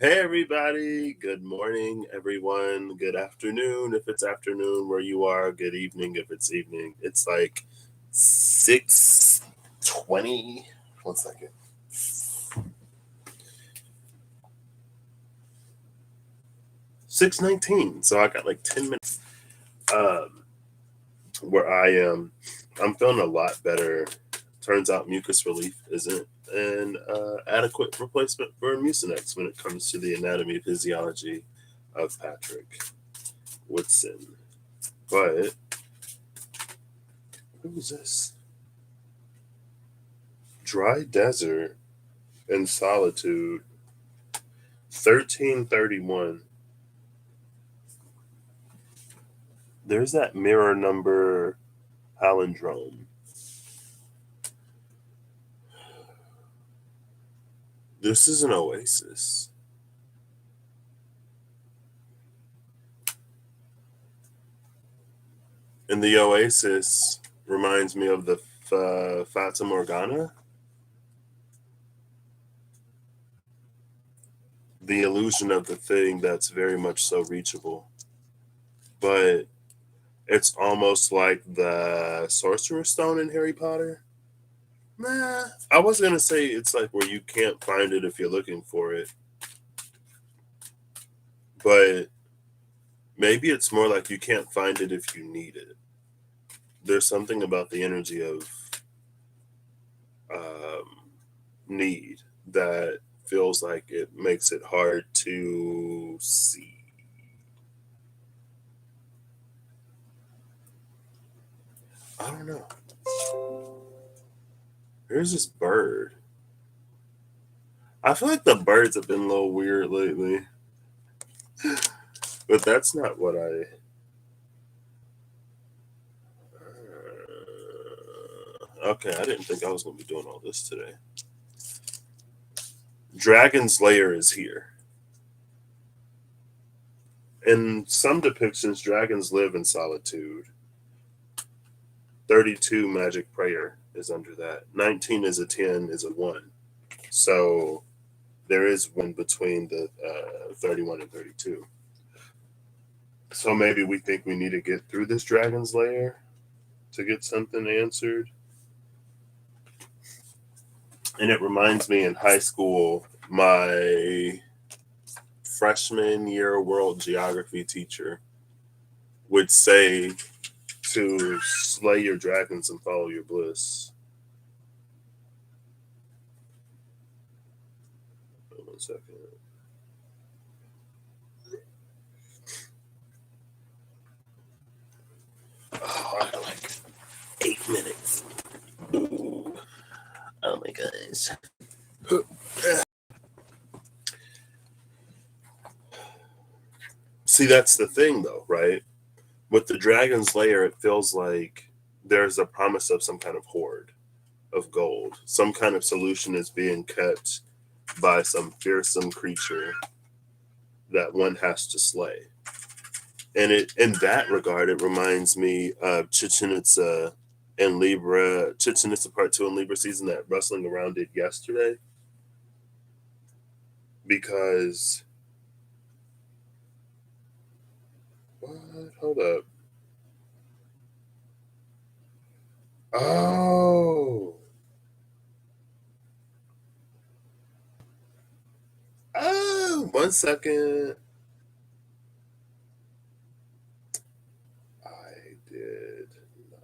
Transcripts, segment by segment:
Hey everybody, good morning everyone, good afternoon if it's afternoon where you are, good evening if it's evening. It's like 6:20. One second. 6:19. So I got like 10 minutes um where I am. I'm feeling a lot better. Turns out mucus relief isn't an adequate replacement for Mucinex when it comes to the anatomy physiology of Patrick Woodson. But who was this? Dry Desert and Solitude, 1331. There's that mirror number palindrome. This is an oasis. And the oasis reminds me of the Fata Morgana, the illusion of the thing that's very much so reachable. But it's almost like the Sorcerer's Stone in Harry Potter. Nah, I was gonna say it's like where you can't find it if you're looking for it, but maybe it's more like you can't find it if you need it. There's something about the energy of um, need that feels like it makes it hard to see. I don't know. There's this bird. I feel like the birds have been a little weird lately, but that's not what I. Okay, I didn't think I was going to be doing all this today. Dragon's Lair is here. In some depictions, dragons live in solitude. 32 magic prayer is under that. 19 is a 10 is a 1. So there is one between the 31 and 32. So maybe we think we need to get through this dragon's lair to get something answered. And it reminds me in high school, my freshman year world geography teacher would say to slay your dragons and follow your bliss. Hold on 1 second. Oh, I got like 8 minutes. Ooh. Oh my gosh. See, that's the thing though, right? With the dragon's lair, it feels like there's a promise of some kind of hoard of gold. Some kind of solution is being kept by some fearsome creature that one has to slay. And it, in that regard, it reminds me of Chichen Itza and Libra, Chichen Itza Part 2 and Libra season, that Rustling Around did yesterday. Because, what? Hold up. Oh. Oh, 1 second. I did not.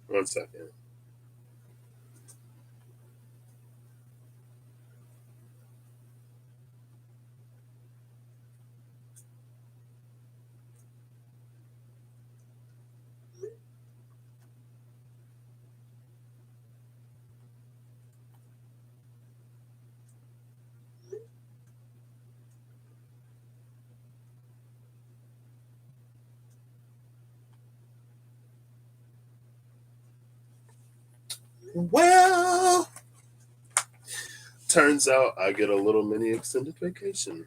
One second. Well, turns out I get a little mini extended vacation.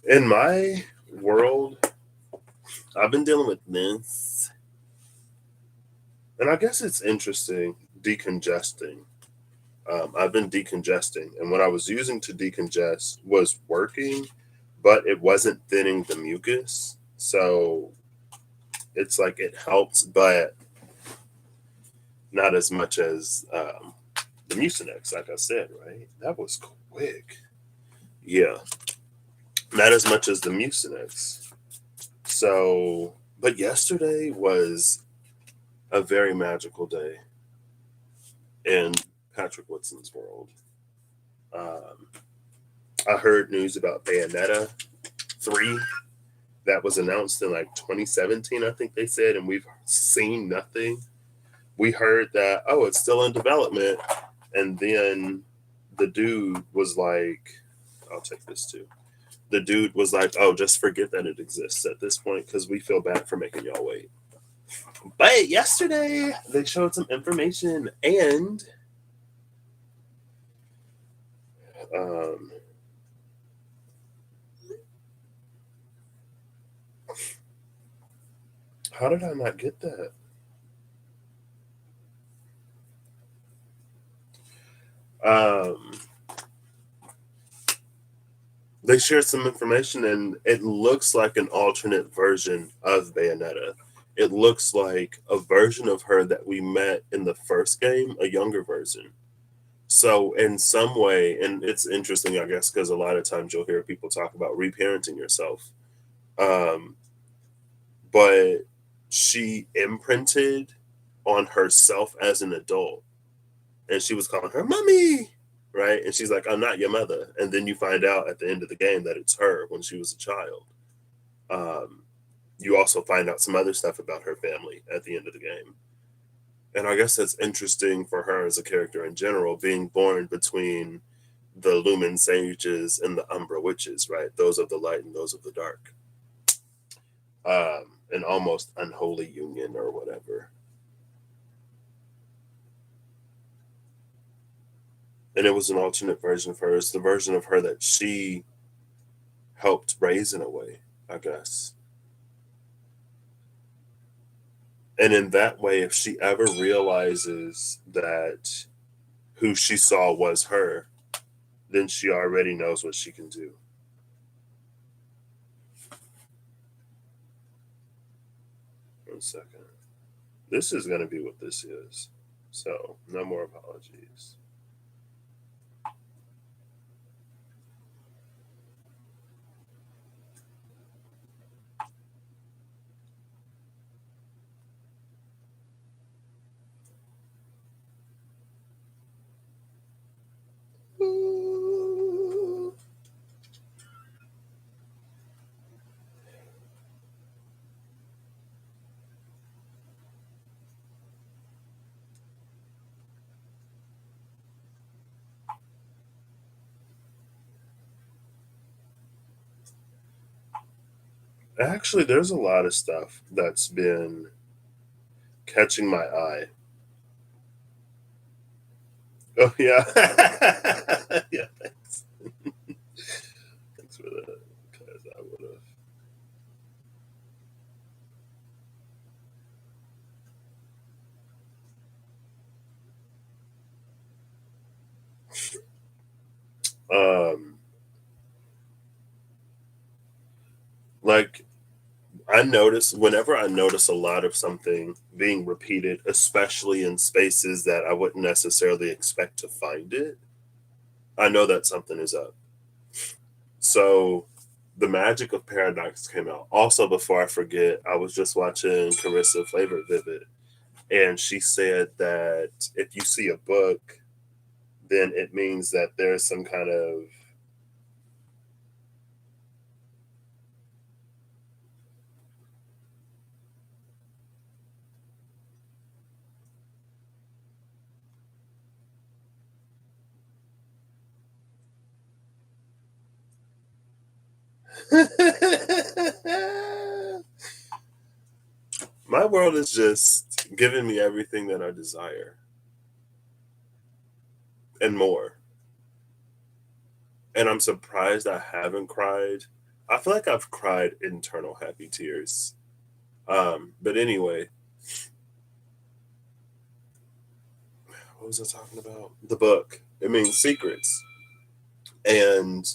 In my world, I've been dealing with this, and I guess it's interesting decongesting. I've been decongesting, and what I was using to decongest was working, but it wasn't thinning the mucus. So it's like it helps, but not as much as the Mucinex, like I said, right? That was quick. Yeah, not as much as the Mucinex. So, but yesterday was a very magical day in Patrick Woodson's world. Um, I heard news about Bayonetta 3 that was announced in like 2017, I think they said, and we've seen nothing. We heard that, oh, it's still in development. And then the dude was like, I'll take this too. The dude was like, oh, just forget that it exists at this point because we feel bad for making y'all wait. But yesterday, they showed some information and um, how did I not get that? Um, they shared some information and it looks like an alternate version of Bayonetta. It looks like a version of her that we met in the first game, a younger version. So, in some way, and it's interesting, I guess, because a lot of times you'll hear people talk about reparenting yourself. Um, but she imprinted on herself as an adult and she was calling her mommy, right? And she's like, I'm not your mother. And then you find out at the end of the game that it's her when she was a child. Um, you also find out some other stuff about her family at the end of the game. And I guess that's interesting for her as a character in general, being born between the Lumen Sages and the Umbra Witches, right? Those of the light and those of the dark. An almost unholy union or whatever. And it was an alternate version of her. It's the version of her that she helped raise in a way, I guess. And in that way, if she ever realizes that who she saw was her, then she already knows what she can do. One second. This is going to be what this is. So, no more apologies. Actually, there's a lot of stuff that's been catching my eye. Oh, yeah. Yeah, thanks. Thanks for that. Because I would have. Like, whenever I notice a lot of something being repeated, especially in spaces that I wouldn't necessarily expect to find it, I know that something is up. So the Magic of Paradox came out. Also, before I forget, I was just watching Carissa Flavor Vivid, and she said that if you see a book, then it means that there's some kind of my world is just giving me everything that I desire and more. And I'm surprised I haven't cried. I feel like I've cried internal happy tears. But anyway, what was I talking about? The book. It means secrets. And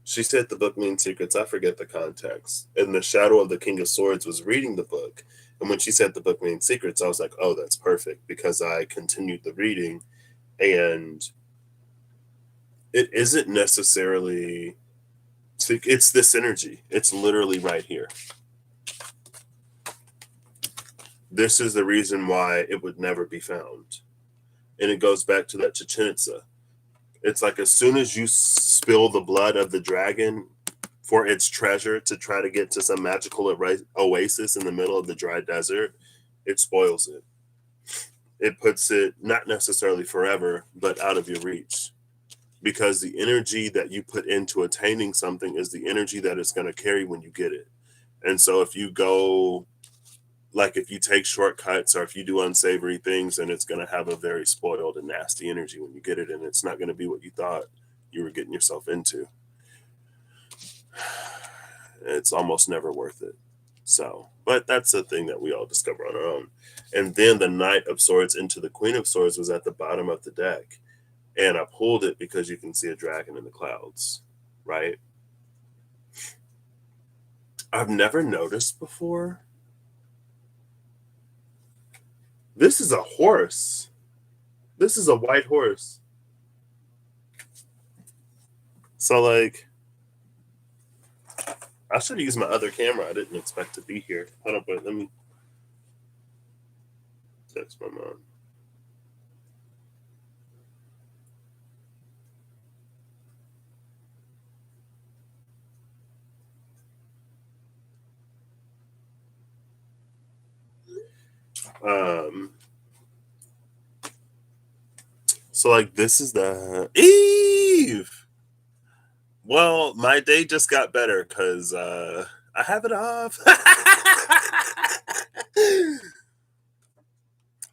she said the book means secrets. I forget the context. And the shadow of the King of Swords was reading the book. And when she said the book means secrets, I was like, oh, that's perfect because I continued the reading and it isn't necessarily, it's this energy. It's literally right here. This is the reason why it would never be found. And it goes back to that Chichen Itza. It's like as soon as you spill the blood of the dragon for its treasure to try to get to some magical oasis in the middle of the dry desert, it spoils it. It puts it not necessarily forever, but out of your reach. Because the energy that you put into attaining something is the energy that it's going to carry when you get it. And so if you go, like if you take shortcuts or if you do unsavory things, then it's going to have a very spoiled and nasty energy when you get it. And it's not going to be what you thought you were getting yourself into. It's almost never worth it. So, but that's the thing that we all discover on our own. And then the Knight of Swords into the Queen of Swords was at the bottom of the deck. And I pulled it because you can see a dragon in the clouds, right? I've never noticed before. This is a horse. This is a white horse. So, like, I should have used my other camera. I didn't expect to be here. Hold on, but let me text my mom. Um, so like this is the Eve. Well, my day just got better because I have it off.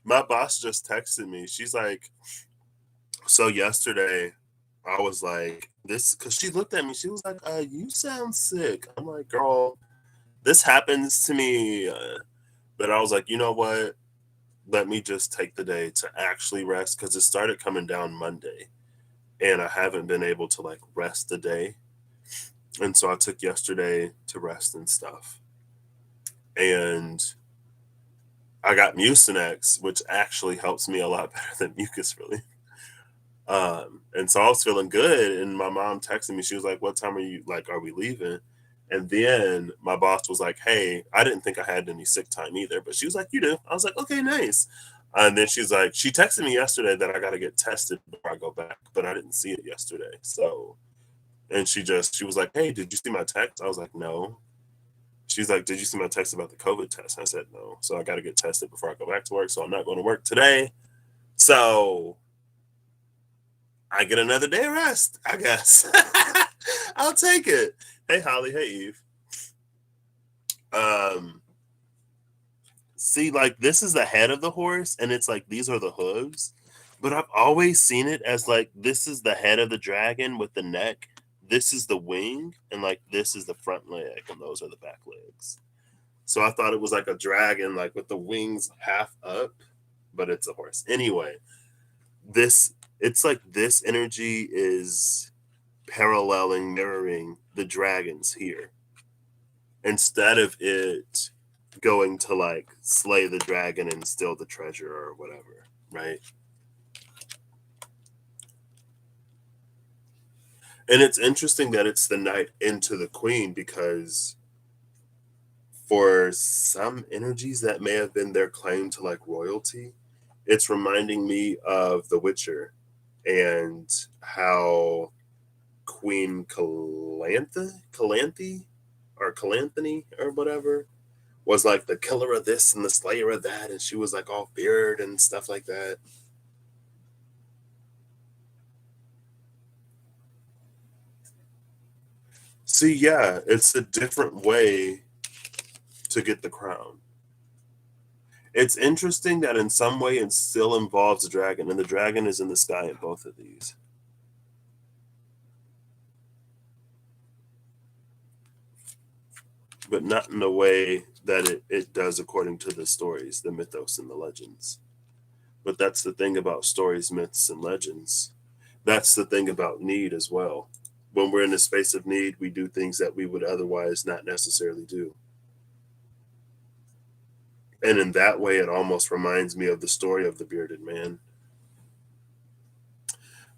My boss just texted me. She's like, so yesterday I was like, this because she looked at me, she was like, you sound sick. I'm like, girl, this happens to me. But I was like, you know what? Let me just take the day to actually rest because it started coming down Monday and I haven't been able to like rest the day. And so I took yesterday to rest and stuff. And I got Mucinex, which actually helps me a lot better than mucus really. And so I was feeling good. And my mom texted me, she was like, what time are you like, are we leaving? And then my boss was like, hey, I didn't think I had any sick time either. But she was like, you do. I was like, okay, nice. And then she's like, she texted me yesterday that I got to get tested before I go back, but I didn't see it yesterday. So, and she was like, hey, did you see my text? I was like, no. She's like, did you see my text about the COVID test? I said, no. So I got to get tested before I go back to work. So I'm not going to work today. So I get another day of rest, I guess. I'll take it. Hey, Holly. Hey, Eve. Um, See, like this is the head of the horse, and it's like these are the hooves. But I've always seen it as like this is the head of the dragon with the neck. This is the wing, and like this is the front leg, and those are the back legs. So I thought it was like a dragon, like with the wings half up, but it's a horse. Anyway, this it's like this energy is paralleling, mirroring the dragons here. Instead of it going to like slay the dragon and steal the treasure or whatever, right? And it's interesting that it's the knight into the queen because for some energies that may have been their claim to like royalty, it's reminding me of The Witcher and how Queen Calanthe or Calanthony or whatever was like the killer of this and the slayer of that, and she was like all feared and stuff like that. See, yeah, it's a different way to get the crown. It's interesting that in some way it still involves a dragon, and the dragon is in the sky in both of these. But not in the way that it does according to the stories, the mythos, and the legends. But that's the thing about stories, myths, and legends. That's the thing about need as well. When we're in a space of need, we do things that we would otherwise not necessarily do. And in that way, it almost reminds me of the story of the bearded man.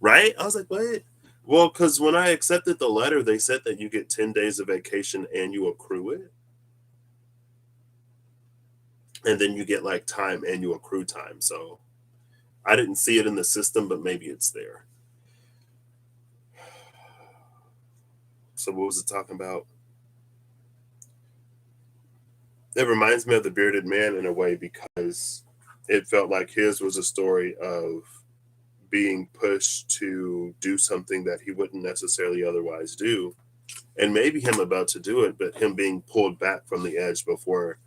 Right? I was like, what? Well, because when I accepted the letter, they said that you get 10 days of vacation and you accrue it. And then you get like time and you accrue time. So I didn't see it in the system, but maybe it's there. So what was it talking about? It reminds me of the bearded man in a way because it felt like his was a story of being pushed to do something that he wouldn't necessarily otherwise do. And maybe him about to do it, but him being pulled back from the edge before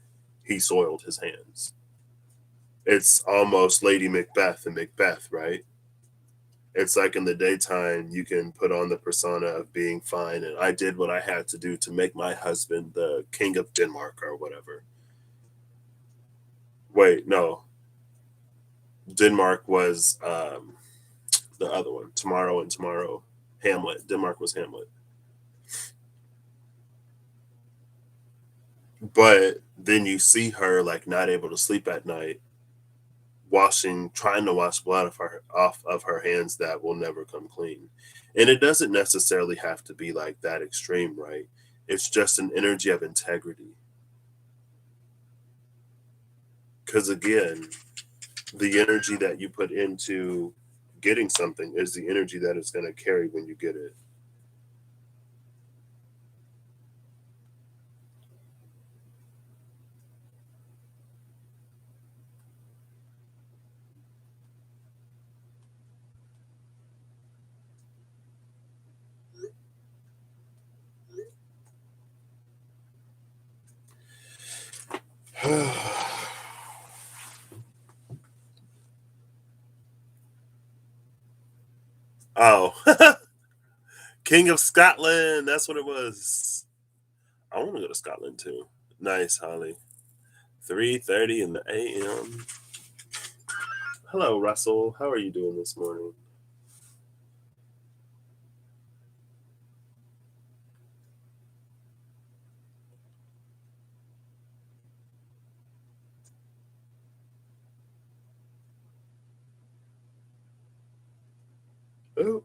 he soiled his hands. It's almost Lady Macbeth and Macbeth, right? It's like in the daytime, you can put on the persona of being fine, and I did what I had to do to make my husband the king of Denmark or whatever. Wait, no, Denmark was the other one. Tomorrow and Tomorrow, Hamlet. Denmark was Hamlet. But then you see her like not able to sleep at night, washing, trying to wash blood off of her hands that will never come clean. And it doesn't necessarily have to be like that extreme, right? It's just an energy of integrity. Because again, the energy that you put into getting something is the energy that it's going to carry when you get it. Oh, King of Scotland. That's what it was. I want to go to Scotland too. Nice, Holly. 3:30 in the a.m. Hello, Russell. How are you doing this morning? Oh.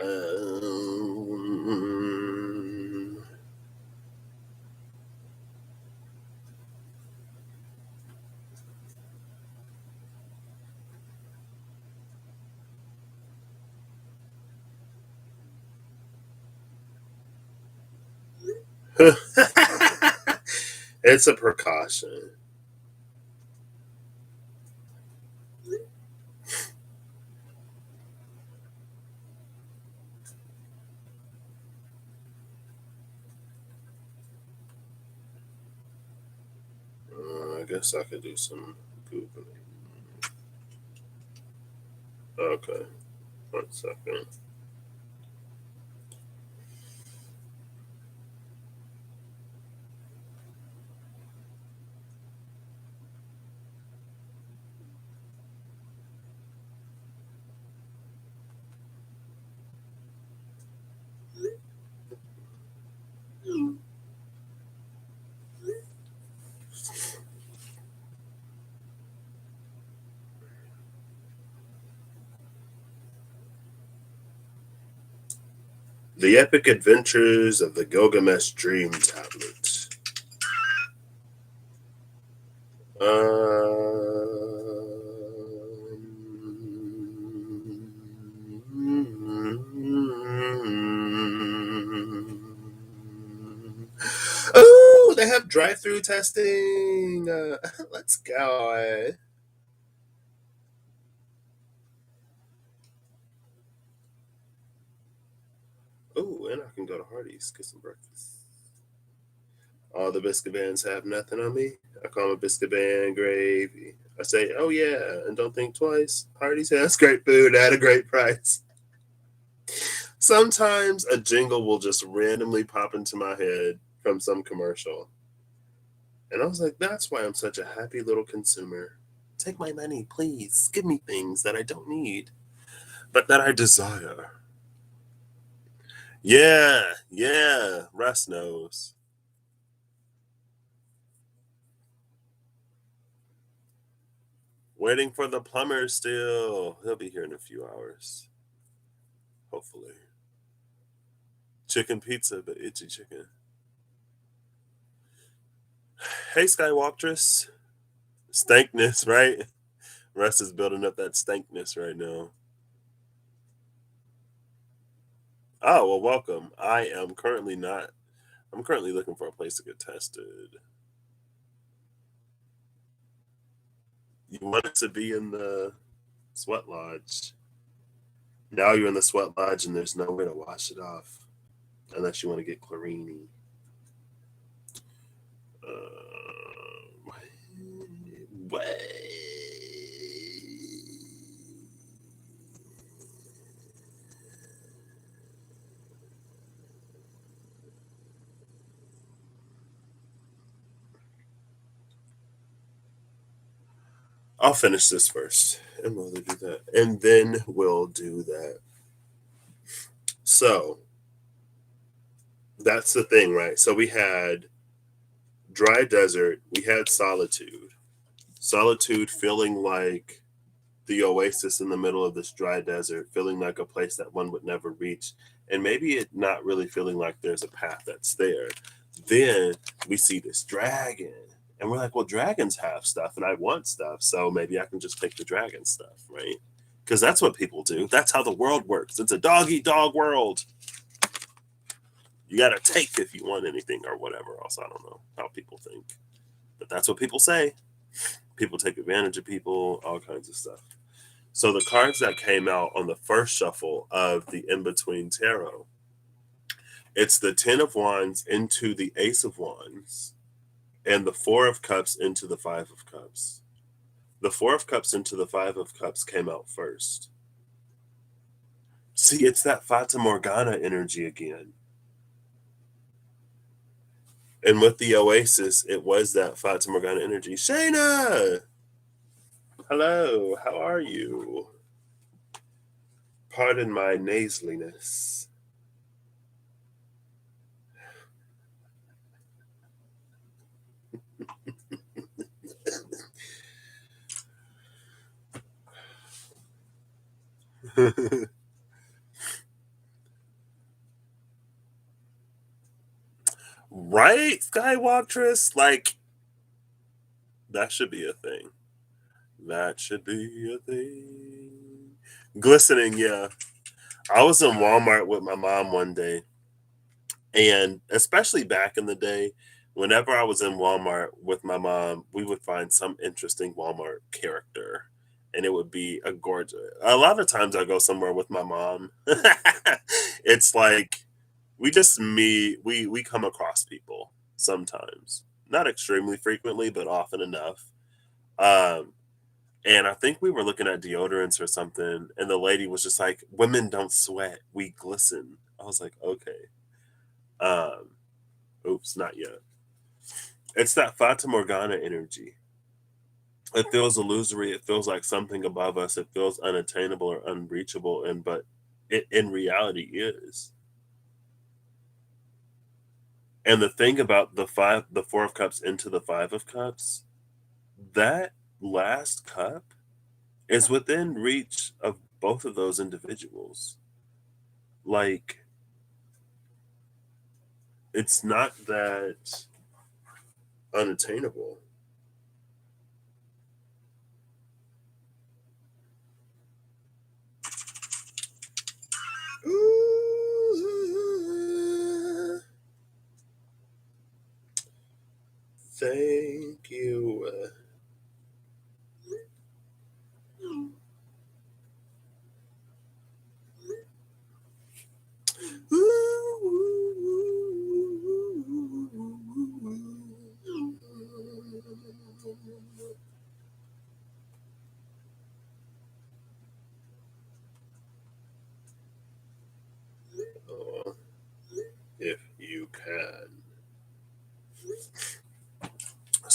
Um, it's a precaution. I guess I could do some Googling. Okay, 1 second. The Epic Adventures of the Gilgamesh Dream Tablet. Drive-through testing. Let's go. Oh, and I can go to Hardee's, get some breakfast. All the biscuit bands have nothing on me. I call them biscuit band gravy. I say, oh yeah, and don't think twice. Hardee's has great food at a great price. Sometimes a jingle will just randomly pop into my head from some commercial. And I was like, that's why I'm such a happy little consumer. Take my money, please. Give me things that I don't need, but that I desire. Yeah, yeah, Russ knows. Waiting for the plumber still. He'll be here in a few hours, hopefully. Chicken pizza, but itchy chicken. Hey, Skywaltress. Stankness, right? Russ is building up that stankness right now. Oh, well, welcome. I'm currently looking for a place to get tested. You wanted to be in the sweat lodge. Now you're in the sweat lodge and there's no way to wash it off unless you want to get chlorini. Uh, what? I'll finish this first and we'll do that. And then we'll do that. So that's the thing, right? So we had dry desert, we had solitude. Solitude feeling like the oasis in the middle of this dry desert, feeling like a place that one would never reach, and maybe it not really feeling like there's a path that's there. Then we see this dragon, and we're like, well, dragons have stuff, and I want stuff, so maybe I can just take the dragon stuff, right? Because that's what people do. That's how the world works. It's a dog eat dog world. You got to take if you want anything or whatever else. I don't know how people think, but that's what people say. People take advantage of people, all kinds of stuff. So the cards that came out on the first shuffle of the In Between Tarot, it's the Ten of Wands into the Ace of Wands, and the Four of Cups into the Five of Cups. The Four of Cups into the Five of Cups came out first. See, it's that Fata Morgana energy again. And with the Oasis, it was that Fata Morgana energy. Shayna! Hello, how are you? Pardon my nasaliness. Right, Skywaltress? Like, that should be a thing. That should be a thing. Glistening, yeah. I was in Walmart with my mom one day, and especially back in the day, whenever I was in Walmart with my mom, we would find some interesting Walmart character, and it would be a gorgeous. A lot of times I go somewhere with my mom. It's like we just meet, we come across people sometimes, not extremely frequently, but often enough. Um, and I think we were looking at deodorants or something, and the lady was just like, "Women don't sweat; we glisten." I was like, "Okay." Um, oops, not yet. It's that Fata Morgana energy. It feels illusory. It feels like something above us. It feels unattainable or unreachable, and but it in reality is. And the thing about the Four of Cups into the Five of Cups, that last cup is within reach of both of those individuals. Like, it's not that unattainable. Ooh.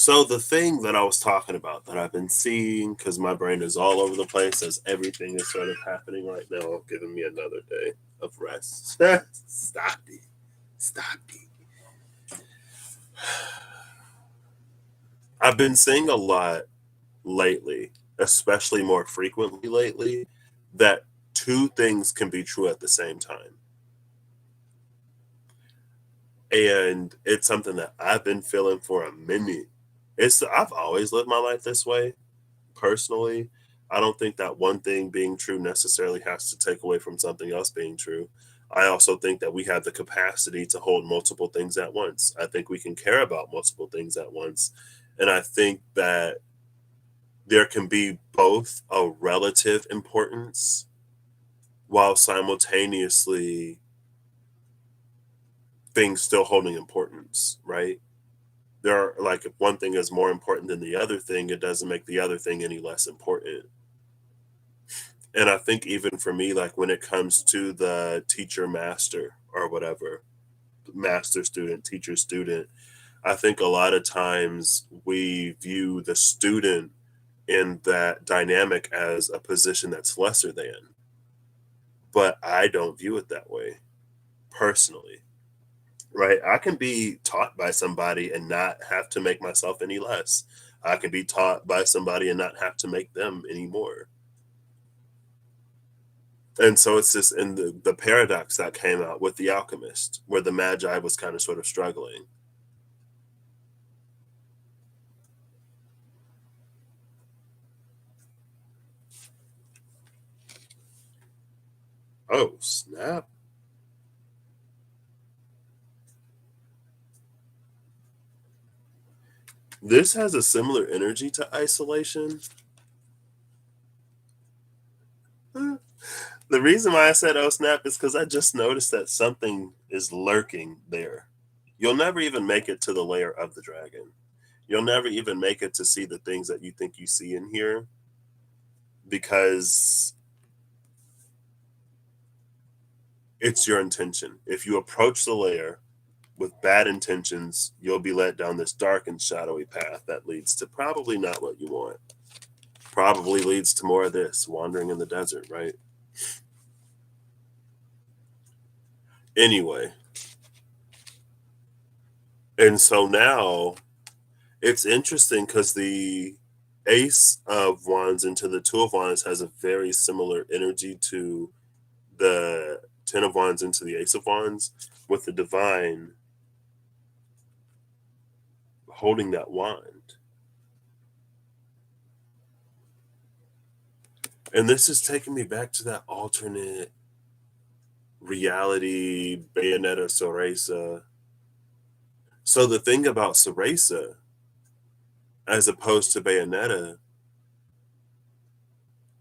So the thing that I was talking about that I've been seeing, because my brain is all over the place as everything is sort of happening right now, giving me another day of rest. Stop it. Stop it. I've been seeing a lot lately, especially more frequently lately, that two things can be true at the same time. And it's something that I've been feeling for a minute. I've always lived my life this way personally. I don't think that one thing being true necessarily has to take away from something else being true. I also think that we have the capacity to hold multiple things at once. I think we can care about multiple things at once. And I think that there can be both a relative importance while simultaneously things still holding importance, right? There are like if one thing is more important than the other thing, it doesn't make the other thing any less important. And I think even for me, like when it comes to the teacher master or whatever, master student, teacher student, I think a lot of times we view the student in that dynamic as a position that's lesser than. But I don't view it that way personally, right? I can be taught by somebody and not have to make myself any less. I can be taught by somebody and not have to make them any more. And so it's just in the paradox that came out with The Alchemist, where the Magi was kind of sort of struggling. Oh, snap. This has a similar energy to isolation. The reason why I said oh snap is because I just noticed that something is lurking there. You'll never even make it to the layer of the dragon. You'll never even make it to see the things that you think you see in here because it's your intention. If you approach the layer with bad intentions, you'll be led down this dark and shadowy path that leads to probably not what you want. Probably leads to more of this wandering in the desert, right? Anyway, and so now it's interesting because the Ace of Wands into the Two of Wands has a very similar energy to the Ten of Wands into the Ace of Wands, with the Divine holding that wand. And this is taking me back to that alternate reality, Bayonetta Soresa. So the thing about Soresa, as opposed to Bayonetta,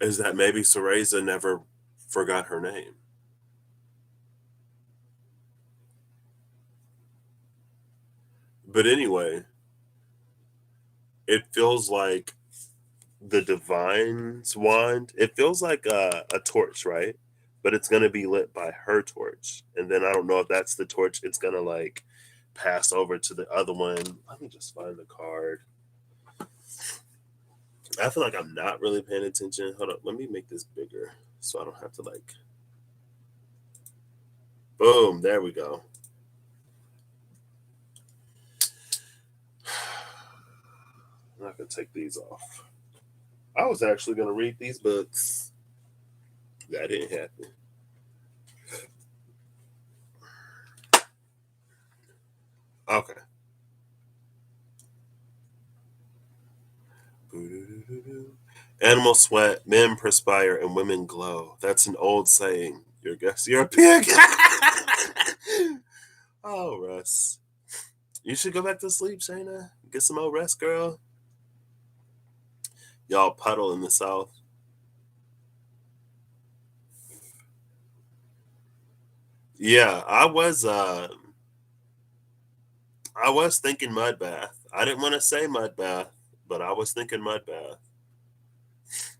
is that maybe Soresa never forgot her name. But anyway, it feels like the Divine's wand, it feels like a torch, right? But it's gonna be lit by her torch, and then I don't know if that's the torch it's gonna like pass over to the other one. Let me just find the card. I feel like I'm not really paying attention. Hold up, let me make this bigger so I don't have to like. Boom, there we go. I'm not gonna take these off. I was actually gonna read these books. That didn't happen. Okay. Animals sweat, men perspire, and women glow. That's an old saying. Your guess, you're a pig. Oh, Russ. You should go back to sleep, Shayna. Get some more rest, girl. Y'all puddle in the south. Yeah, I was thinking mud bath. I didn't want to say mud bath, but I was thinking mud bath.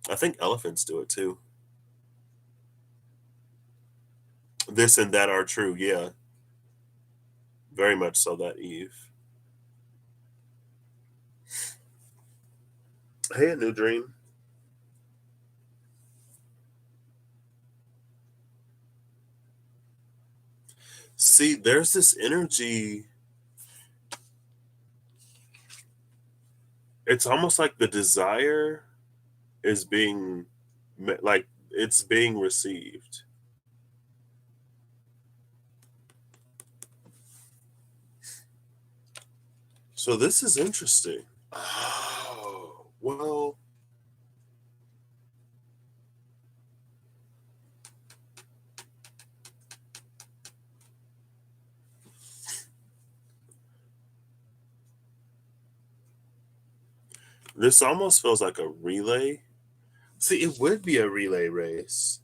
I think elephants do it too. This and that are true, yeah. Very much so that Eve. Hey, a new dream. See, there's this energy. It's almost like the desire is being like it's being received. So this is interesting. Oh, well, this almost feels like a relay. See, it would be a relay race,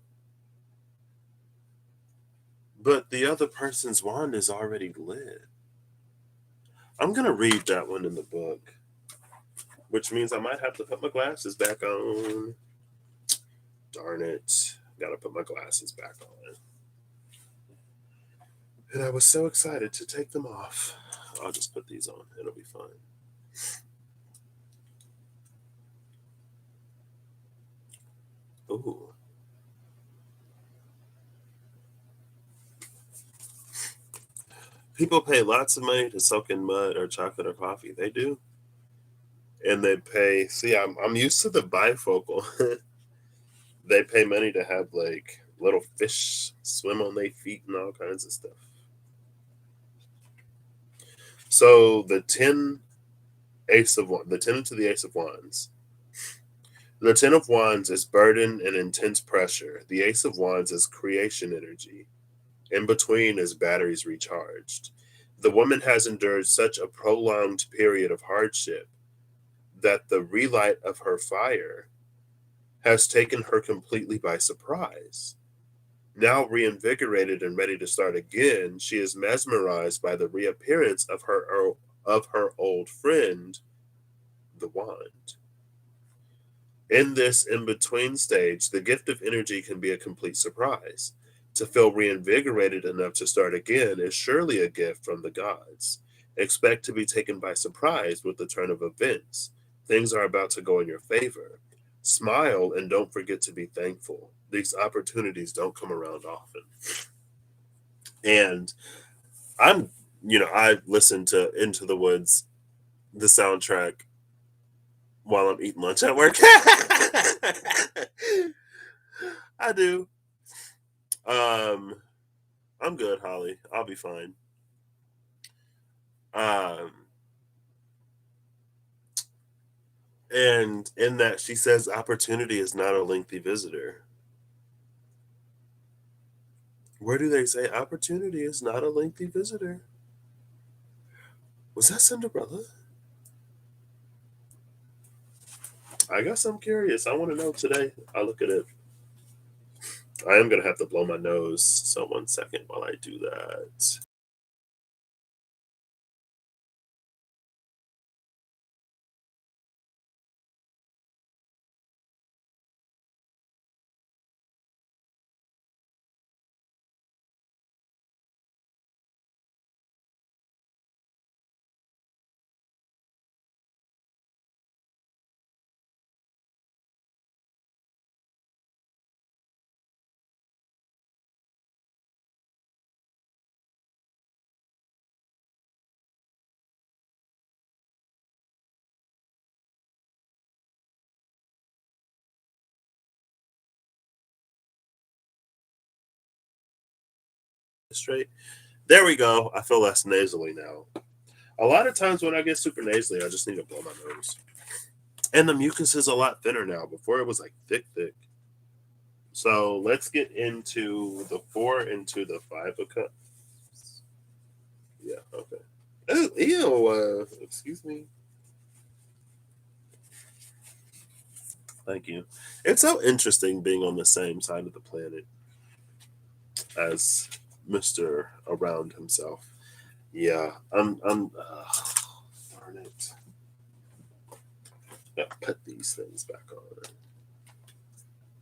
but the other person's wand is already lit. I'm going to read that one in the book, which means I might have to put my glasses back on. Darn it. Gotta put my glasses back on. And I was so excited to take them off. I'll just put these on. It'll be fine. Ooh. People pay lots of money to soak in mud or chocolate or coffee. They do. And they pay, see, I'm used to the bifocal. They pay money to have like little fish swim on their feet and all kinds of stuff. So the 10 ace of wands, the 10 into the ace of wands. The 10 of wands is burden and intense pressure. The ace of wands is creation energy. In between is batteries recharged. The woman has endured such a prolonged period of hardship that the relight of her fire has taken her completely by surprise. Now reinvigorated and ready to start again, she is mesmerized by the reappearance of her old friend, the wand. In this in between stage, the gift of energy can be a complete surprise. To feel reinvigorated enough to start again is surely a gift from the gods. Expect to be taken by surprise with the turn of events. Things are about to go in your favor. Smile and don't forget to be thankful. These opportunities don't come around often. And I'm, I listen to Into the Woods, the soundtrack, while I'm eating lunch at work. I do. Um, I'm good, Holly. I'll be fine. Um, and in that, she says opportunity is not a lengthy visitor. Where do they say opportunity is not a lengthy visitor? Was that Cinderella? I guess I'm curious. I want to know today. I'll look at it. I am going to have to blow my nose. So, 1 second while I do that. Straight. There we go. I feel less nasally now. A lot of times when I get super nasally, I just need to blow my nose. And the mucus is a lot thinner now. Before it was like thick, thick. So let's get into the 4 into the 5 of cups. Yeah, okay. Oh, ew, excuse me. Thank you. It's so interesting being on the same side of the planet as Mr. Around himself. Yeah, darn it. Gotta put these things back on.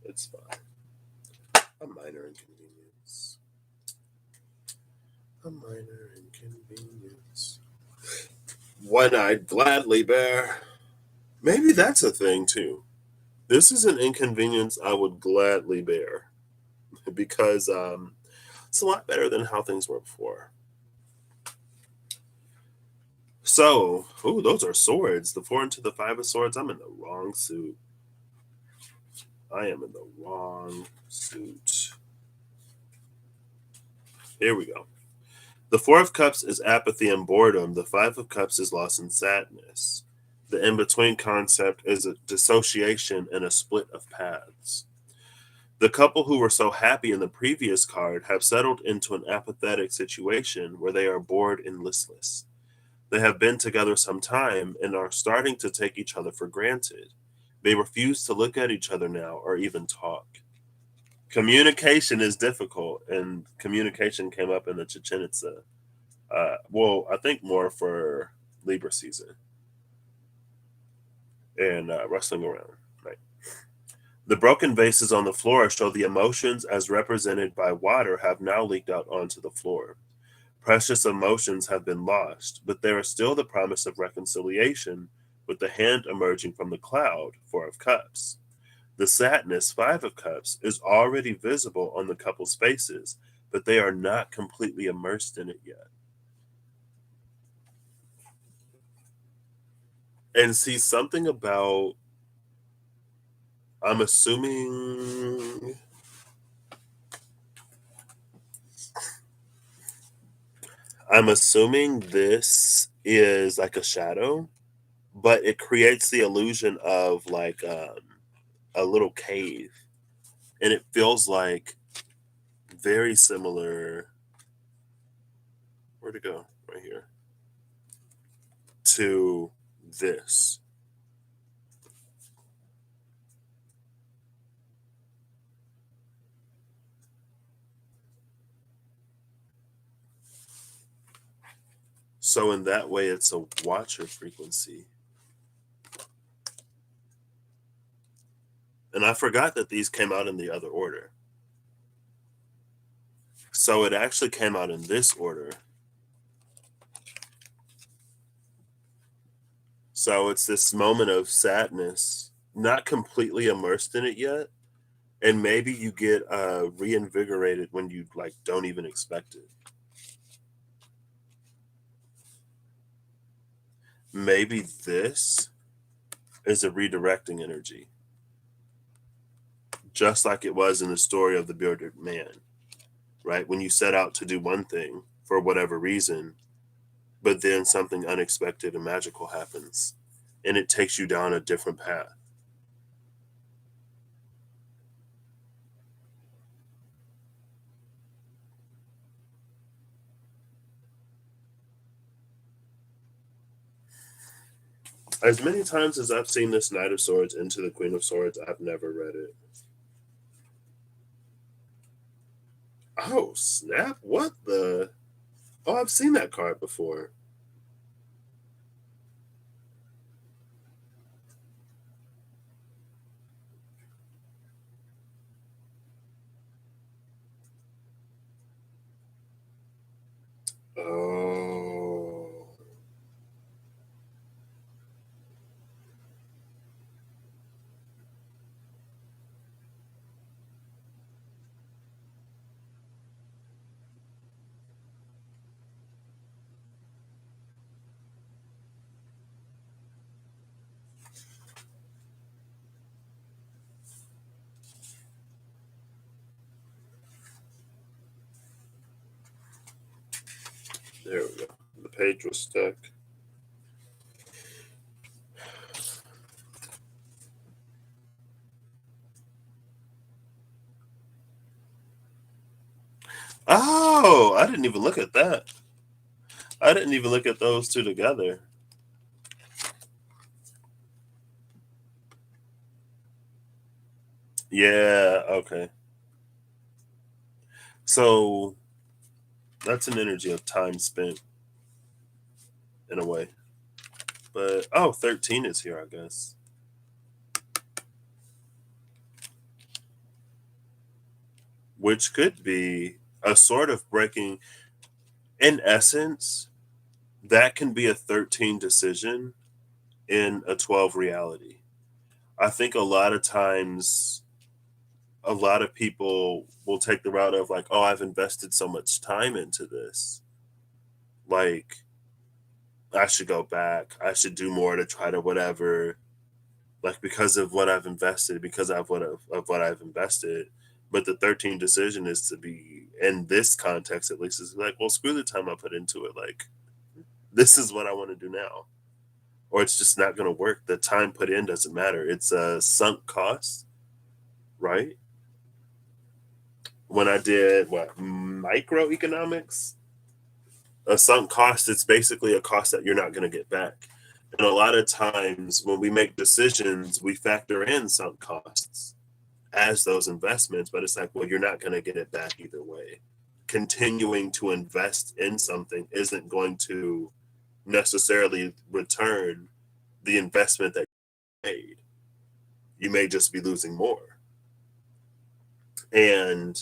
It's fine. A minor inconvenience. A minor inconvenience. One I'd gladly bear. Maybe that's a thing too. This is an inconvenience I would gladly bear because it's a lot better than how things were before. So, ooh, those are swords. The four into the five of swords. I'm in the wrong suit. I am in the wrong suit. Here we go. The Four of Cups is apathy and boredom. The Five of Cups is loss and sadness. The in between concept is a dissociation and a split of paths. The couple who were so happy in the previous card have settled into an apathetic situation where they are bored and listless. They have been together some time and are starting to take each other for granted. They refuse to look at each other now or even talk. Communication is difficult, and communication came up in the Chichen Itza. Well, I think more for Libra season and wrestling around. Right. The broken vases on the floor show the emotions as represented by water have now leaked out onto the floor. Precious emotions have been lost, but there is still the promise of reconciliation with the hand emerging from the cloud, Four of Cups. The sadness, Five of Cups, is already visible on the couple's faces, but they are not completely immersed in it yet. And see something about, I'm assuming this is like a shadow, but it creates the illusion of like a little cave, and it feels like very similar. Where'd it go? Right here to this. So in that way, it's a watcher frequency. And I forgot that these came out in the other order. So it actually came out in this order. So it's this moment of sadness, not completely immersed in it yet. And maybe you get reinvigorated when you like don't even expect it. Maybe this is a redirecting energy, just like it was in the story of the bearded man, right? When you set out to do one thing for whatever reason, but then something unexpected and magical happens and it takes you down a different path. As many times as I've seen this Knight of Swords into the Queen of Swords, I've never read it. Oh, snap. What the? Oh, I've seen that card before. Oh. There we go. The page was stuck. Oh, I didn't even look at that. I didn't even look at those two together. Yeah, okay. So that's an energy of time spent in a way. But oh, 13 is here, I guess. Which could be a sort of breaking. In essence, that can be a 13 decision in a 12 reality. I think a lot of times, a lot of people will take the route of like, oh, I've invested so much time into this. Like, I should go back. I should do more to try to whatever. Like because of what I've invested, because of what I've invested. But the 13 decision is to be in this context at least is like, well, screw the time I put into it. Like this is what I want to do now. Or it's just not gonna work. The time put in doesn't matter. It's a sunk cost, right? When I did what microeconomics, a sunk cost, it's basically a cost that you're not gonna get back. And a lot of times when we make decisions, we factor in sunk costs as those investments, but it's like, well, you're not going to get it back either way. Continuing to invest in something isn't going to necessarily return the investment that you made. You may just be losing more. And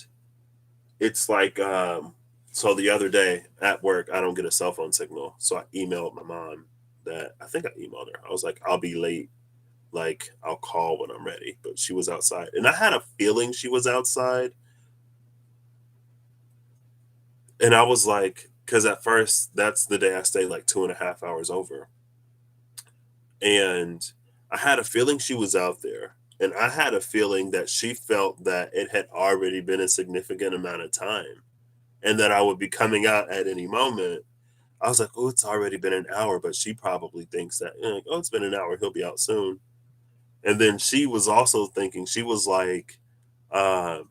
it's like, so the other day at work, I don't get a cell phone signal. So I emailed my mom that I think I emailed her. I was like, I'll be late. Like, I'll call when I'm ready. But she was outside. And I had a feeling she was outside. And I was like, because at first, that's the day I stayed like 2.5 hours over. And I had a feeling she was out there. And I had a feeling that she felt that it had already been a significant amount of time and that I would be coming out at any moment. I was like, oh, it's already been an hour. But she probably thinks that, like, oh, it's been an hour. He'll be out soon. And then she was also thinking, she was like, um,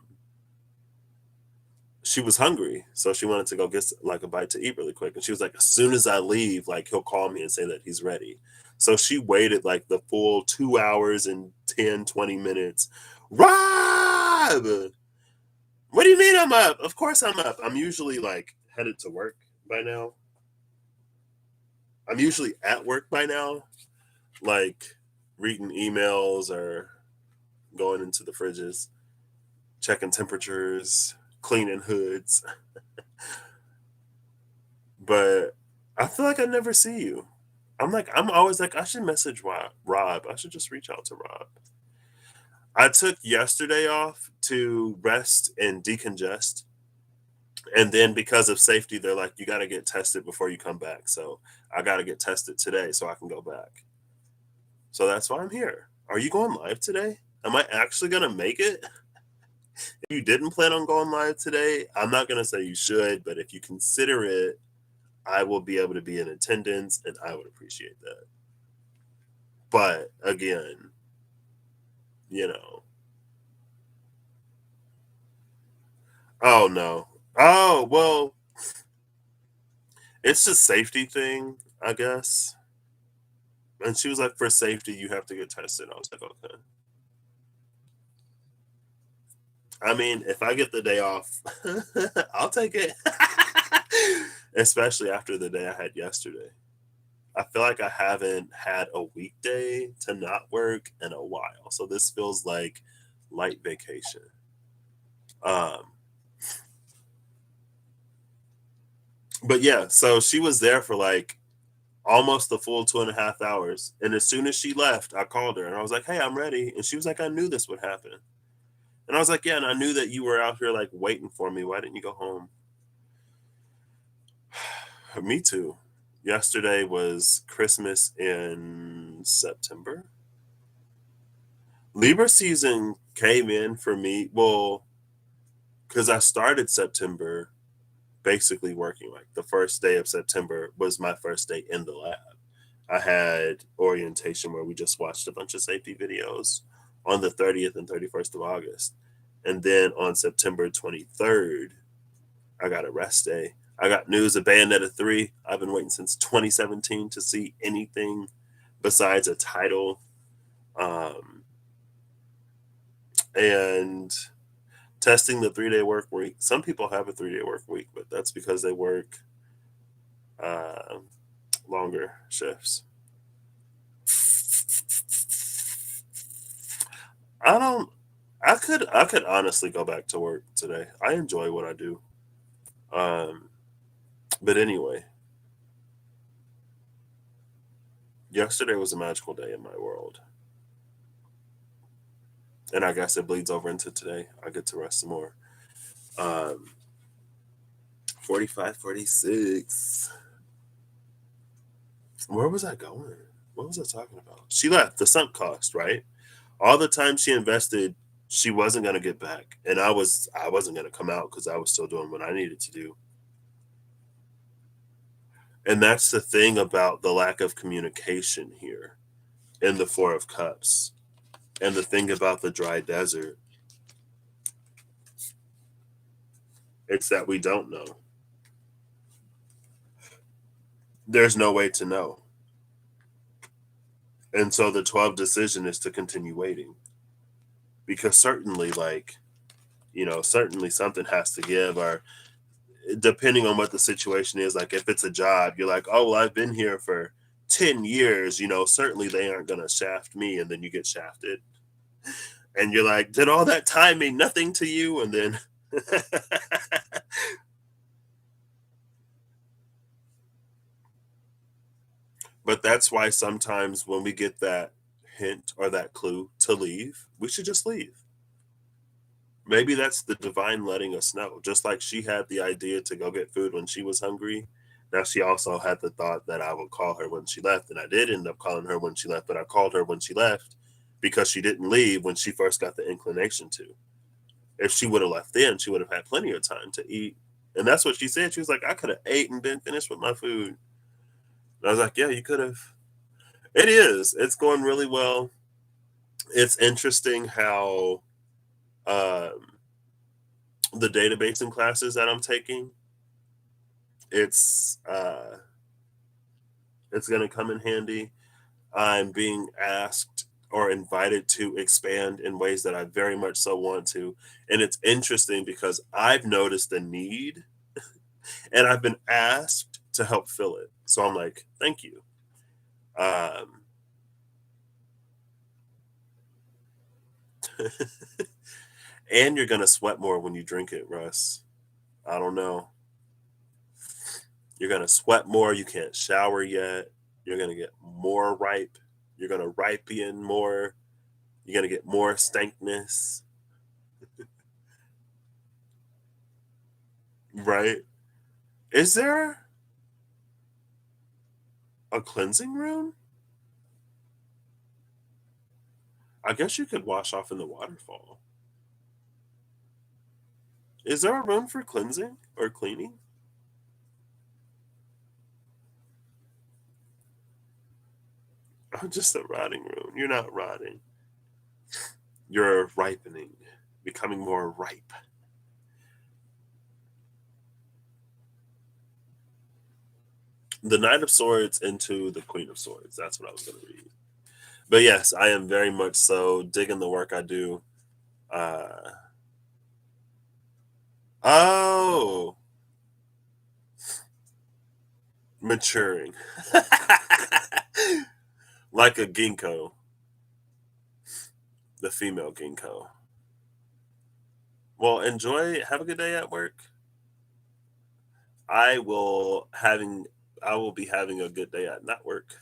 she was hungry, so she wanted to go get like a bite to eat really quick. And she was like, as soon as I leave, like he'll call me and say that he's ready. So she waited like the full 2 hours and 10, 20 minutes. Rob, what do you mean I'm up? Of course I'm up. I'm usually like headed to work by now. I'm usually at work by now, like reading emails or going into the fridges, checking temperatures, cleaning hoods. But I feel like I never see you. I'm always like, I should message Rob. I should just reach out to Rob. I took yesterday off to rest and decongest. And then because of safety, they're like, you got to get tested before you come back. So I got to get tested today so I can go back. So that's why I'm here. Are you going live today? Am I actually going to make it? If you didn't plan on going live today, I'm not going to say you should, but if you consider it, I will be able to be in attendance and I would appreciate that. But again, you know, oh no. Oh, well, it's a safety thing, I guess. And she was like, for safety, you have to get tested. I was like, okay. I mean, if I get the day off, I'll take it. Especially after the day I had yesterday. I feel like I haven't had a weekday to not work in a while. So this feels like light vacation. Um, but yeah, so she was there for like almost the full 2.5 hours. And as soon as she left, I called her and I was like, hey, I'm ready. And she was like, I knew this would happen. And I was like, yeah, and I knew that you were out here like waiting for me. Why didn't you go home? Me too. Yesterday was Christmas in September. Libra season came in for me. Well, because I started September basically working. Like the first day of September was my first day in the lab. I had orientation where we just watched a bunch of safety videos on the 30th and 31st of August. And then on September 23rd, I got a rest day. I got news of Bayonetta 3. I've been waiting since 2017 to see anything besides a title. Um, and testing the 3-day work week. Some people have a 3-day work week, but that's because they work uh, longer shifts. I don't. I could honestly go back to work today. I enjoy what I do. Um, but anyway, Yesterday was a magical day in my world. And I guess it bleeds over into today. I get to rest some more. Um, 45, 46. Where was I going? What was I talking about? She left the sunk cost, right? All the time she invested, she wasn't gonna get back. And I wasn't gonna come out because I was still doing what I needed to do. And that's the thing about the lack of communication here in the Four of Cups. And the thing about the dry desert, it's that we don't know. There's no way to know. And so the 12 decision is to continue waiting. Because certainly, like, certainly something has to give, or depending on what the situation is, like if it's a job, you're like, oh, well, I've been here for 10 years, certainly they aren't going to shaft me. And then you get shafted. And you're like, did all that time mean nothing to you? And then, but that's why sometimes when we get that hint or that clue to leave, we should just leave. Maybe that's the divine letting us know. Just like she had the idea to go get food when she was hungry. Now she also had the thought that I would call her when she left. And I did end up calling her when she left, but I called her when she left because she didn't leave when she first got the inclination to. If she would have left then, she would have had plenty of time to eat. And that's what she said. She was like, I could have ate and been finished with my food. And I was like, yeah, you could have. It is. It's going really well. It's interesting how um, the databasing classes that I'm taking, it's uh, it's going to come in handy. I'm being asked or invited to expand in ways that I very much so want to, and it's interesting because I've noticed the need, and I've been asked to help fill it. So I'm like, thank you. Um, and you're gonna sweat more when you drink it, Russ. I don't know. You're gonna sweat more. You can't shower yet. You're gonna get more ripe. You're gonna ripen more. You're gonna get more stankness, right? Is there a cleansing room? I guess you could wash off in the waterfall. Is there a room for cleansing or cleaning? Oh, just a rotting room. You're not rotting. You're ripening, becoming more ripe. The Knight of Swords into the Queen of Swords. That's what I was going to read. But yes, I am very much so digging the work I do. Uh, oh, maturing. Like a ginkgo, the female ginkgo. Well, enjoy. Have a good day at work. I will having I will be having a good day at not work.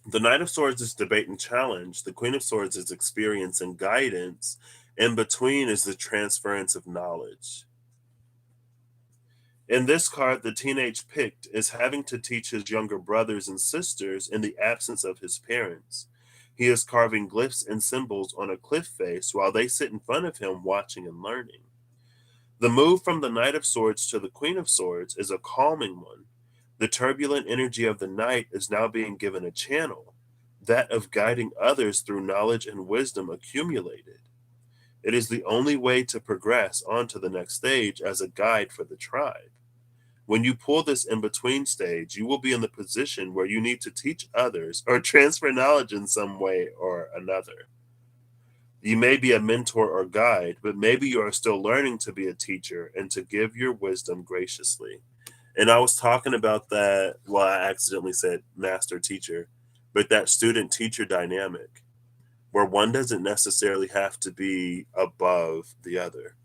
The Knight of Swords is debate and challenge. The Queen of Swords is experience and guidance. In between is the transference of knowledge. In this card, the teenage Pict is having to teach his younger brothers and sisters in the absence of his parents. He is carving glyphs and symbols on a cliff face while they sit in front of him watching and learning. The move from the Knight of Swords to the Queen of Swords is a calming one. The turbulent energy of the Knight is now being given a channel, that of guiding others through knowledge and wisdom accumulated. It is the only way to progress on to the next stage as a guide for the tribe. When you pull this in between stage, you will be in the position where you need to teach others or transfer knowledge in some way or another. You may be a mentor or guide, but maybe you are still learning to be a teacher and to give your wisdom graciously. And I was talking about that. Well, I accidentally said master teacher, but that student teacher dynamic where one doesn't necessarily have to be above the other.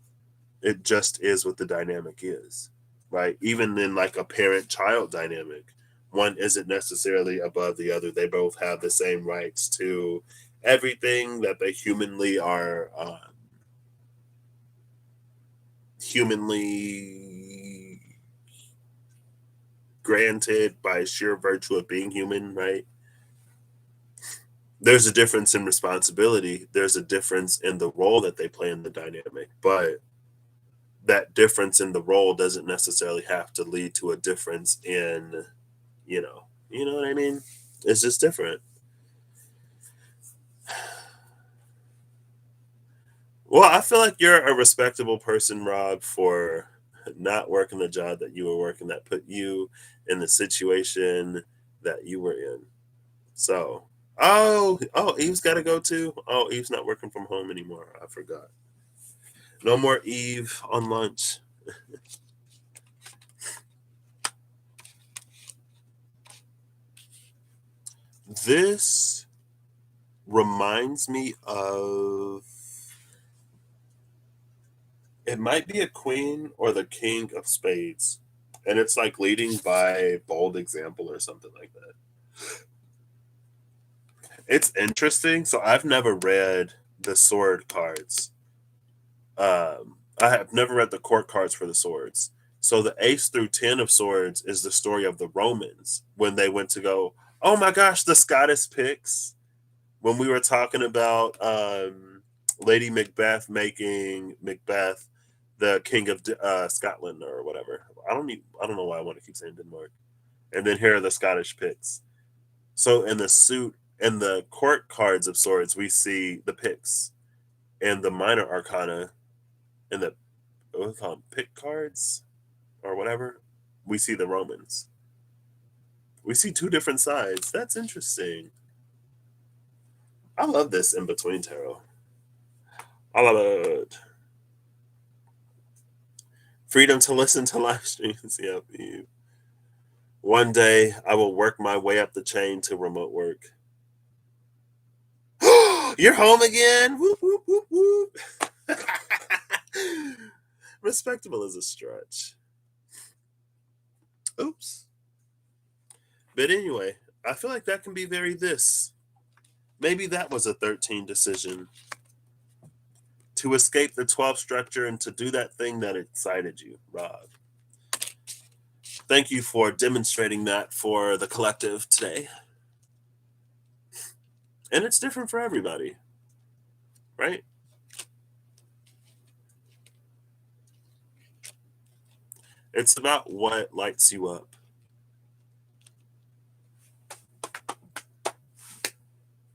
It just is what the dynamic is. right? Even in like a parent child dynamic, one isn't necessarily above the other. They both have the same rights to everything that they humanly are humanly granted by sheer virtue of being human, right? There's a difference in responsibility. There's a difference in the role that they play in the dynamic, but that difference in the role doesn't necessarily have to lead to a difference in, you know what I mean? It's just different. Well, I feel like you're a respectable person, Rob, for not working the job that you were working that put you in the situation that you were in. So, oh, Eve's got to go too. Oh, Eve's not working from home anymore. I forgot. No more Eve on lunch. This reminds me of, it might be a queen or the king of spades. And it's like leading by bold example or something like that. It's interesting. So I've never read the sword cards. I have never read the court cards for the swords. So the ace through 10 of swords is the story of the Romans when they went to go, oh my gosh, the Scottish picks. When we were talking about Lady Macbeth making Macbeth the king of Scotland or whatever. I don't know why I want to keep saying Denmark. And then here are the Scottish picks. So in the suit and the court cards of swords, we see the picks and the minor arcana and the what do we call them, pick cards or whatever. We see the Romans. We see two different sides. That's interesting. I love this in between tarot. I love it. Freedom to listen to live streams. Yep. One day I will work my way up the chain to remote work. You're home again. Whoop, whoop, whoop, whoop. Respectable is a stretch. Oops. But anyway, I feel like that can be very this. Maybe that was a 13 decision to escape the 12 structure and to do that thing that excited you, Rob. Thank you for demonstrating that for the collective today. And it's different for everybody, right? It's about what lights you up.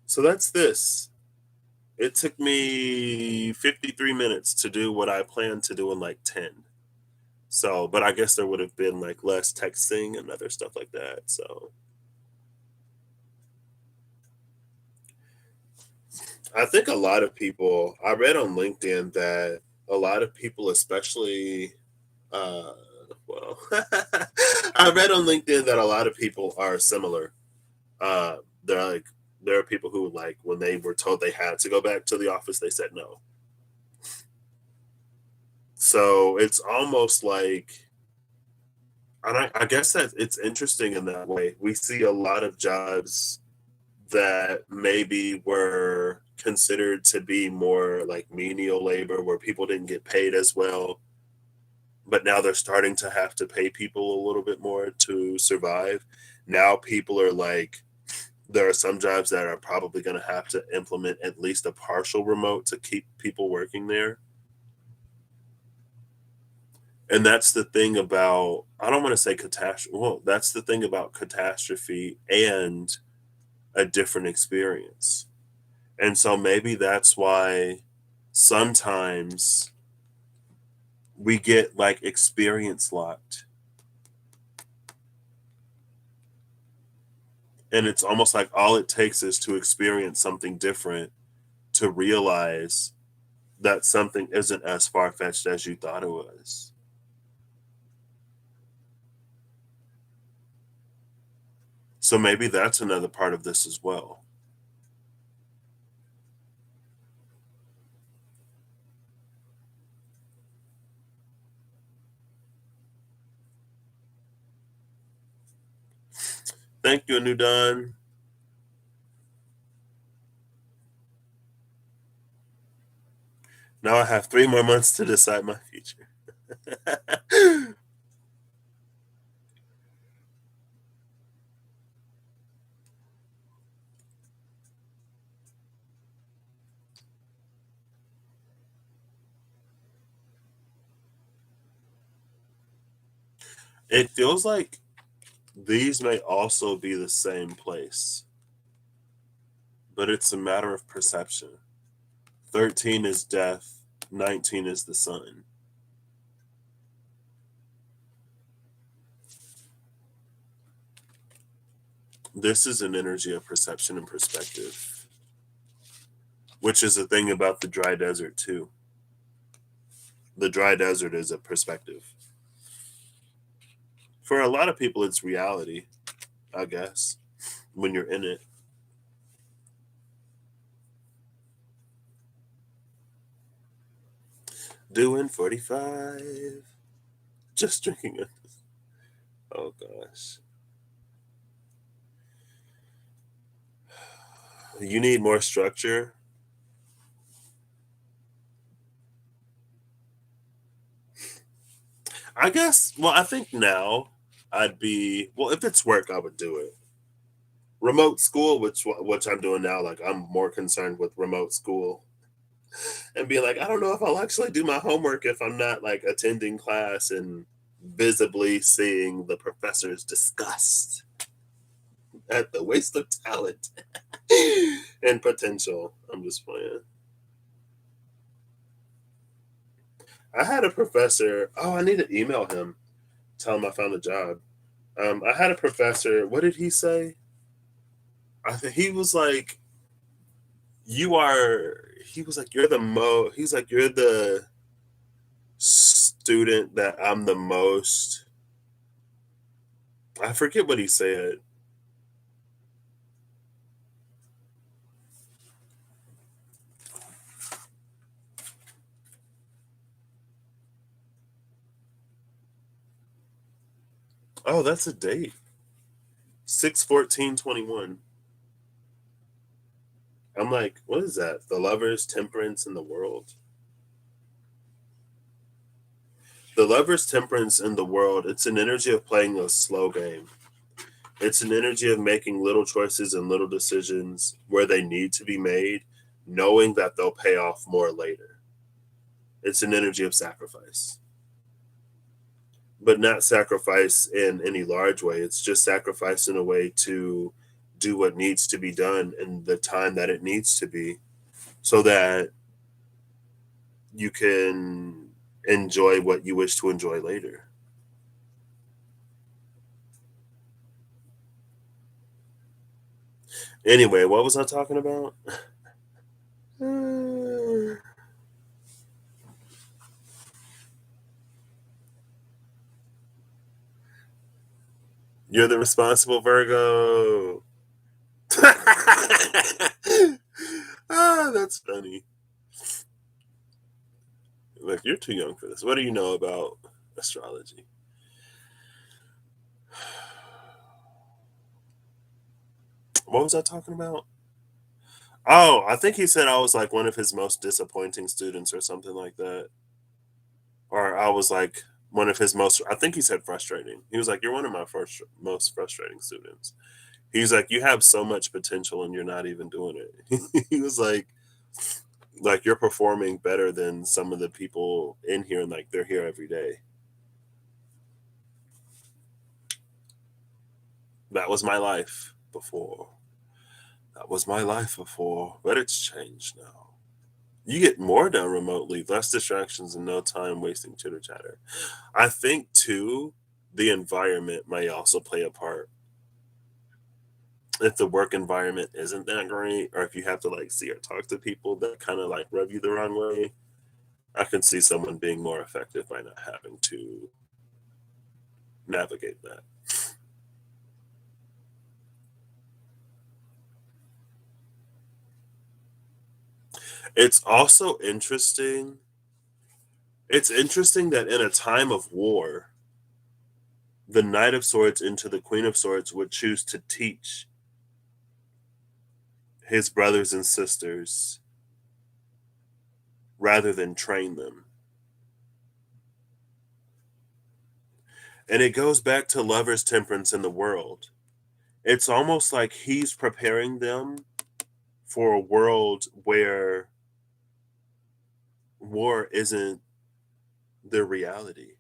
So that's this. It took me 53 minutes to do what I planned to do in like 10. So, but I guess there would have been like less texting and other stuff like that. So, I think a lot of people, I read on LinkedIn that a lot of people, especially, uh, well, I read on LinkedIn that a lot of people are similar. They're like, there are people who like when they were told they had to go back to the office, they said no. So it's almost like, and I guess that it's interesting in that way. We see a lot of jobs that maybe were considered to be more like menial labor where people didn't get paid as well, but now they're starting to have to pay people a little bit more to survive. Now people are like, there are some jobs that are probably going to have to implement at least a partial remote to keep people working there. And that's the thing about, I don't want to say catastrophe. Well, that's the thing about catastrophe and a different experience. And so maybe that's why sometimes we get like experience locked. And it's almost like all it takes is to experience something different to realize that something isn't as far fetched as you thought it was. So maybe that's another part of this as well. Thank you, Anu Don. Now I have 3 more months to decide my future. It feels like these may also be the same place, but it's a matter of perception. 13 is death, 19 is the sun. This is an energy of perception and perspective, which is the thing about the dry desert, too. The dry desert is a perspective. For a lot of people, it's reality, I guess, when you're in it. Doing 45, just drinking it. Oh, gosh. You need more structure. I guess, well, I think now I'd be, well, if it's work, I would do it. Remote school, which I'm doing now, like I'm more concerned with remote school and being like, I don't know if I'll actually do my homework if I'm not like attending class and visibly seeing the professor's disgust at the waste of talent and potential. I'm just playing. I had a professor. Oh, I need to email him, tell him I found a job. I had a professor. What did he say? I think he was like, "You are." He was like, "You're the mo." He's like, "You're the student that I'm the most." I forget what he said. Oh, that's a date. 6/14/21. I'm like, what is that? The lovers, temperance, in the world. The lovers, temperance, in the world. It's an energy of playing a slow game. It's an energy of making little choices and little decisions where they need to be made, knowing that they'll pay off more later. It's an energy of sacrifice, but not sacrifice in any large way. It's just sacrifice in a way to do what needs to be done in the time that it needs to be so that you can enjoy what you wish to enjoy later. Anyway, what was I talking about? You're the responsible Virgo. Ah, that's funny. Look, you're too young for this. What do you know about astrology? What was I talking about? Oh, I think he said I was like one of his most disappointing students or something like that. Or I was like one of his most, I think he said frustrating. He was like, "You're one of my first most frustrating students." He's like, "You have so much potential and you're not even doing it." He was like you're performing better than some of the people in here and like they're here every day. That was my life before. That was my life before, but it's changed now. You get more done remotely, less distractions and no time wasting chitter chatter. I think too, the environment may also play a part. If the work environment isn't that great, or if you have to like see or talk to people that kind of like rub you the wrong way, I can see someone being more effective by not having to navigate that. It's also interesting. It's interesting that in a time of war, The Knight of Swords into the Queen of Swords would choose to teach his brothers and sisters rather than train them. And it goes back to lover's temperance in the world. It's almost like he's preparing them for a world where war isn't their reality.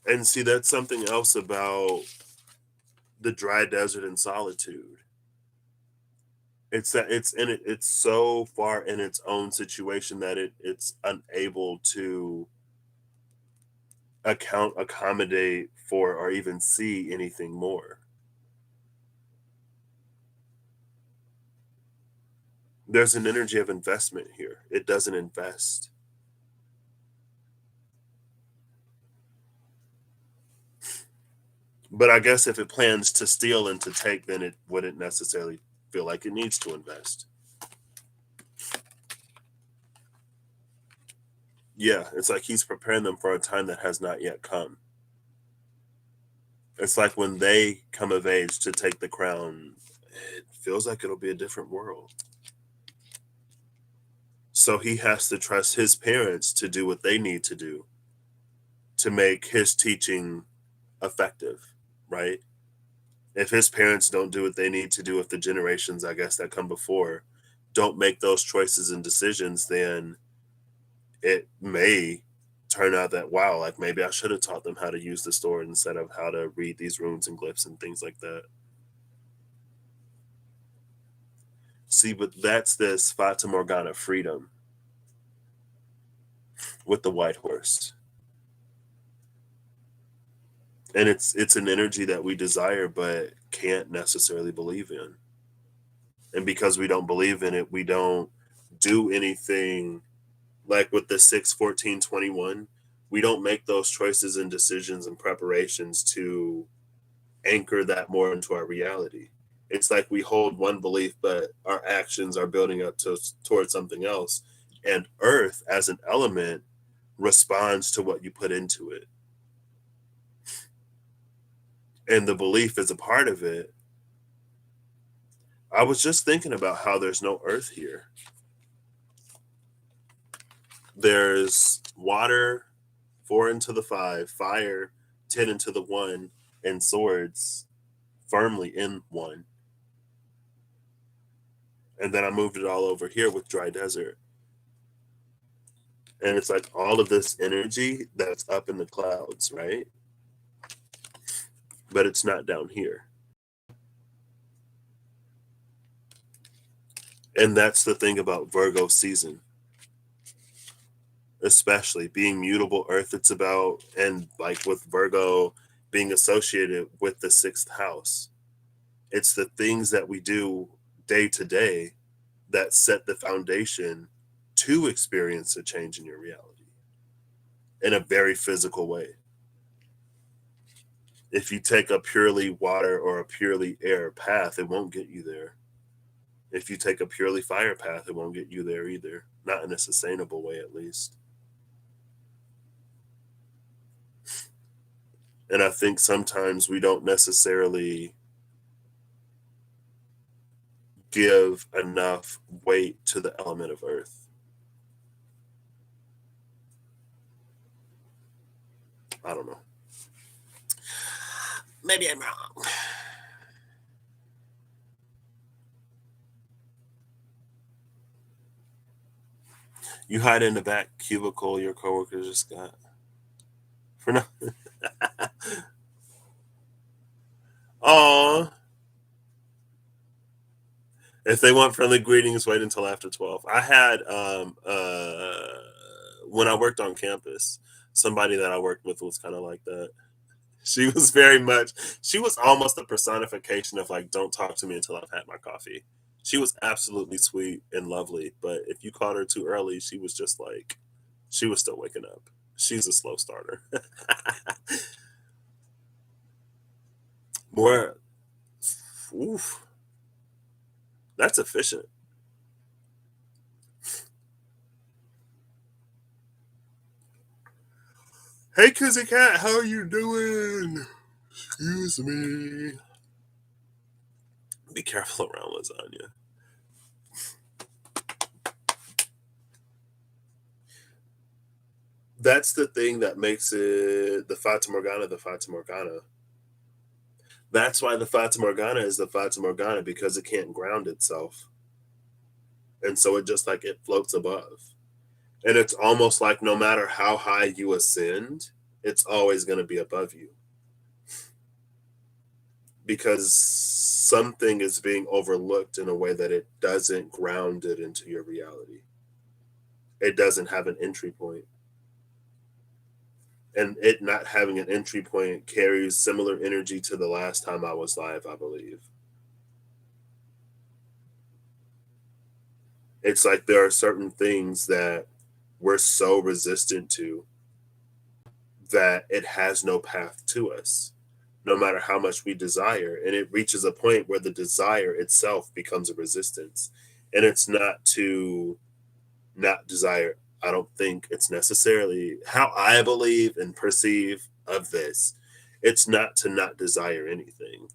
And see, that's something else about the dry desert and solitude. It's that it's so far in its own situation that it's unable to accommodate for or even see anything more. There's an energy of investment here. It doesn't invest. But I guess if it plans to steal and to take, then it wouldn't necessarily feel like it needs to invest. Yeah, it's like he's preparing them for a time that has not yet come. It's like when they come of age to take the crown, it feels like it'll be a different world. So he has to trust his parents to do what they need to do to make his teaching effective, right? If his parents don't do what they need to do, if the generations, I guess, that come before don't make those choices and decisions, then it may turn out that, wow, like maybe I should have taught them how to use the sword instead of how to read these runes and glyphs and things like that. See, but that's this Fata Morgana freedom with the white horse. And it's an energy that we desire but can't necessarily believe in. And because we don't believe in it, we don't do anything like with the 6-14-21. We don't make those choices and decisions and preparations to anchor that more into our reality. It's like we hold one belief, but our actions are building up towards something else. And earth as an element responds to what you put into it. And the belief is a part of it. I was just thinking about how there's no earth here. There's water, 4 into the 5, fire, 10 into the 1, and swords firmly in 1. And then I moved it all over here with dry desert. And it's like all of this energy that's up in the clouds, right? But it's not down here. And that's the thing about Virgo season, especially being mutable earth. It's about, and like with Virgo being associated with the 6th house, it's the things that we do day to day that set the foundation to experience a change in your reality in a very physical way. If you take a purely water or a purely air path, it won't get you there. If you take a purely fire path, it won't get you there either. Not in a sustainable way, at least. And I think sometimes we don't necessarily give enough weight to the element of earth. I don't know. Maybe I'm wrong. You hide in the back cubicle your coworkers just got. For no. Aw. If they want friendly greetings, wait until after 12. I had when I worked on campus, somebody that I worked with was kind of like that. She was very much, she was almost a personification of like, don't talk to me until I've had my coffee. She was absolutely sweet and lovely, but if you caught her too early, she was just like, she was still waking up. She's a slow starter. More, oof, that's efficient. Hey, Kizzy Cat, how are you doing? Excuse me. Be careful around lasagna. That's the thing that makes it the Fata Morgana the Fata Morgana. That's why the Fata Morgana is the Fata Morgana, because it can't ground itself. And so it just like it floats above. And it's almost like no matter how high you ascend, it's always going to be above you, because something is being overlooked in a way that it doesn't ground it into your reality. It doesn't have an entry point. And it not having an entry point carries similar energy to the last time I was live, I believe. It's like there are certain things that we're so resistant to that it has no path to us, no matter how much we desire. And it reaches a point where the desire itself becomes a resistance. And it's not to not desire. I don't think it's necessarily how I believe and perceive of this. It's not to not desire anything.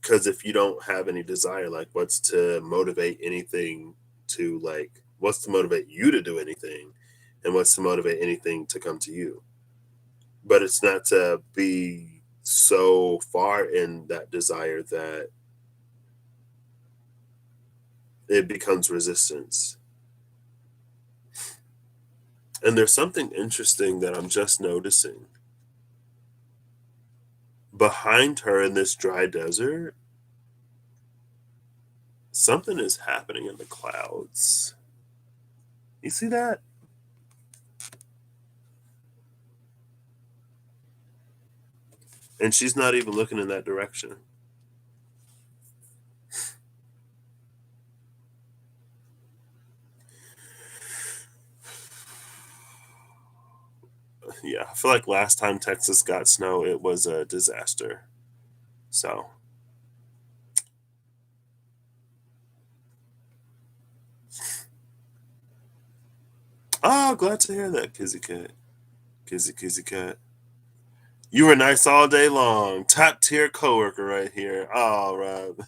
Because if you don't have any desire, like what's to motivate anything to like, what's to motivate you to do anything? And what's to motivate anything to come to you? But it's not to be so far in that desire that it becomes resistance. And there's something interesting that I'm just noticing. Behind her in this dry desert, something is happening in the clouds. You see that? And she's not even looking in that direction. Yeah, I feel like last time Texas got snow, it was a disaster. So, oh, glad to hear that, Kizzy Cat. Kizzy Cat. You were nice all day long. Top tier coworker right here. Oh, Rob.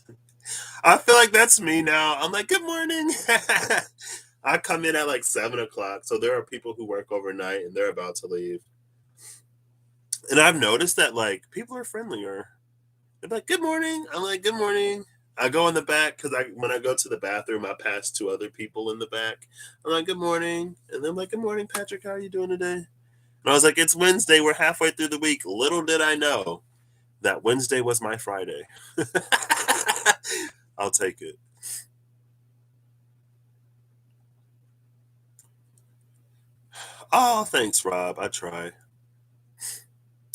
I feel like that's me now. I'm like, good morning. I come in at like 7 o'clock. So there are people who work overnight and they're about to leave. And I've noticed that like people are friendlier. They're like, good morning. I'm like, good morning. I go in the back because when I go to the bathroom, I pass two other people in the back. I'm like, good morning. And they're like, good morning, Patrick. How are you doing today? And I was like, it's Wednesday. We're halfway through the week. Little did I know that Wednesday was my Friday. I'll take it. Oh, thanks, Rob. I try.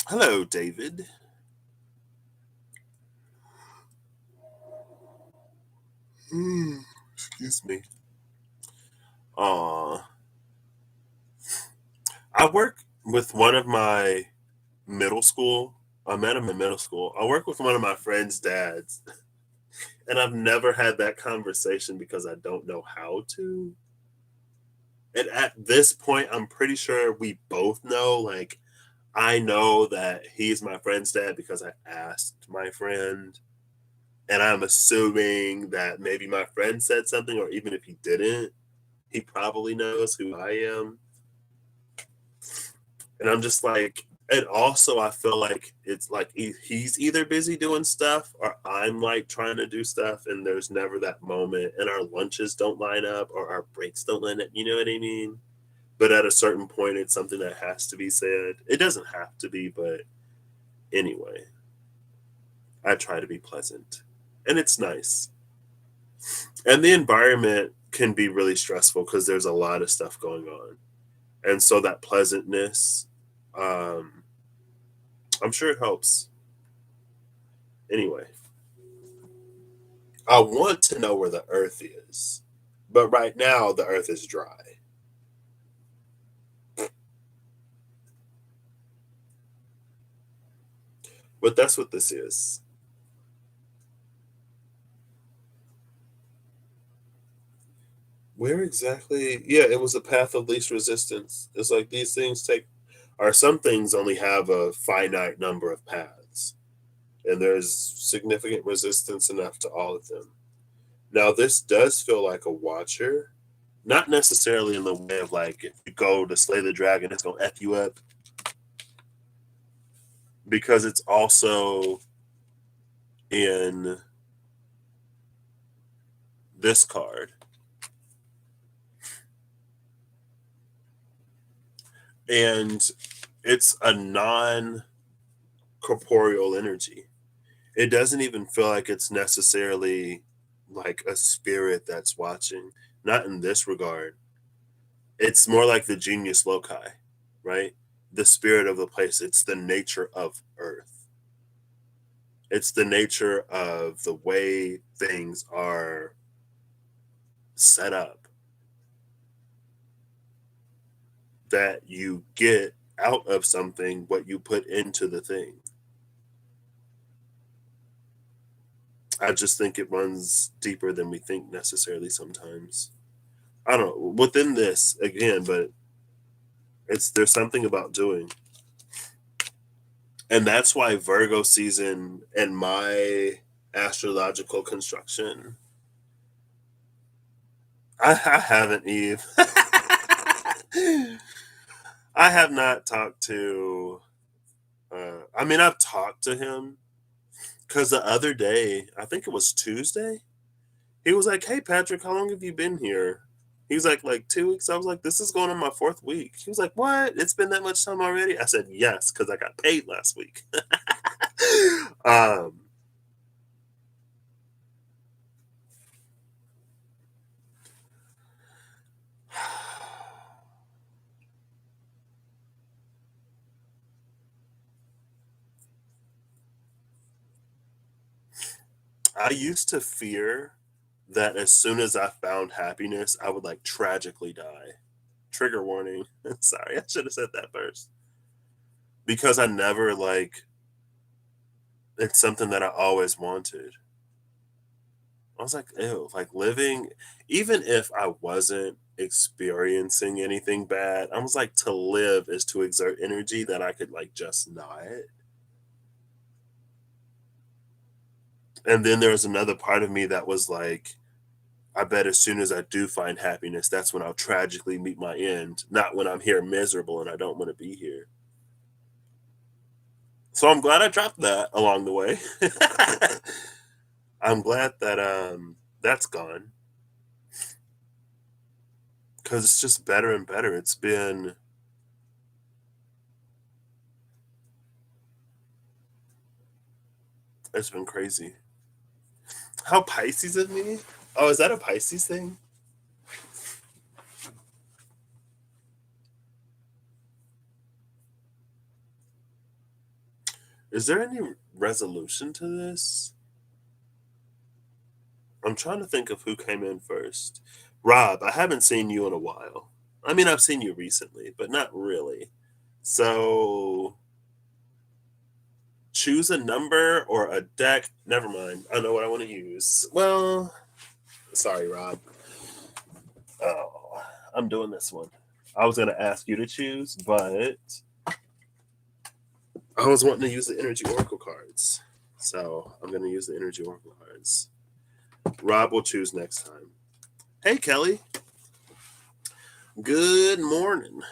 Hello, David. Excuse me. Aw. I work with one of my middle school. I met him in middle school. I work with one of my friend's dads, and I've never had that conversation because I don't know how to. And at this point, I'm pretty sure we both know, like, I know that he's my friend's dad because I asked my friend. And I'm assuming that maybe my friend said something, or even if he didn't, he probably knows who I am. And I'm just like, and also I feel like it's like he's either busy doing stuff or I'm like trying to do stuff, and there's never that moment, and our lunches don't line up or our breaks don't line up. You know what I mean? But at a certain point, it's something that has to be said. It doesn't have to be, but anyway, I try to be pleasant, and it's nice. And the environment can be really stressful because there's a lot of stuff going on, and so that pleasantness, um, I'm sure it helps. Anyway, I want to know where the Earth is, but right now the Earth is dry. But that's what this is. Where exactly? Yeah, it was a path of least resistance. It's like these things take, or some things only have a finite number of paths, and there's significant resistance enough to all of them. Now, this does feel like a watcher, not necessarily in the way of like if you go to slay the dragon, it's gonna F you up, because it's also in this card. And it's a non corporeal energy. It doesn't even feel like it's necessarily like a spirit that's watching. Not in this regard. It's more like the genius loci, right? The spirit of the place. It's the nature of Earth. It's the nature of the way things are set up, that you get out of something what you put into the thing. I just think it runs deeper than we think necessarily sometimes. I don't know within this again, but it's there's something about doing, and that's why Virgo season and my astrological construction. I haven't Eve. I have not talked to. I mean, I've talked to him because the other day, I think it was Tuesday. He was like, "Hey Patrick, how long have you been here?" He was like 2 weeks. I was like, "This is going on my fourth week." He was like, "What? It's been that much time already?" I said, "Yes, because I got paid last week." um, I used to fear that as soon as I found happiness, I would like tragically die. Trigger warning. Sorry, I should have said that first. Because I never like it's something that I always wanted. I was like, ew, like living, even if I wasn't experiencing anything bad, I was like, to live is to exert energy that I could like just not. And then there was another part of me that was like, I bet as soon as I do find happiness, that's when I'll tragically meet my end, not when I'm here miserable and I don't want to be here. So I'm glad I dropped that along the way. I'm glad that that's gone because it's just better and better. It's been crazy. How Pisces of me? Oh, is that a Pisces thing? Is there any resolution to this? I'm trying to think of who came in first. Rob, I haven't seen you in a while. I mean, I've seen you recently, but not really. So choose a number or a deck. Never mind. I know what I want to use. Well, sorry, Rob. Oh, I'm doing this one. I was going to ask you to choose, but I was wanting to use the Energy Oracle cards. So I'm going to use the Energy Oracle cards. Rob will choose next time. Hey, Kelly. Good morning.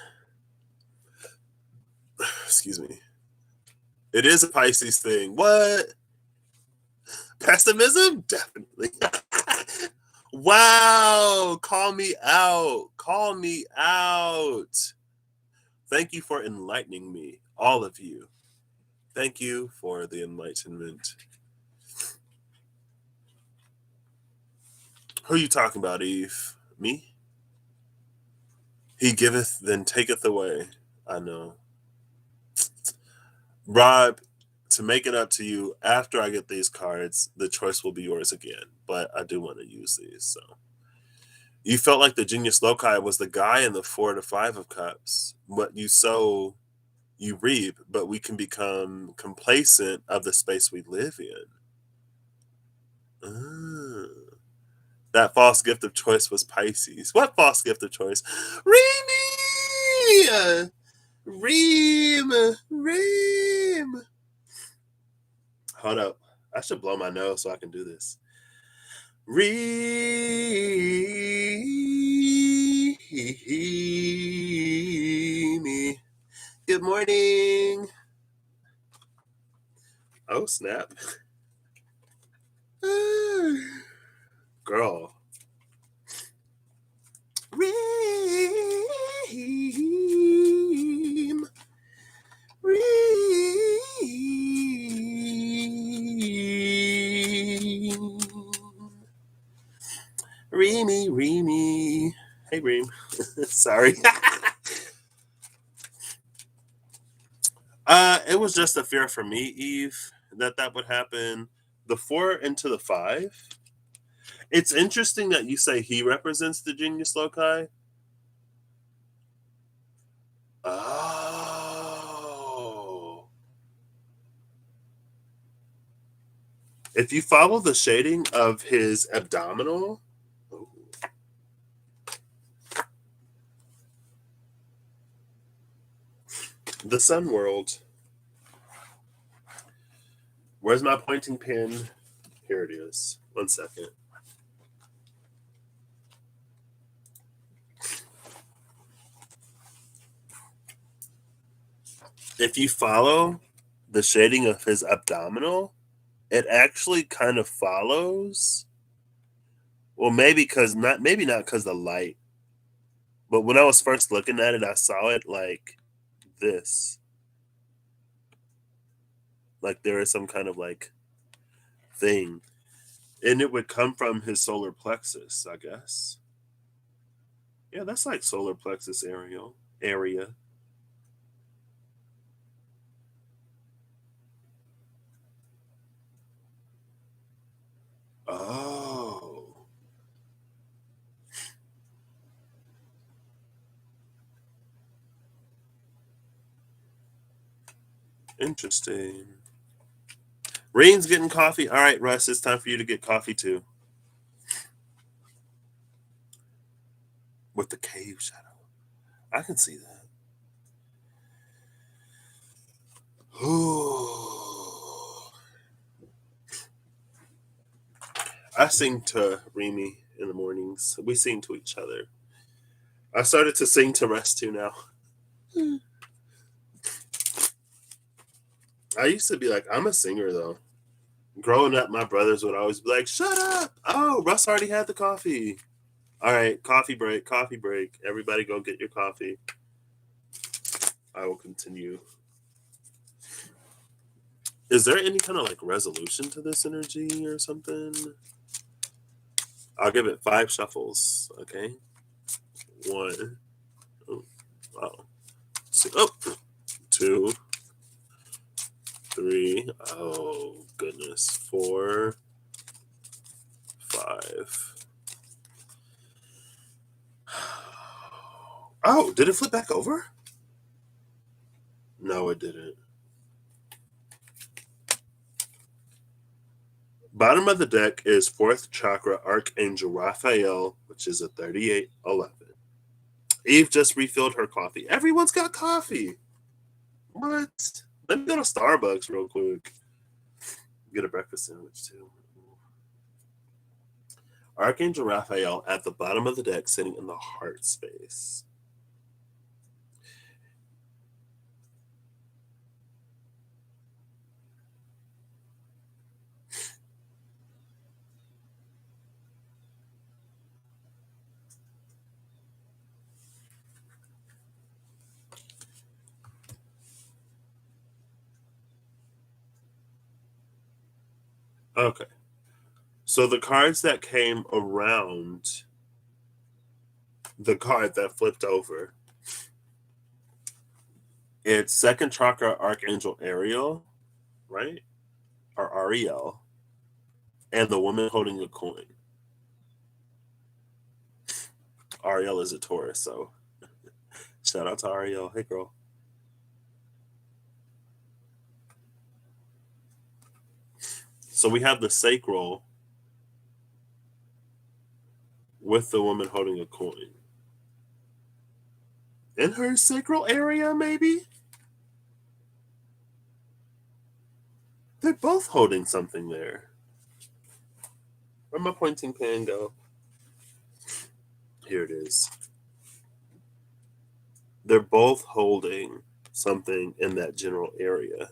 Excuse me. It is a Pisces thing. What? Pessimism? Definitely. Wow. Call me out. Call me out. Thank you for enlightening me, all of you. Thank you for the enlightenment. Who are you talking about, Eve? Me? He giveth, then taketh away. I know. Rob, to make it up to you, after I get these cards, the choice will be yours again. But I do want to use these. So you felt like the genius loci was the guy in the 4 to 5 of cups. What you sow, you reap, but we can become complacent of the space we live in. Ah, That false gift of choice was Pisces. What false gift of choice? Reem! Reem! Hold up. I should blow my nose so I can do this. Reem. Good morning. Oh, snap. Girl. Reem. Reemy. Hey, Reem. Sorry. It was just a fear for me, Eve, that would happen. The 4 into the 5. It's interesting that you say he represents the genius loci. Oh. If you follow the shading of his abdominal, the sun world. Where's my pointing pin? Here it is. 1 second. If you follow the shading of his abdominal, it actually kind of follows. Well, maybe not because the light. But when I was first looking at it, I saw it like this. Like there is some kind of like thing. And it would come from his solar plexus, I guess. Yeah, that's like solar plexus area. Oh. Interesting. Rain's getting coffee. All right, Russ, it's time for you to get coffee too. With the cave shadow. I can see that. Ooh. I sing to Remy in the mornings. We sing to each other. I started to sing to Rest too now. I used to be like, I'm a singer though. Growing up, my brothers would always be like, shut up. Oh, Russ already had the coffee. All right, coffee break, coffee break. Everybody go get your coffee. I will continue. Is there any kind of like resolution to this energy or something? I'll give it 5 shuffles. Okay. 1. Oh, wow. 2. 3. Oh, goodness. 4. 5. Oh, did it flip back over? No, it didn't. Bottom of the deck is 4th chakra Archangel Raphael, which is a 3811. Eve just refilled her coffee. Everyone's got coffee. What? Let me go to Starbucks real quick. Get a breakfast sandwich too. Archangel Raphael at the bottom of the deck, sitting in the heart space. Okay. So the cards that came around the card that flipped over, it's 2nd chakra Archangel Ariel, right? Or Ariel. And the woman holding a coin. Ariel is a Taurus, so shout out to Ariel. Hey, girl. So we have the sacral. with the woman holding a coin. In her sacral area, maybe? They're both holding something there. Where'd my pointing pen go? Here it is. They're both holding something in that general area.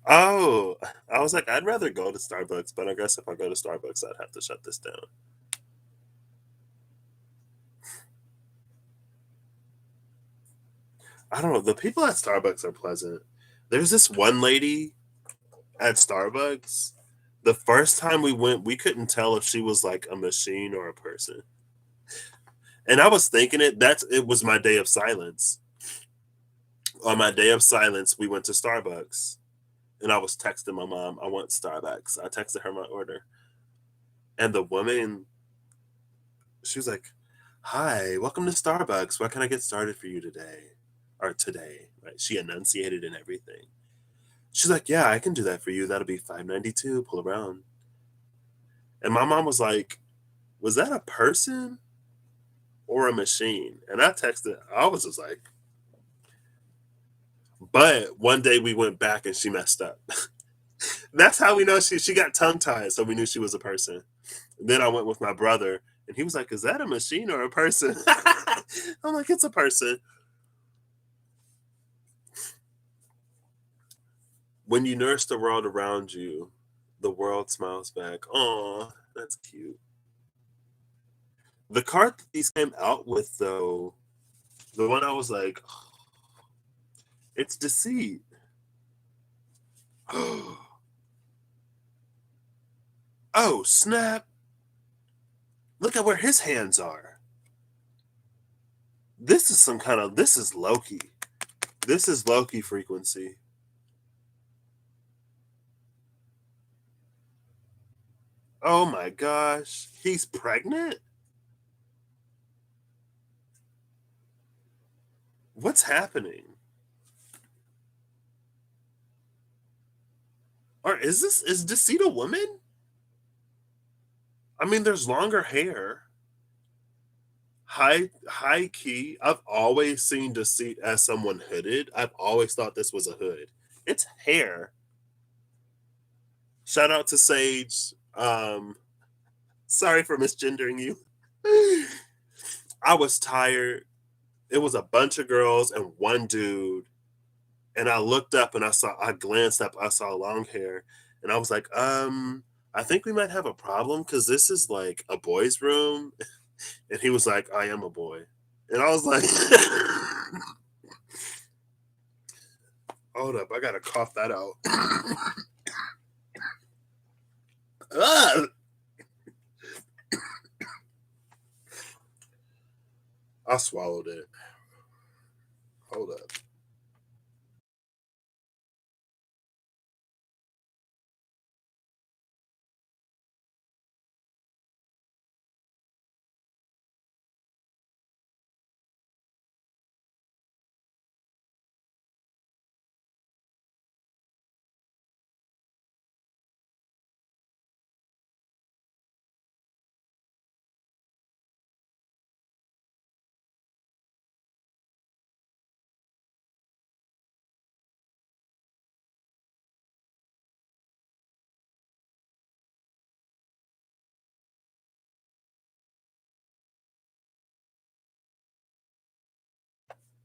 Oh, I was like, I'd rather go to Starbucks, but I guess if I go to Starbucks, I'd have to shut this down. I don't know. The people at Starbucks are pleasant. There's this one lady at Starbucks. The first time we went, we couldn't tell if she was like a machine or a person. And I was thinking it was my day of silence. On my day of silence, we went to Starbucks. And I was texting my mom, I want Starbucks. I texted her my order. And the woman, she was like, "Hi, welcome to Starbucks. What can I get started for you today?" Or today, right? She enunciated and everything. She's like, "Yeah, I can do that for you. That'll be $5.92. Pull around." And my mom was like, "Was that a person or a machine?" And I texted, I was just like, but one day we went back and she messed up. That's how we know she got tongue tied, so we knew she was a person. And then I went with my brother, and he was like, "Is that a machine or a person?" I'm like, "It's a person." When you nurse the world around you, the world smiles back. Oh, that's cute. The card that these came out with, though, the one I was like, it's deceit. Oh, snap. Look at where his hands are. This is Loki. This is Loki frequency. Oh my gosh. He's pregnant? What's happening? Or is Deceit a woman? I mean, there's longer hair. High key. I've always seen Deceit as someone hooded. I've always thought this was a hood. It's hair. Shout out to Sage. Sorry for misgendering you. I was tired. It was a bunch of girls and one dude. And I looked up and I glanced up, I saw long hair, and I was like, I think we might have a problem because this is like a boy's room. And he was like, I am a boy. And I was like, hold up, I gotta cough that out. Ah! I swallowed it. Hold up.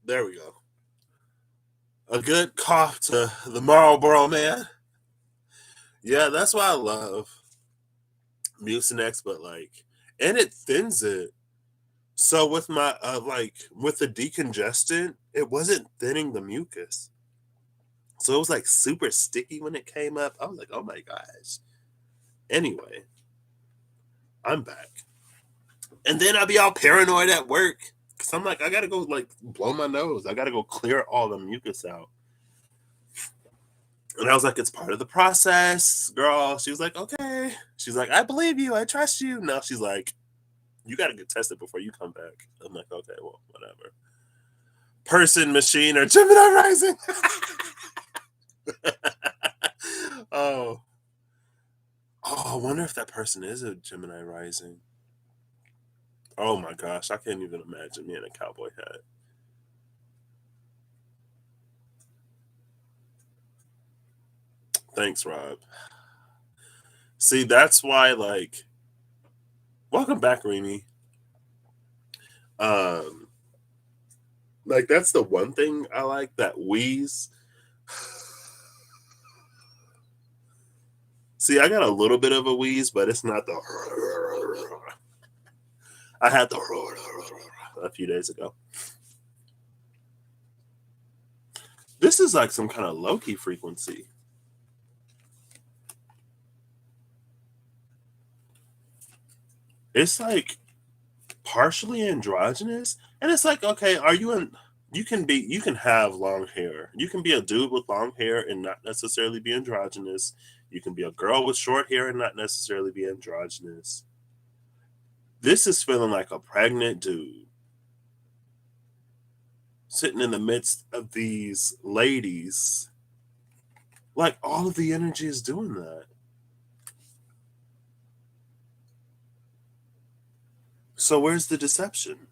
There we go. A good cough to the Marlboro man. Yeah, that's why I love Mucinex, but like, and it thins it. So with my with the decongestant, it wasn't thinning the mucus. So it was like super sticky when it came up. I was like, oh my gosh. Anyway, I'm back. And then I'll be all paranoid at work. Cause I'm like, I gotta go like blow my nose. I gotta go clear all the mucus out. And I was like, it's part of the process, girl. She was like, okay. She's like, I believe you. I trust you. Now she's like, you got to get tested before you come back. I'm like, okay, well, whatever. Person, machine, or Gemini rising. oh, I wonder if that person is a Gemini rising. Oh my gosh, I can't even imagine me in a cowboy hat. Thanks, Rob. See, that's why, like, welcome back, Remy. Um, like that's the one thing I like, that wheeze. See, I got a little bit of a wheeze, but it's not the. I had the a few days ago. This is like some kind of low key frequency. It's like partially androgynous, and it's like, okay, are you in? You can have long hair. You can be a dude with long hair and not necessarily be androgynous. You can be a girl with short hair and not necessarily be androgynous. This is feeling like a pregnant dude sitting in the midst of these ladies. Like all of the energy is doing that. So where's the deception?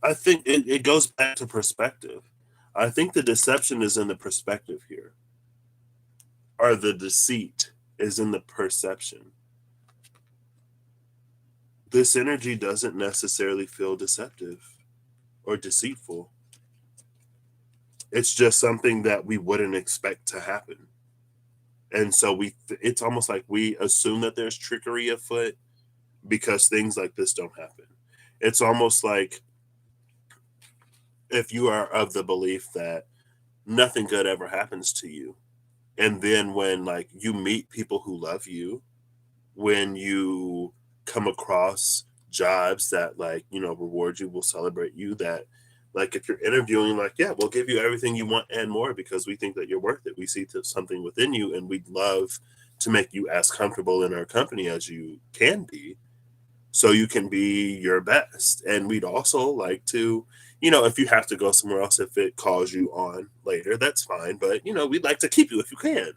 I think it goes back to perspective. I think the deception is in the perspective here, or the deceit is in the perception. This energy doesn't necessarily feel deceptive or deceitful. It's just something that we wouldn't expect to happen. And so it's almost like we assume that there's trickery afoot because things like this don't happen. It's almost like if you are of the belief that nothing good ever happens to you, and then when like you meet people who love you, when you come across jobs that like reward you, will celebrate you, that like if you're interviewing, like, yeah, we'll give you everything you want and more because we think that you're worth it. We see something within you and we'd love to make you as comfortable in our company as you can be, so you can be your best. And we'd also like to, if you have to go somewhere else, if it calls you on later, that's fine, but we'd like to keep you if you can.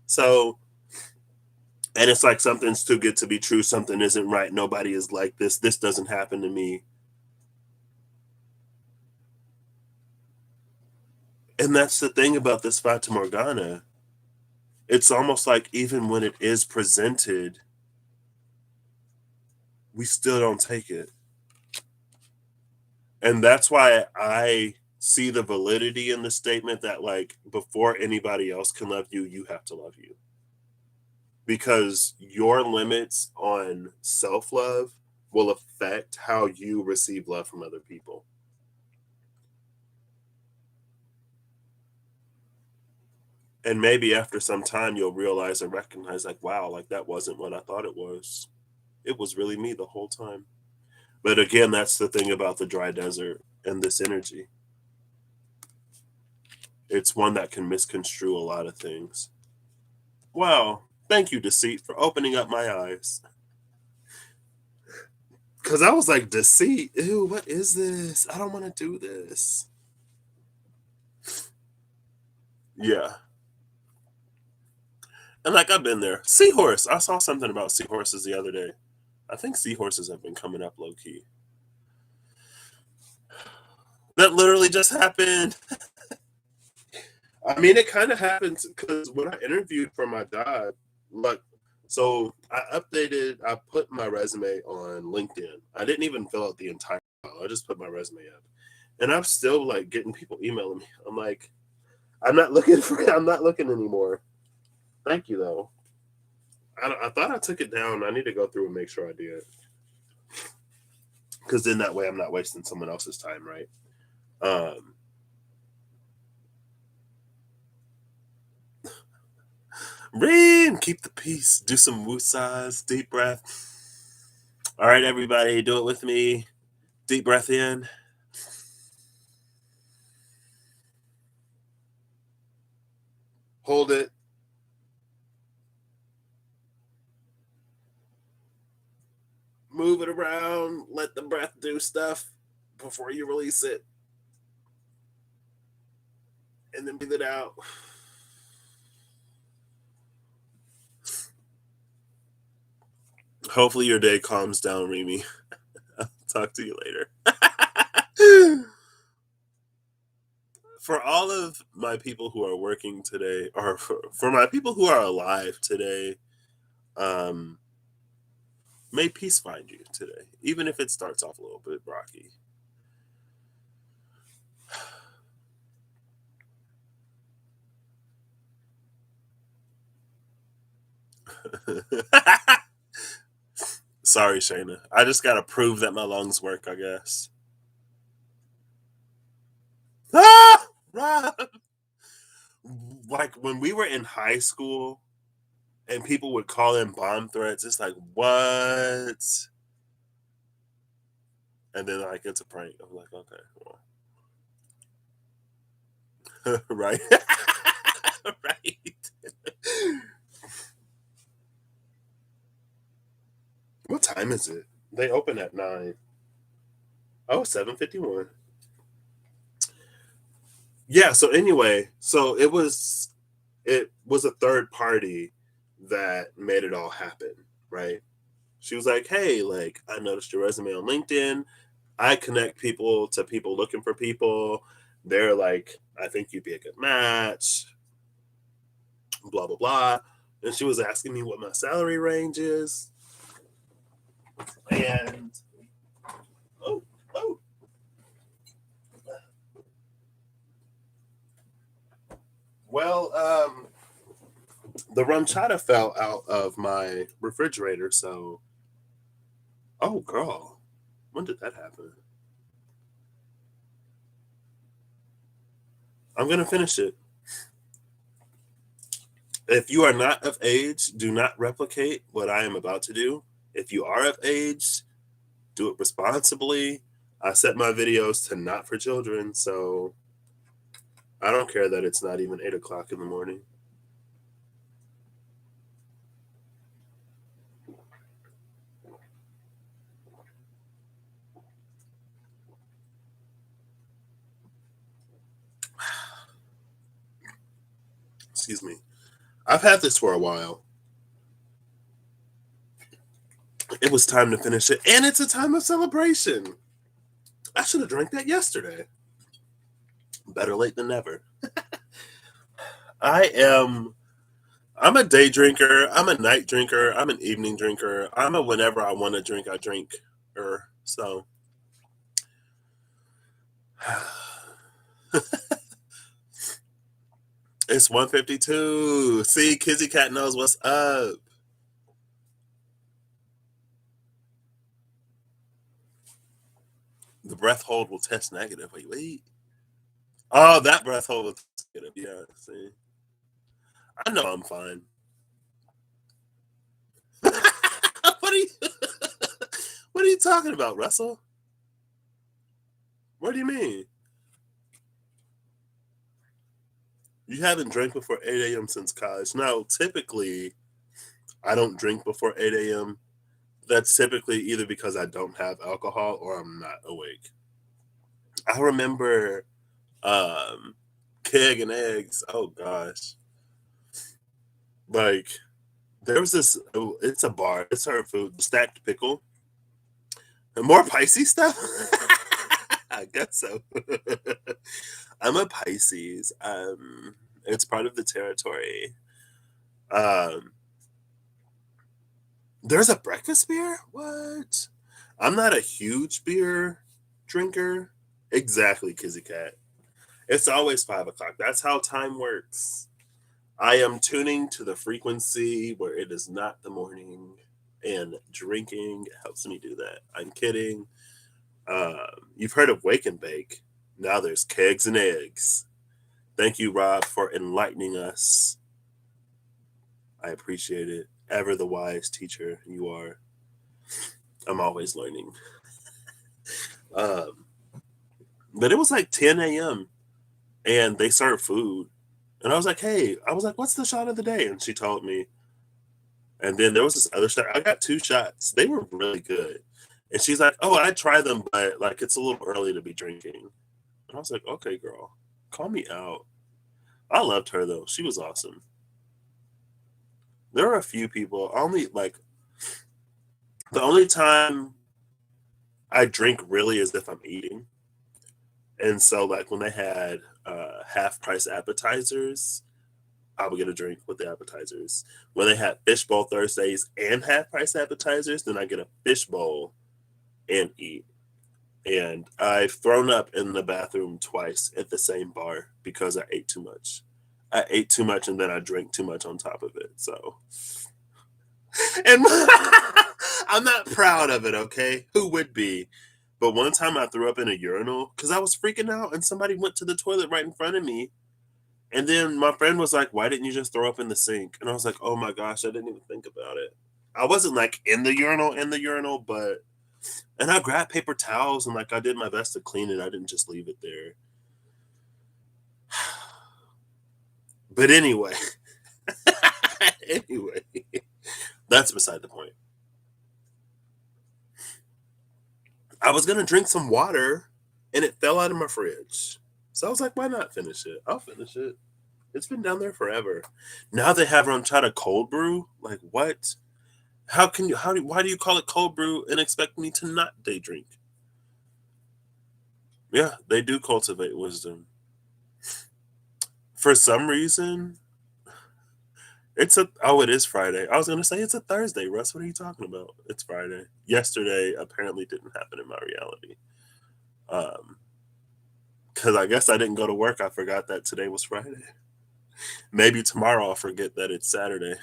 So, and it's like something's too good to be true, something isn't right, nobody is like this doesn't happen to me. And that's the thing about this Fata Morgana. It's almost like even when it is presented, we still don't take it. And that's why I see the validity in the statement that, like, before anybody else can love you, you have to love you. Because your limits on self love will affect how you receive love from other people. And maybe after some time, you'll realize and recognize, like, wow, like that wasn't what I thought it was. It was really me the whole time. But again, that's the thing about the dry desert and this energy. It's one that can misconstrue a lot of things. Wow. Thank you, Deceit, for opening up my eyes. Because I was like, Deceit? Ew, what is this? I don't want to do this. Yeah. And like, I've been there. Seahorse. I saw something about seahorses the other day. I think seahorses have been coming up low key. That literally just happened. I mean, it kind of happens because when I interviewed for my job, like, so I put my resume on LinkedIn. I didn't even fill out the entire file. I just put my resume up. And I'm still like getting people emailing me. I'm like, I'm not looking anymore. Thank you though. I thought I took it down. I need to go through and make sure I did. Because then that way I'm not wasting someone else's time, right? Um, Reem, keep the peace. Do some woosahs, deep breath. All right, everybody, do it with me. Deep breath in. hold it, move it around, let the breath do stuff before you release it, and then breathe it out. Hopefully your day calms down, Remy. I'll talk to you later. For all of my people who are working today, or for my people who are alive today, um, may peace find you today, even if it starts off a little bit rocky. Sorry, Shayna. I just got to prove that my lungs work, I guess. Ah! Rob! Like when we were in high school and people would call in bomb threats, it's like, what? And then, like, it's a prank. I'm like, okay, well. Right? Right. What time is it? They open at 9. Oh, 7:51. Yeah, so anyway, so it was a third party that made it all happen, right? She was like, "Hey, like I noticed your resume on LinkedIn. I connect people to people looking for people. They're like, I think you'd be a good match, blah blah blah." And she was asking me what my salary range is. And oh, oh, well, the ranchada fell out of my refrigerator, so oh girl, when did that happen? I'm gonna finish it. If you are not of age, do not replicate what I am about to do. If you are of age, do it responsibly. I set my videos to not for children, so I don't care that it's not even 8 o'clock in the morning. Excuse me. I've had this for a while. It was time to finish it, and it's a time of celebration. I should have drank that yesterday. Better late than never. I am. I'm a day drinker. I'm a night drinker. I'm an evening drinker. I'm a whenever I want to drink, I drink. So it's 1:52. See, Kizzy Cat knows what's up. The breath hold will test negative. Wait, wait. Oh, that breath hold will test negative. Yeah, see. I know I'm fine. what are you What are you talking about, Russell? What do you mean? You haven't drank before 8 a.m. since college. Now, typically, I don't drink before 8 a.m. That's typically either because I don't have alcohol or I'm not awake. I remember keg and eggs. Oh gosh. Like there was this it's a bar, it's her food, stacked pickle. And more Pisces stuff? I guess so. I'm a Pisces. It's part of the territory. Um there's a breakfast beer? What? I'm not a huge beer drinker. Exactly, Kizzy Cat. It's always 5 o'clock. That's how time works. I am tuning to the frequency where it is not the morning, and drinking helps me do that. I'm kidding. You've heard of Wake and Bake. Now there's kegs and eggs. Thank you, Rob, for enlightening us. I appreciate it. Ever the wise teacher you are. I'm always learning. Um, but it was like 10 a.m. and they served food. And I was like, hey, I was like, what's the shot of the day? And she told me. And then there was this other shot. I got 2 shots. They were really good. And she's like, oh, I'd try them, but like it's a little early to be drinking. And I was like, okay, girl, call me out. I loved her though. She was awesome. There are a few people. Only like the only time I drink really is if I'm eating. And so like when they had half price appetizers, I would get a drink with the appetizers. When they had fishbowl Thursdays and half price appetizers, then I get a fishbowl and eat. And I've thrown up in the bathroom twice at the same bar because I ate too much. I ate too much and then I drank too much on top of it. So, and I'm not proud of it, okay? Who would be? But one time I threw up in a urinal because I was freaking out and somebody went to the toilet right in front of me. And then my friend was like, why didn't you just throw up in the sink? And I was like, oh my gosh, I didn't even think about it. I wasn't like in the urinal, but and I grabbed paper towels and like I did my best to clean it. I didn't just leave it there. But anyway, anyway, that's beside the point. I was gonna drink some water and it fell out of my fridge. So I was like, why not finish it? I'll finish it. It's been down there forever. Now they have them try to cold brew. Like what? How can you why do you call it cold brew and expect me to not day drink? Yeah, they do cultivate wisdom. For some reason, it is Friday. I was gonna say it's a Thursday, Russ. What are you talking about? It's Friday. Yesterday apparently didn't happen in my reality. Um, because I guess I didn't go to work. I forgot that today was Friday. Maybe tomorrow I'll forget that it's Saturday.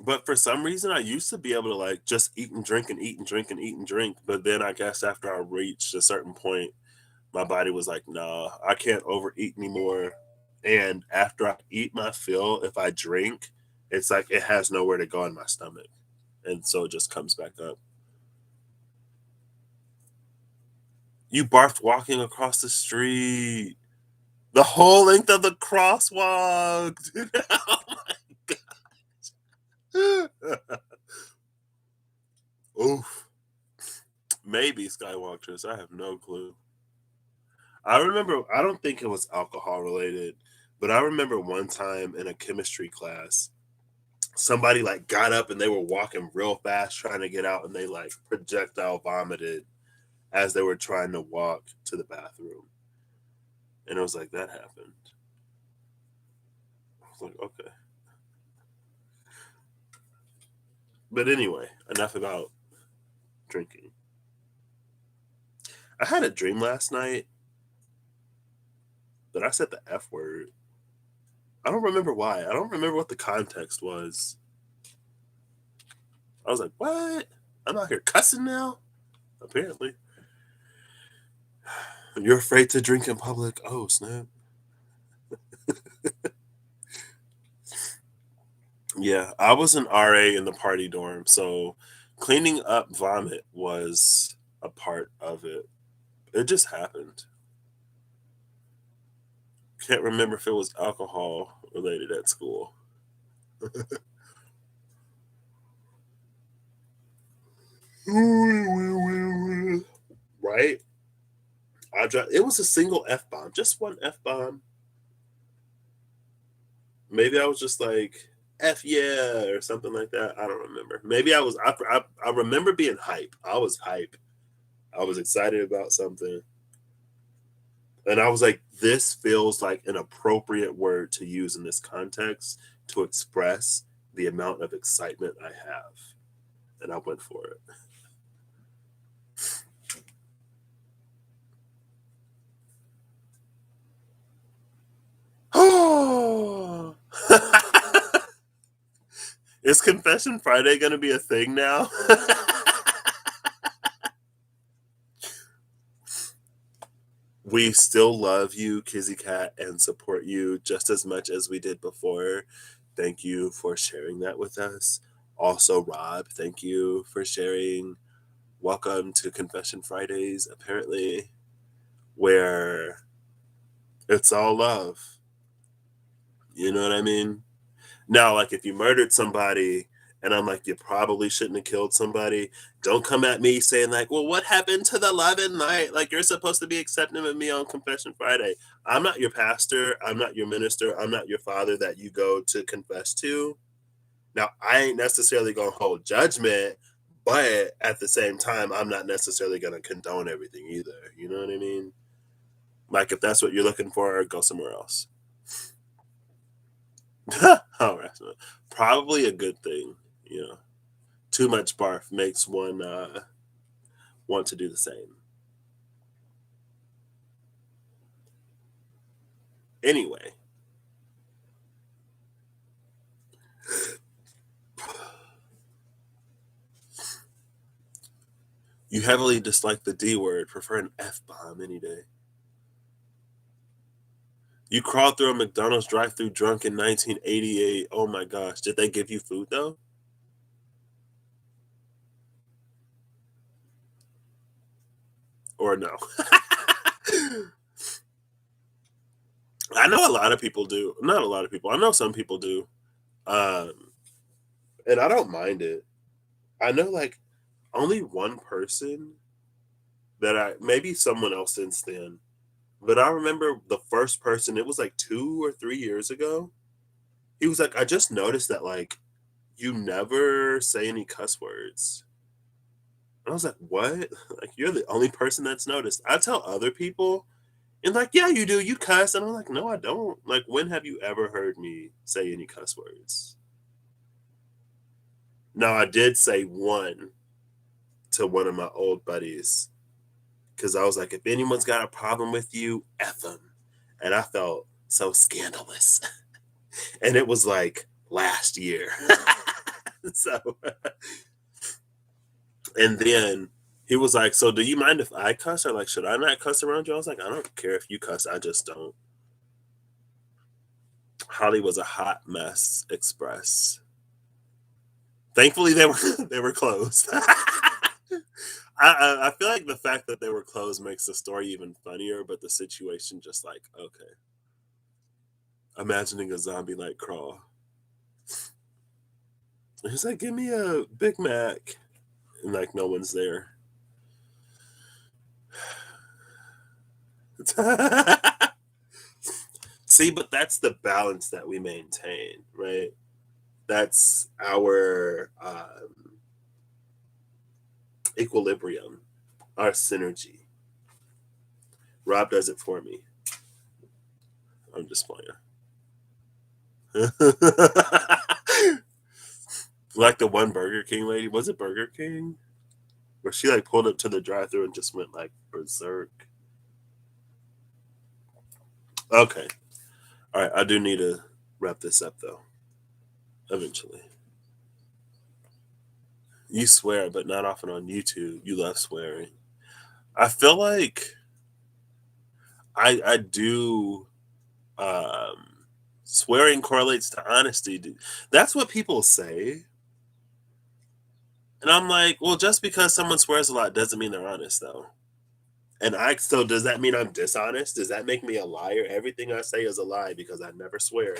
But for some reason, I used to be able to like just eat and drink and eat and drink and eat and drink. But then I guess after I reached a certain point, my body was like, nah, I can't overeat anymore. And after I eat my fill, if I drink, it's like it has nowhere to go in my stomach. And so it just comes back up. You barfed walking across the street. The whole length of the crosswalk. Oh my God. Oof. Maybe Skywalkers. I have no clue. I remember, I don't think it was alcohol related, but I remember one time in a chemistry class, somebody like got up and they were walking real fast trying to get out and they like projectile vomited as they were trying to walk to the bathroom. And it was like, that happened. I was like, okay. But anyway, enough about drinking. I had a dream last night that I said the F word. I don't remember why. I don't remember what the context was. I was like, what? I'm out here cussing now? Apparently. You're afraid to drink in public? Oh, snap. Yeah, I was an RA in the party dorm, so cleaning up vomit was a part of it. It just happened. Can't remember if it was alcohol related at school. Right? It was a single F bomb, just one F bomb. Maybe I was just like F yeah or something like that. I don't remember. Maybe I was. I remember being hype. I was hype. I was excited about something, and I was like, "This feels like an appropriate word to use in this context to express the amount of excitement I have," and I went for it. Oh, is Confession Friday going to be a thing now? We still love you, Kizzy Cat, and support you just as much as we did before. Thank you for sharing that with us. Also, Rob, thank you for sharing. Welcome to Confession Fridays, apparently, where It's all love. You know what I mean? Now, like if you murdered somebody and I'm like, you probably shouldn't have killed somebody, don't come at me saying, like, well, what happened to the love and light? Like, you're supposed to be accepting of me on Confession Friday. I'm not your pastor. I'm not your minister. I'm not your father that you go to confess to. Now, I ain't necessarily going to hold judgment, but at the same time, I'm not necessarily going to condone everything either. You know what I mean? Like, if that's what you're looking for, go somewhere else. Harassment. Probably a good thing. You know, too much barf makes one want to do the same. Anyway, you heavily dislike the D word, prefer an F bomb any day. You crawled through a McDonald's drive-through drunk in 1988. Oh my gosh, did they give you food though? Or no? I know a lot of people do. Not a lot of people. I know some people do. Um, and I don't mind it. I know like only one person that I maybe someone else since then. But I remember the first person, it was like 2 or 3 years ago. He was like, I just noticed that like you never say any cuss words. And I was like, what? Like you're the only person that's noticed. I tell other people and like, yeah, you do, you cuss. And I'm like, no, I don't. Like, when have you ever heard me say any cuss words? Now I did say one to one of my old buddies because I was like, if anyone's got a problem with you, F them. And I felt so scandalous. And it was like last year. So, and then he was like, so do you mind if I cuss? Or like, should I not cuss around you? I was like, I don't care if you cuss. I just don't. Holly was a hot mess express. Thankfully, they were they were closed. I feel like the fact that they were closed makes the story even funnier, but the situation just like okay. Imagining a zombie like crawl. He's like, "Give me a Big Mac," and like no one's there. See, but that's the balance that we maintain, right? That's our equilibrium, our synergy. Rob does it for me. I'm just playing. Like the one Burger King lady, was it Burger King? Where she like pulled up to the drive-thru and just went like berserk. Okay, all right. I do need to wrap this up though. Eventually, you swear, but not often on YouTube. You love swearing. I feel like I do. Swearing correlates to honesty. That's what people say, and I'm like, well, just because someone swears a lot doesn't mean they're honest, though. And I so does that mean I'm dishonest? Does that make me a liar? Everything I say is a lie because I never swear.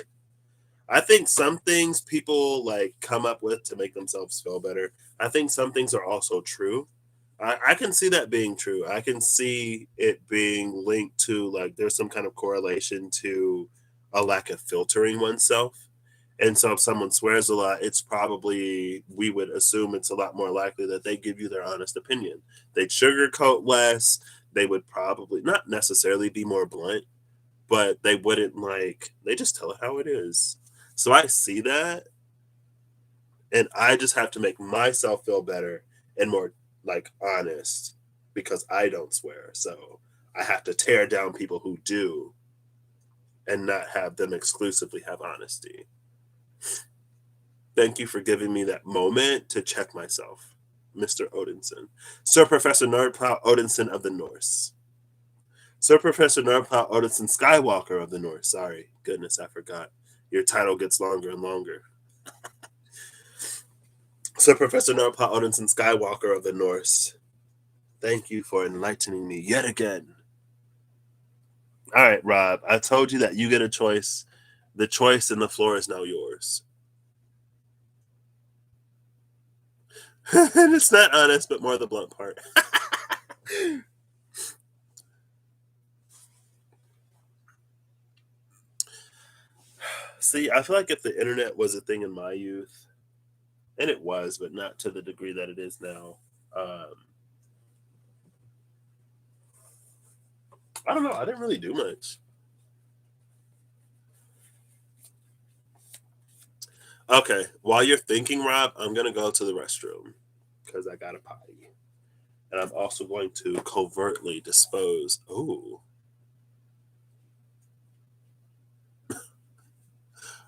I think some things people like come up with to make themselves feel better. I think some things are also true. I can see that being true. I can see it being linked to like there's some kind of correlation to a lack of filtering oneself. And so if someone swears a lot, it's probably, we would assume it's a lot more likely that they give you their honest opinion. They'd sugarcoat less. They would probably not necessarily be more blunt, but they wouldn't like, they just tell it how it is. So I see that. And I just have to make myself feel better and more like honest because I don't swear. So I have to tear down people who do and not have them exclusively have honesty. Thank you for giving me that moment to check myself, Mr. Odinson. Sir Professor Nordplow Odinson of the Norse. Sir Professor Nordplow Odinson Skywalker of the Norse. Sorry, goodness, I forgot. Your title gets longer and longer. Sir Professor Nordplow Odinson Skywalker of the Norse. Thank you for enlightening me yet again. All right, Rob. I told you that you get a choice. The choice and the floor is now yours. And it's not honest, but more the blunt part. See, I feel like if the internet was a thing in my youth, and it was, but not to the degree that it is now. Um, I don't know. I didn't really do much. Okay, while you're thinking, Rob, I'm gonna go to the restroom because I got a potty, and I'm also going to covertly dispose. Oh,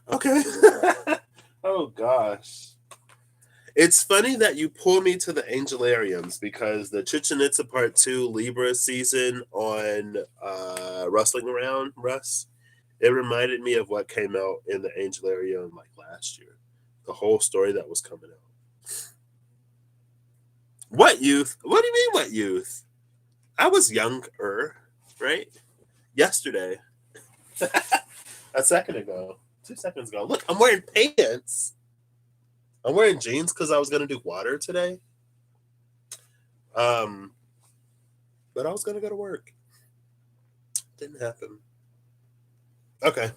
okay. Oh gosh. It's funny that you pull me to the Angelariums because the Chichen Itza Part 2 Libra season on Rustling Around, Russ, it reminded me of what came out in the Angelarium like last year. The whole story that was coming out. What youth? What do you mean, what youth? I was younger, right? Yesterday. A second ago. 2 seconds ago. Look, I'm wearing pants. I'm wearing jeans because I was going to do water today. Um, but I was going to go to work. Didn't happen. Okay.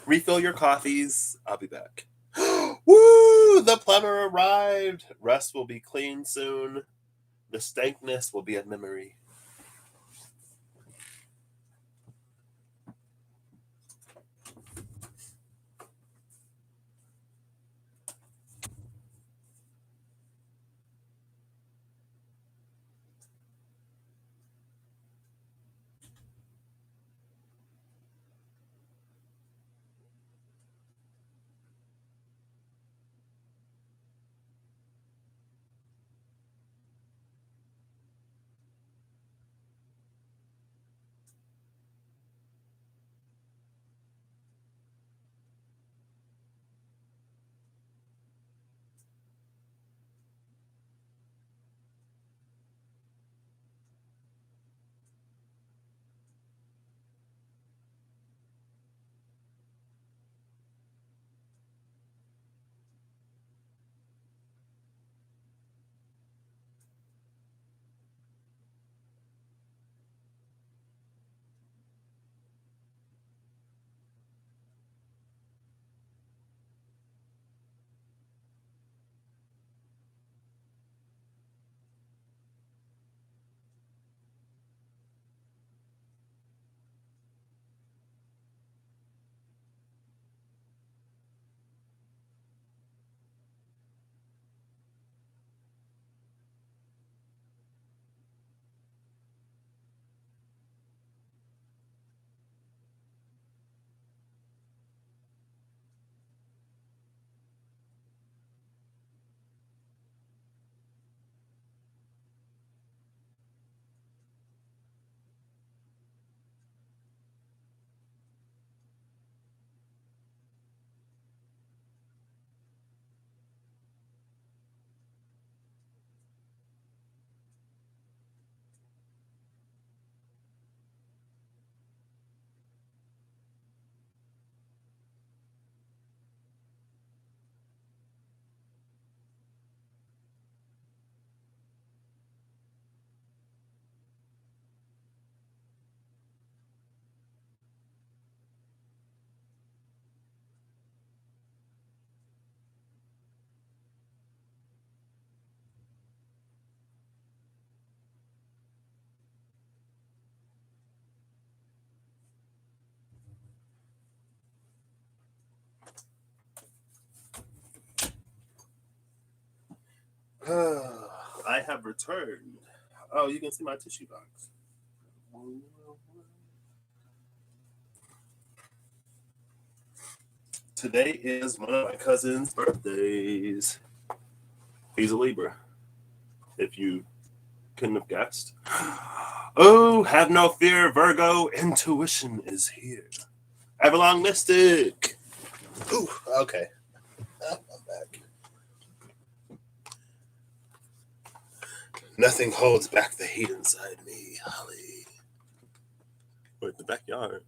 Refill your coffees. I'll be back. Woo! The plumber arrived. Rust will be clean soon. The stankness will be a memory. I have returned. Oh, you can see my tissue box. Today is one of my cousin's birthdays. He's a Libra, if you couldn't have guessed. Oh, have no fear, Virgo. Intuition is here. Avalon Mystic. Ooh, okay. I'm back. Nothing holds back the hate inside me, Holly. Wait, the backyard.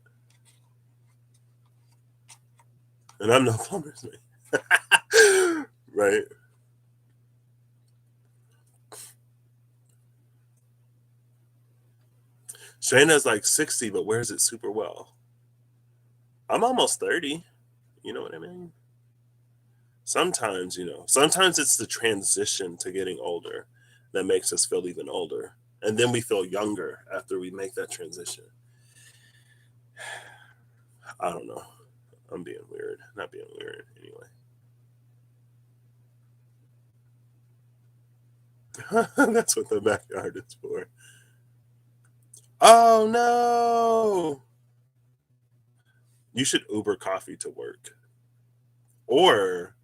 And I'm no plumber's mate. Right. Shayna's like 60, but wears it super well. I'm almost 30. You know what I mean? Sometimes, sometimes it's the transition to getting older that makes us feel even older. And then we feel younger after we make that transition. I don't know. I'm being weird. Not being weird anyway. That's what the backyard is for. Oh no. You should Uber coffee to work. Or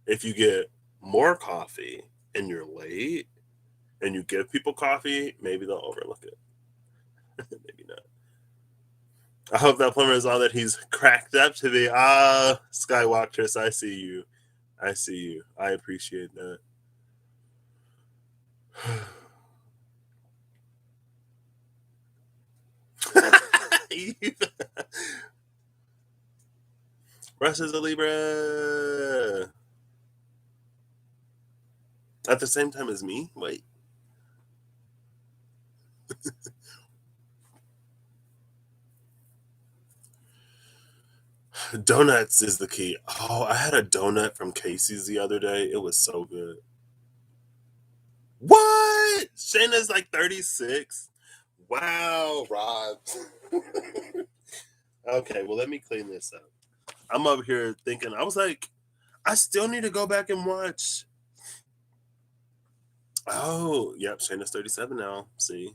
if you get more coffee and you're late and you give people coffee, maybe they'll overlook it. Maybe not. I hope that plumber is all that he's cracked up to be. Ah, Skywalkers, I see you. I see you. I appreciate that. Russ is a Libra. At the same time as me? Wait. Donuts is the key. Oh, I had a donut from Casey's the other day. It was so good. What? Shayna's like 36. Wow, Rob. Okay, well, let me clean this up. I'm up here thinking, I was like, I still need to go back and watch. Oh, yep, Shayna's 37 now. See?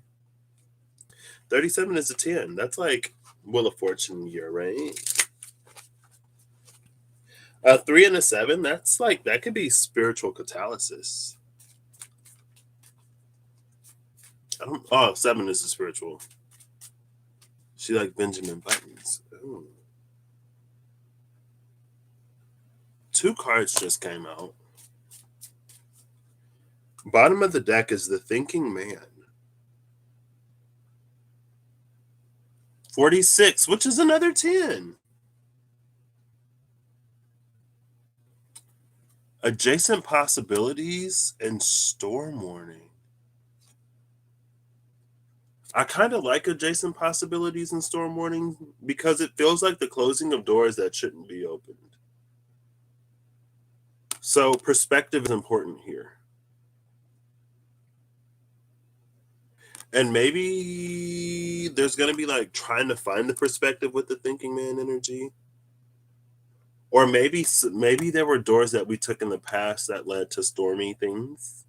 37 is a 10. That's like Wheel of Fortune year, right? A 3 and a 7, that's like, that could be spiritual catalysis. Oh, 7 is a spiritual. She like Benjamin Buttons. Ooh. 2 cards just came out. Bottom of the deck is the Thinking Man. 46, which is another 10. Adjacent possibilities and storm warning. I kind of like adjacent possibilities and storm warning because it feels like the closing of doors that shouldn't be opened. So perspective is important here. And maybe there's going to be like trying to find the perspective with the Thinking Man energy. Or maybe there were doors that we took in the past that led to stormy things.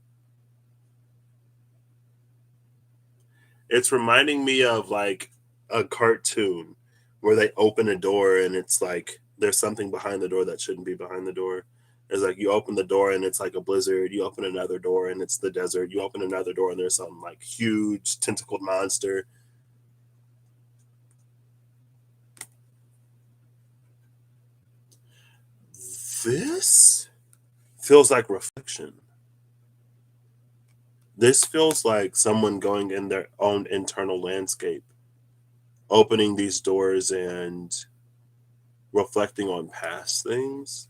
It's reminding me of like a cartoon where they open a door and it's like there's something behind the door that shouldn't be behind the door. It's like you open the door and it's like a blizzard. You open another door and it's the desert. You open another door and there's some like huge tentacled monster. This feels like reflection. This feels like someone going in their own internal landscape, opening these doors and reflecting on past things,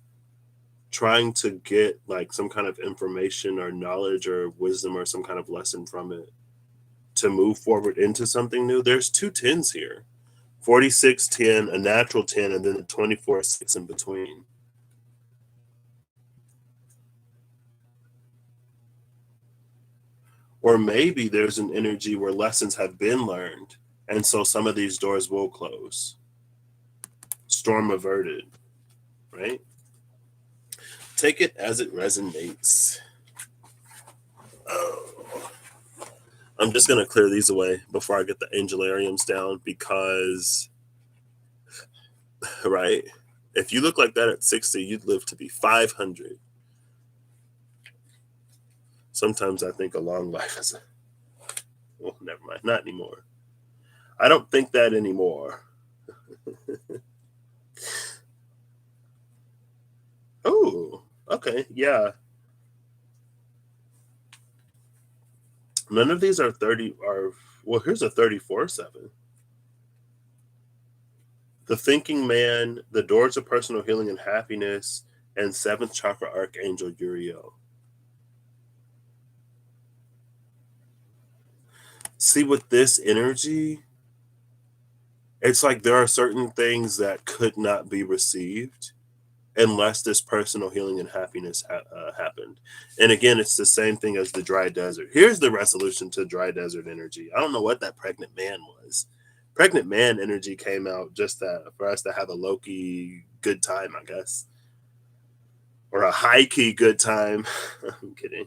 trying to get like some kind of information or knowledge or wisdom or some kind of lesson from it to move forward into something new. There's 2 10s here. 46 10, a natural 10, and then the 24 6 in between. Or maybe there's an energy where lessons have been learned, and so some of these doors will close. Storm averted, right? Take it as it resonates. Oh. I'm just going to clear these away before I get the angelariums down because, right? If you look like that at 60, you'd live to be 500. Sometimes I think a long life is well, never mind. Not anymore. I don't think that anymore. Oh, okay. Yeah. None of these are 30 are well, here's a 34 7. The thinking man, the doors of personal healing and happiness, and seventh chakra archangel Uriel. See, with this energy, it's like there are certain things that could not be received unless this personal healing and happiness happened. And again, it's the same thing as the dry desert. Here's the resolution to dry desert energy. I don't know what that pregnant man was. Pregnant man energy came out just for us to have a low-key good time, I guess. Or a high-key good time. I'm kidding.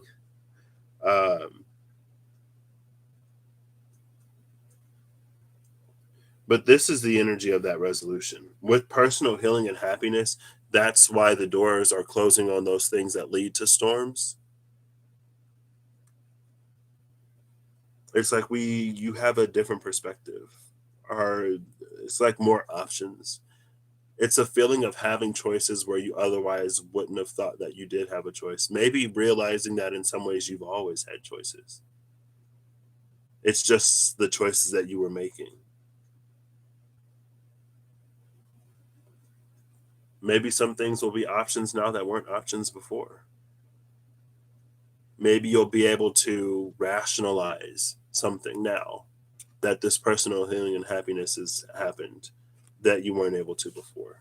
But this is the energy of that resolution. With personal healing and happiness, that's why the doors are closing on those things that lead to storms. It's like you have a different perspective. Or it's like more options. It's a feeling of having choices where you otherwise wouldn't have thought that you did have a choice. Maybe realizing that in some ways you've always had choices. It's just the choices that you were making. Maybe some things will be options now that weren't options before. Maybe you'll be able to rationalize something now that this personal healing and happiness has happened that you weren't able to before.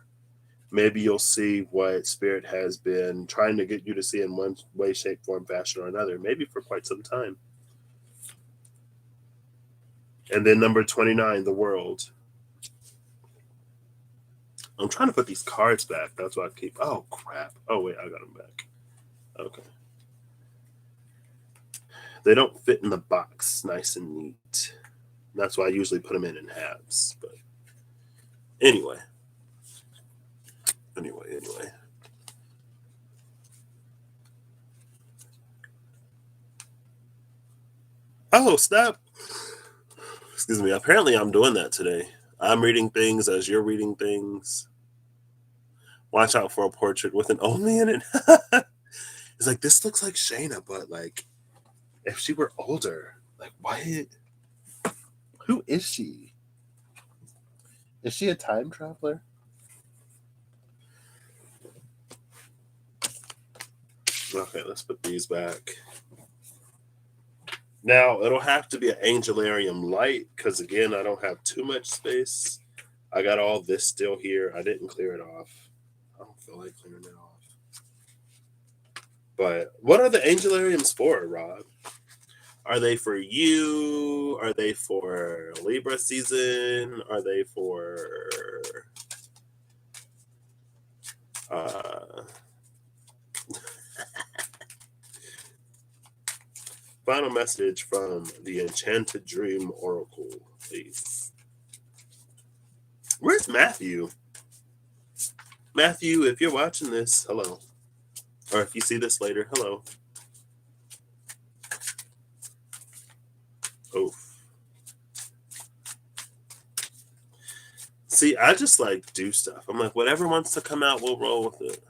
Maybe you'll see what spirit has been trying to get you to see in one way, shape, form, fashion, or another, maybe for quite some time. And then number 29, the world. I'm trying to put these cards back. That's why I keep. Oh, crap. Oh, wait, I got them back. Okay. They don't fit in the box nice and neat. That's why I usually put them in halves. But anyway. Anyway. Oh, snap. Excuse me. Apparently, I'm doing that today. I'm reading things as you're reading things. Watch out for a portrait with an only in it. It's like, this looks like Shayna, but like, if she were older, like, what? Who is she? Is she a time traveler? Okay, let's put these back. Now, it'll have to be an Angelarium light, because again, I don't have too much space. I got all this still here. I didn't clear it off. I don't feel like clearing it off. But what are the Angelariums for, Rob? Are they for you? Are they for Libra season? Are they for final message from the Enchanted Dream Oracle, please? Where's Matthew? Matthew, if you're watching this, hello. Or if you see this later, hello. Oof. See, I just like do stuff. I'm like, whatever wants to come out, we'll roll with it.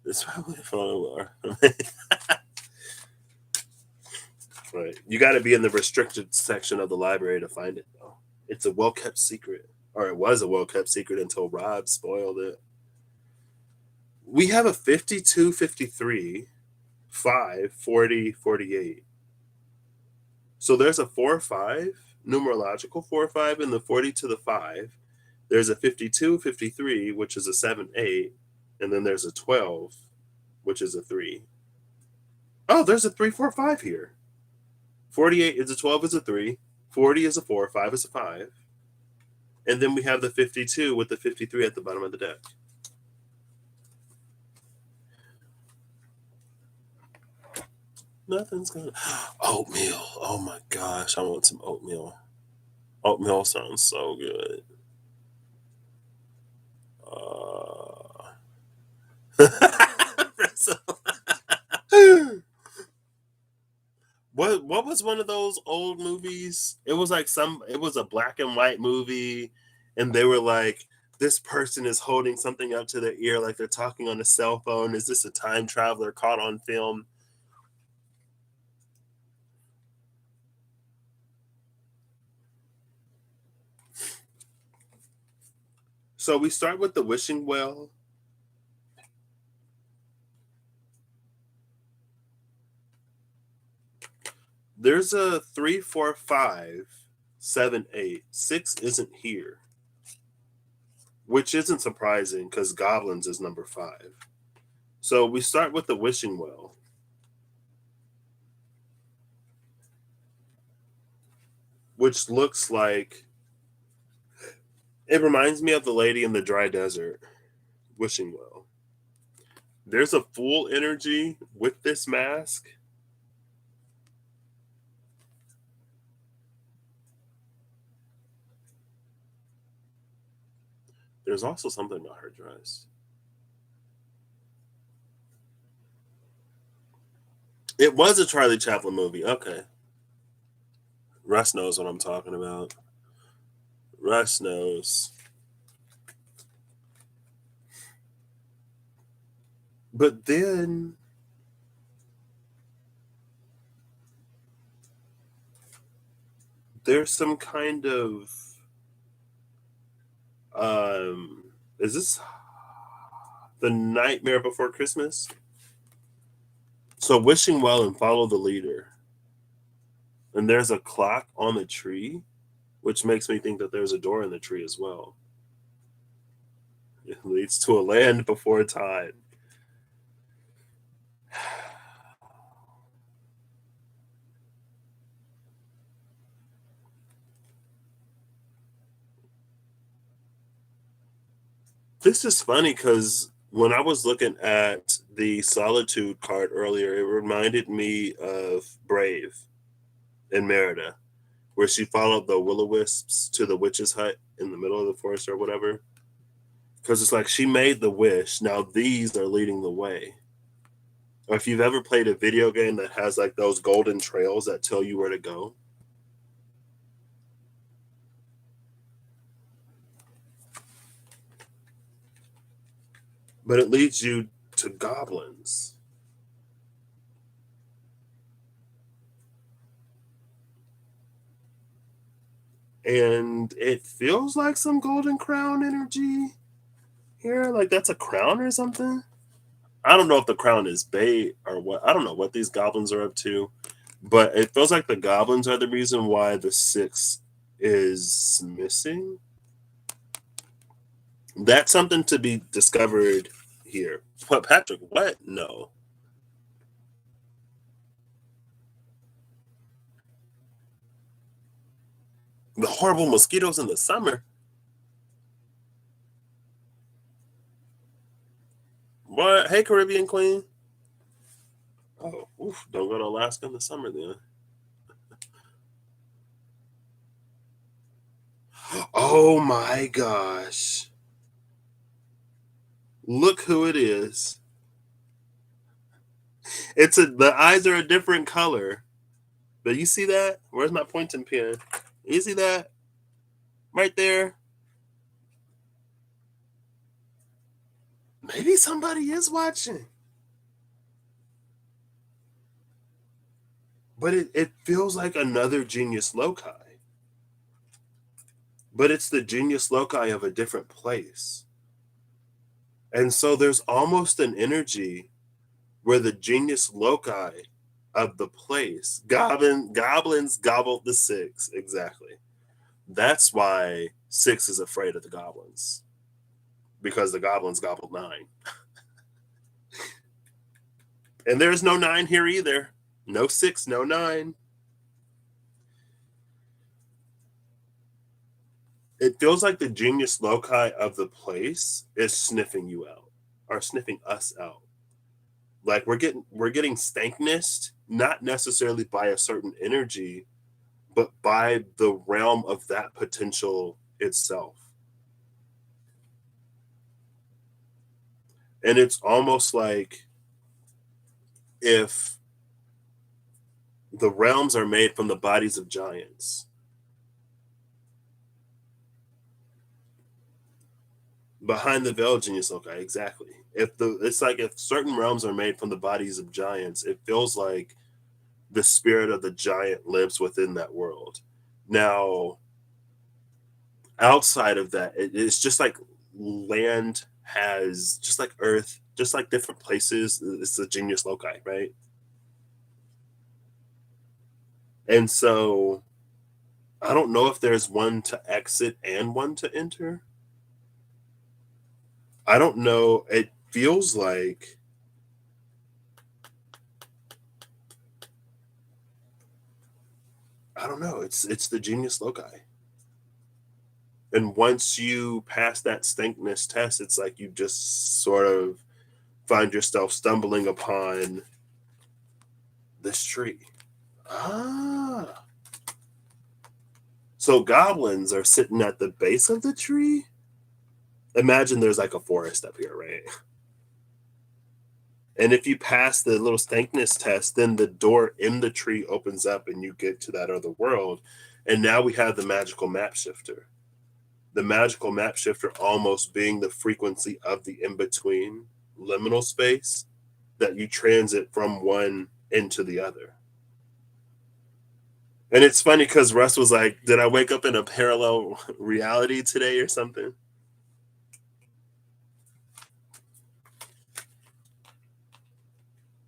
It's probably a follower. Right. You got to be in the restricted section of the library to find it, though. It's a well kept secret. Or it was a well kept secret until Rob spoiled it. We have a 52, 53, 5, 40, 48. So there's a 4 5, numerological 4 5 in the 40 to the 5. There's a 52, 53, which is a 7, 8. And then there's a 12, which is a 3. Oh, there's a 3, 4, 5 here. 48 is a 12 is a 3. 40 is a 4. 5 is a 5. And then we have the 52 with the 53 at the bottom of the deck. Nothing's gonna. Oatmeal. Oh my gosh, I want some oatmeal. Oatmeal sounds so good. What was one of those old movies? It was like it was a black and white movie, and they were like, this person is holding something up to their ear like they're talking on a cell phone. Is this a time traveler caught on film? So we start with the wishing well. There's a 3, 4, 5, 7, 8. 6 isn't here, which isn't surprising because goblins is number 5. So we start with the wishing well, which looks like it reminds me of the lady in the dry desert wishing well. There's a full energy with this mask. There's also something about her dress. It was a Charlie Chaplin movie. Okay. Russ knows what I'm talking about. Russ knows. But then there's some kind of is this the Nightmare Before Christmas? So wishing well and follow the leader. And there's a clock on the tree, which makes me think that there's a door in the tree as well. It leads to a land before time. This is funny because when I was looking at the Solitude card earlier, it reminded me of Brave in Merida, where she followed the will-o-wisps to the witch's hut in the middle of the forest or whatever. Because it's like she made the wish, now these are leading the way. Or if you've ever played a video game that has like those golden trails that tell you where to go. But it leads you to goblins. And it feels like some golden crown energy here. Like that's a crown or something. I don't know if the crown is bait or what. I don't know what these goblins are up to. But it feels like the goblins are the reason why the 6 is missing. That's something to be discovered here. What, Patrick? What? No. The horrible mosquitoes in the summer. What? Hey, Caribbean Queen. Oh, oof, don't go to Alaska in the summer then. Oh my gosh. Look who it is. The eyes are a different color. But you see that? Where's my pointing pen? You see that? Right there. Maybe somebody is watching. But it feels like another genius loci. But it's the genius loci of a different place. And so there's almost an energy where the genius loci of the place, goblins gobbled the 6, exactly. That's why 6 is afraid of the goblins. Because the goblins gobbled 9. And there's no 9 here either. No 6, no 9. It feels like the genius loci of the place is sniffing you out, or sniffing us out. Like we're getting stankness, not necessarily by a certain energy, but by the realm of that potential itself. And it's almost like if the realms are made from the bodies of giants. Behind the veil, genius loci, exactly. It's like if certain realms are made from the bodies of giants, it feels like the spirit of the giant lives within that world. Now, outside of that, it's just like land has, just like Earth, just like different places, it's a genius loci, right? And so I don't know if there's one to exit and one to enter. I don't know. It feels like, I don't know. It's the genius loci. And once you pass that stankness test, it's like you just sort of find yourself stumbling upon this tree. Ah. So goblins are sitting at the base of the tree. Imagine there's like a forest up here, right? And if you pass the little stankness test, then the door in the tree opens up and you get to that other world. And now we have the magical map shifter. The magical map shifter almost being the frequency of the in between liminal space that you transit from one into the other. And it's funny because Russ was like, "Did I wake up in a parallel reality today or something?"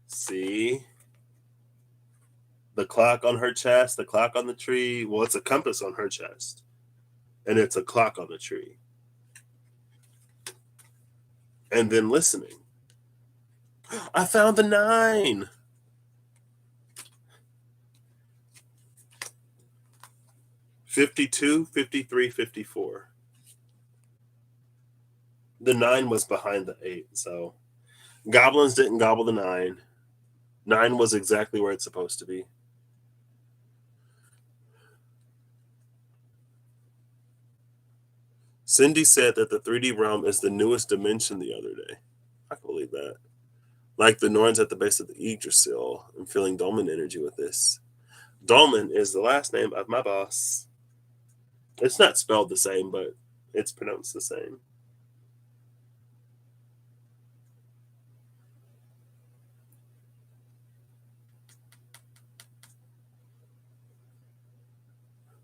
See, the clock on her chest, the clock on the tree. Well, it's a compass on her chest, and it's a clock on the tree. And then listening. I found the 9. 52, 53, 54. The 9 was behind the 8. So goblins didn't gobble the 9. 9 was exactly where it's supposed to be. Cindy said that the 3D realm is the newest dimension the other day. I can believe that. Like the Norns at the base of the Yggdrasil. I'm feeling Dolmen energy with this. Dolmen is the last name of my boss. It's not spelled the same, but it's pronounced the same.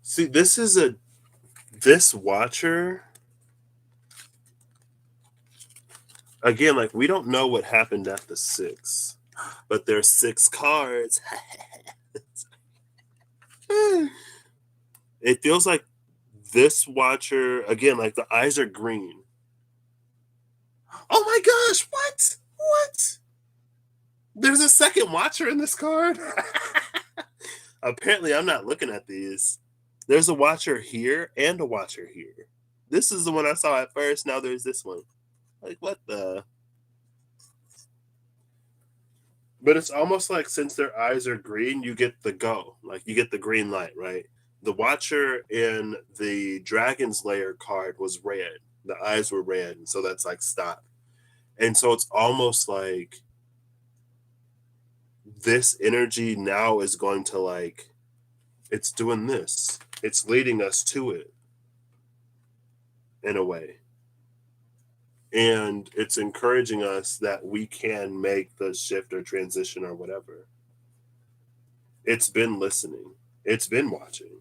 See, this watcher, again, like we don't know what happened at the 6, but there's 6 cards. It feels like this watcher, again, like the eyes are green. Oh my gosh, what? What? There's a second watcher in this card? Apparently, I'm not looking at these. There's a watcher here and a watcher here. This is the one I saw at first. Now there's this one. Like, what the? But it's almost like since their eyes are green, you get the go. Like, you get the green light, right? The watcher in the Dragon's Lair card was red. The eyes were red. And so that's like, stop. And so it's almost like this energy now is going to like, it's doing this. It's leading us to it in a way. And it's encouraging us that we can make the shift or transition or whatever. It's been listening, it's been watching.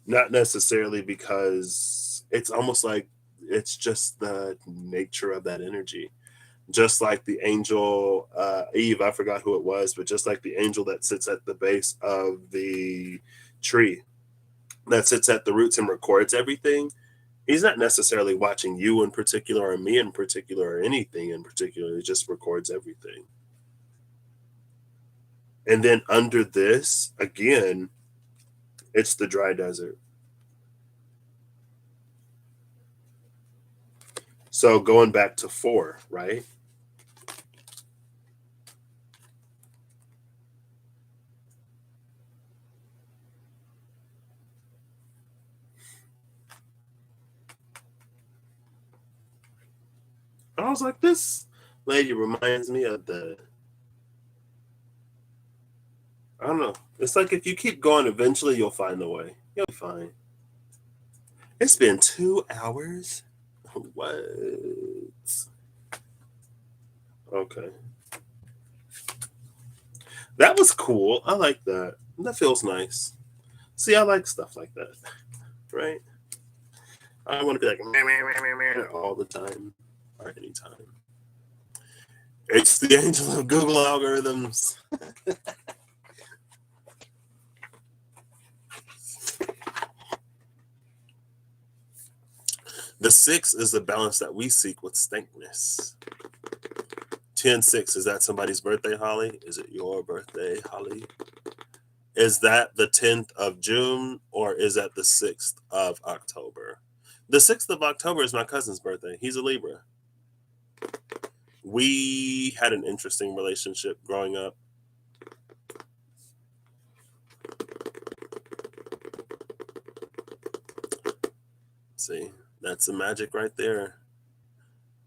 Not necessarily because it's almost like it's just the nature of that energy. Just like the angel, Eve, I forgot who it was, but just like the angel that sits at the base of the tree, that sits at the roots and records everything, he's not necessarily watching you in particular or me in particular or anything in particular. He just records everything. And then under this, again, it's the dry desert. So going back to 4, right? I was like, this lady reminds me of the, I don't know. It's like if you keep going, eventually you'll find the way. You'll be fine. It's been 2 hours. What? Okay. That was cool. I like that. That feels nice. See, I like stuff like that, right? I want to be like meh, meh, meh, meh, meh, all the time or anytime. It's the angel of Google algorithms. The 6 is the balance that we seek with stankness. 10-6, is that somebody's birthday, Holly? Is it your birthday, Holly? Is that the 10th of June or is that the 6th of October? The 6th of October is my cousin's birthday. He's a Libra. We had an interesting relationship growing up. See, that's the magic right there.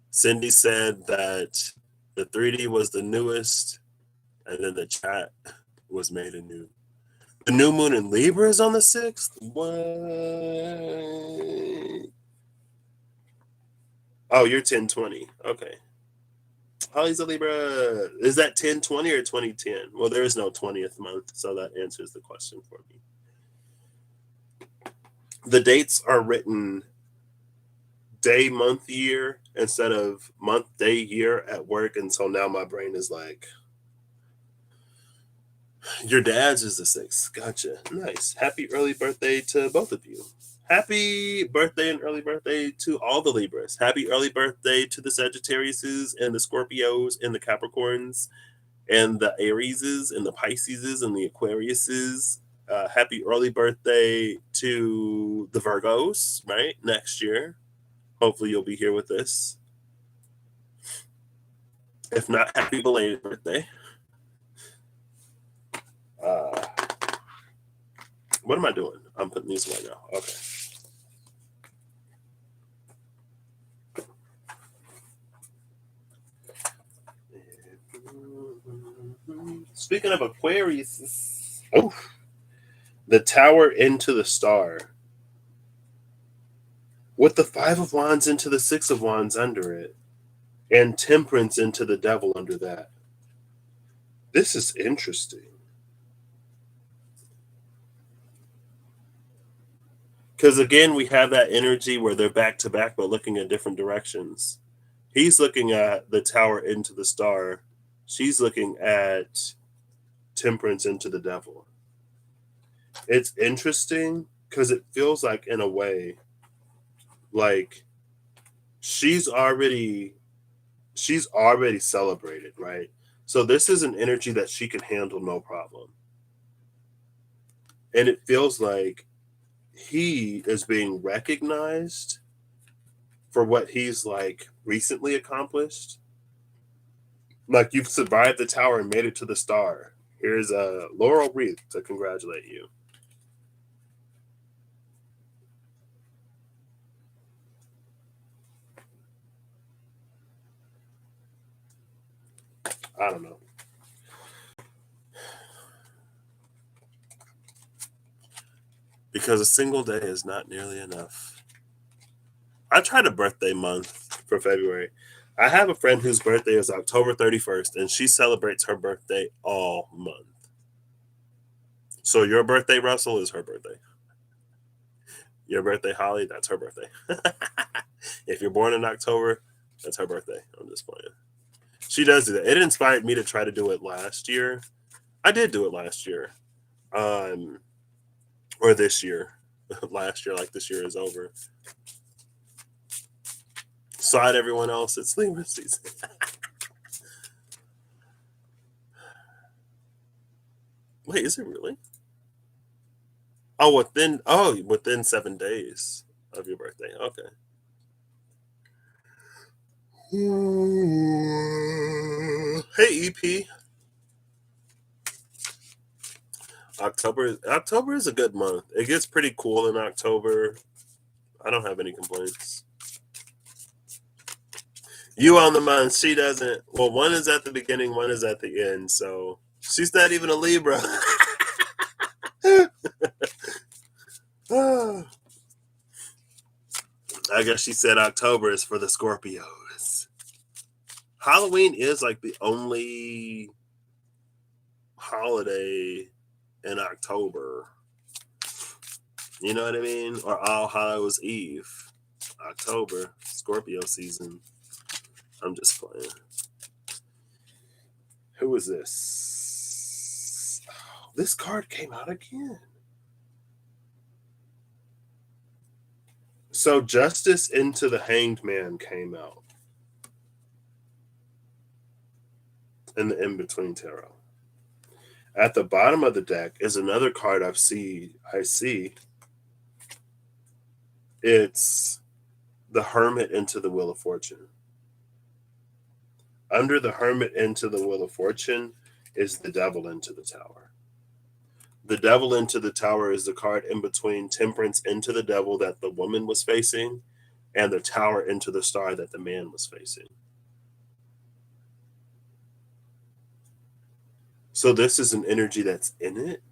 Cindy said that the 3D was the newest, and then the chat was made anew. The new moon in Libra is on the 6th? What? Oh, you're 1020. Okay. Holly's a Libra. Is that 1020 or 2010? Well, there is no 20th month, so that answers the question for me. The dates are written day, month, year instead of month, day, year at work. And so now my brain is like, your dad's is the 6th. Gotcha. Nice. Happy early birthday to both of you. Happy birthday and early birthday to all the Libras. Happy early birthday to the Sagittariuses and the Scorpios and the Capricorns and the Arieses and the Pisceses and the Aquariuses. Happy early birthday to the Virgos, right? Next year. Hopefully you'll be here with us. If not, happy belated birthday. What am I doing? I'm putting these away now. Okay. Speaking of Aquarius, the Tower into the Star. With the 5 of Wands into the 6 of Wands under it. And Temperance into the Devil under that. This is interesting. Because again, we have that energy where they're back to back but looking at different directions. He's looking at the Tower into the Star. She's looking at Temperance into the Devil. It's interesting because it feels like, in a way, like she's already celebrated, right? So this is an energy that she can handle no problem. And it feels like he is being recognized for what he's like recently accomplished. Like, you've survived the tower and made it to the star. Here's a laurel wreath to congratulate you. I don't know. Because a single day is not nearly enough. I tried a birthday month for February. I have a friend whose birthday is October 31st, and she celebrates her birthday all month. So your birthday, Russell, is her birthday. Your birthday, Holly, that's her birthday. If you're born in October, that's her birthday. I'm just playing. She does do that. It inspired me to try to do it last year. I did do it last year. Or this year. Last year, like this year is over. Side everyone else, it's Libra season. Wait, is it really? Oh, within 7 days of your birthday. Okay. Hey, EP. October is a good month. It gets pretty cool in October. I don't have any complaints. You on the month, she doesn't. Well, one is at the beginning, one is at the end. So she's not even a Libra. I guess she said October is for the Scorpios. Halloween is like the only holiday in October. You know what I mean? Or All Hallows Eve. October, Scorpio season. I'm just playing. Who is this? Oh, this card came out again. So Justice into the Hanged Man came out in the In-Between Tarot. At the bottom of the deck is another card I see. It's the Hermit into the Wheel of Fortune. Under the Hermit into the Wheel of Fortune is the Devil into the Tower. The Devil into the Tower is the card in between Temperance into the Devil that the woman was facing and the Tower into the Star that the man was facing. So this is an energy that's in it.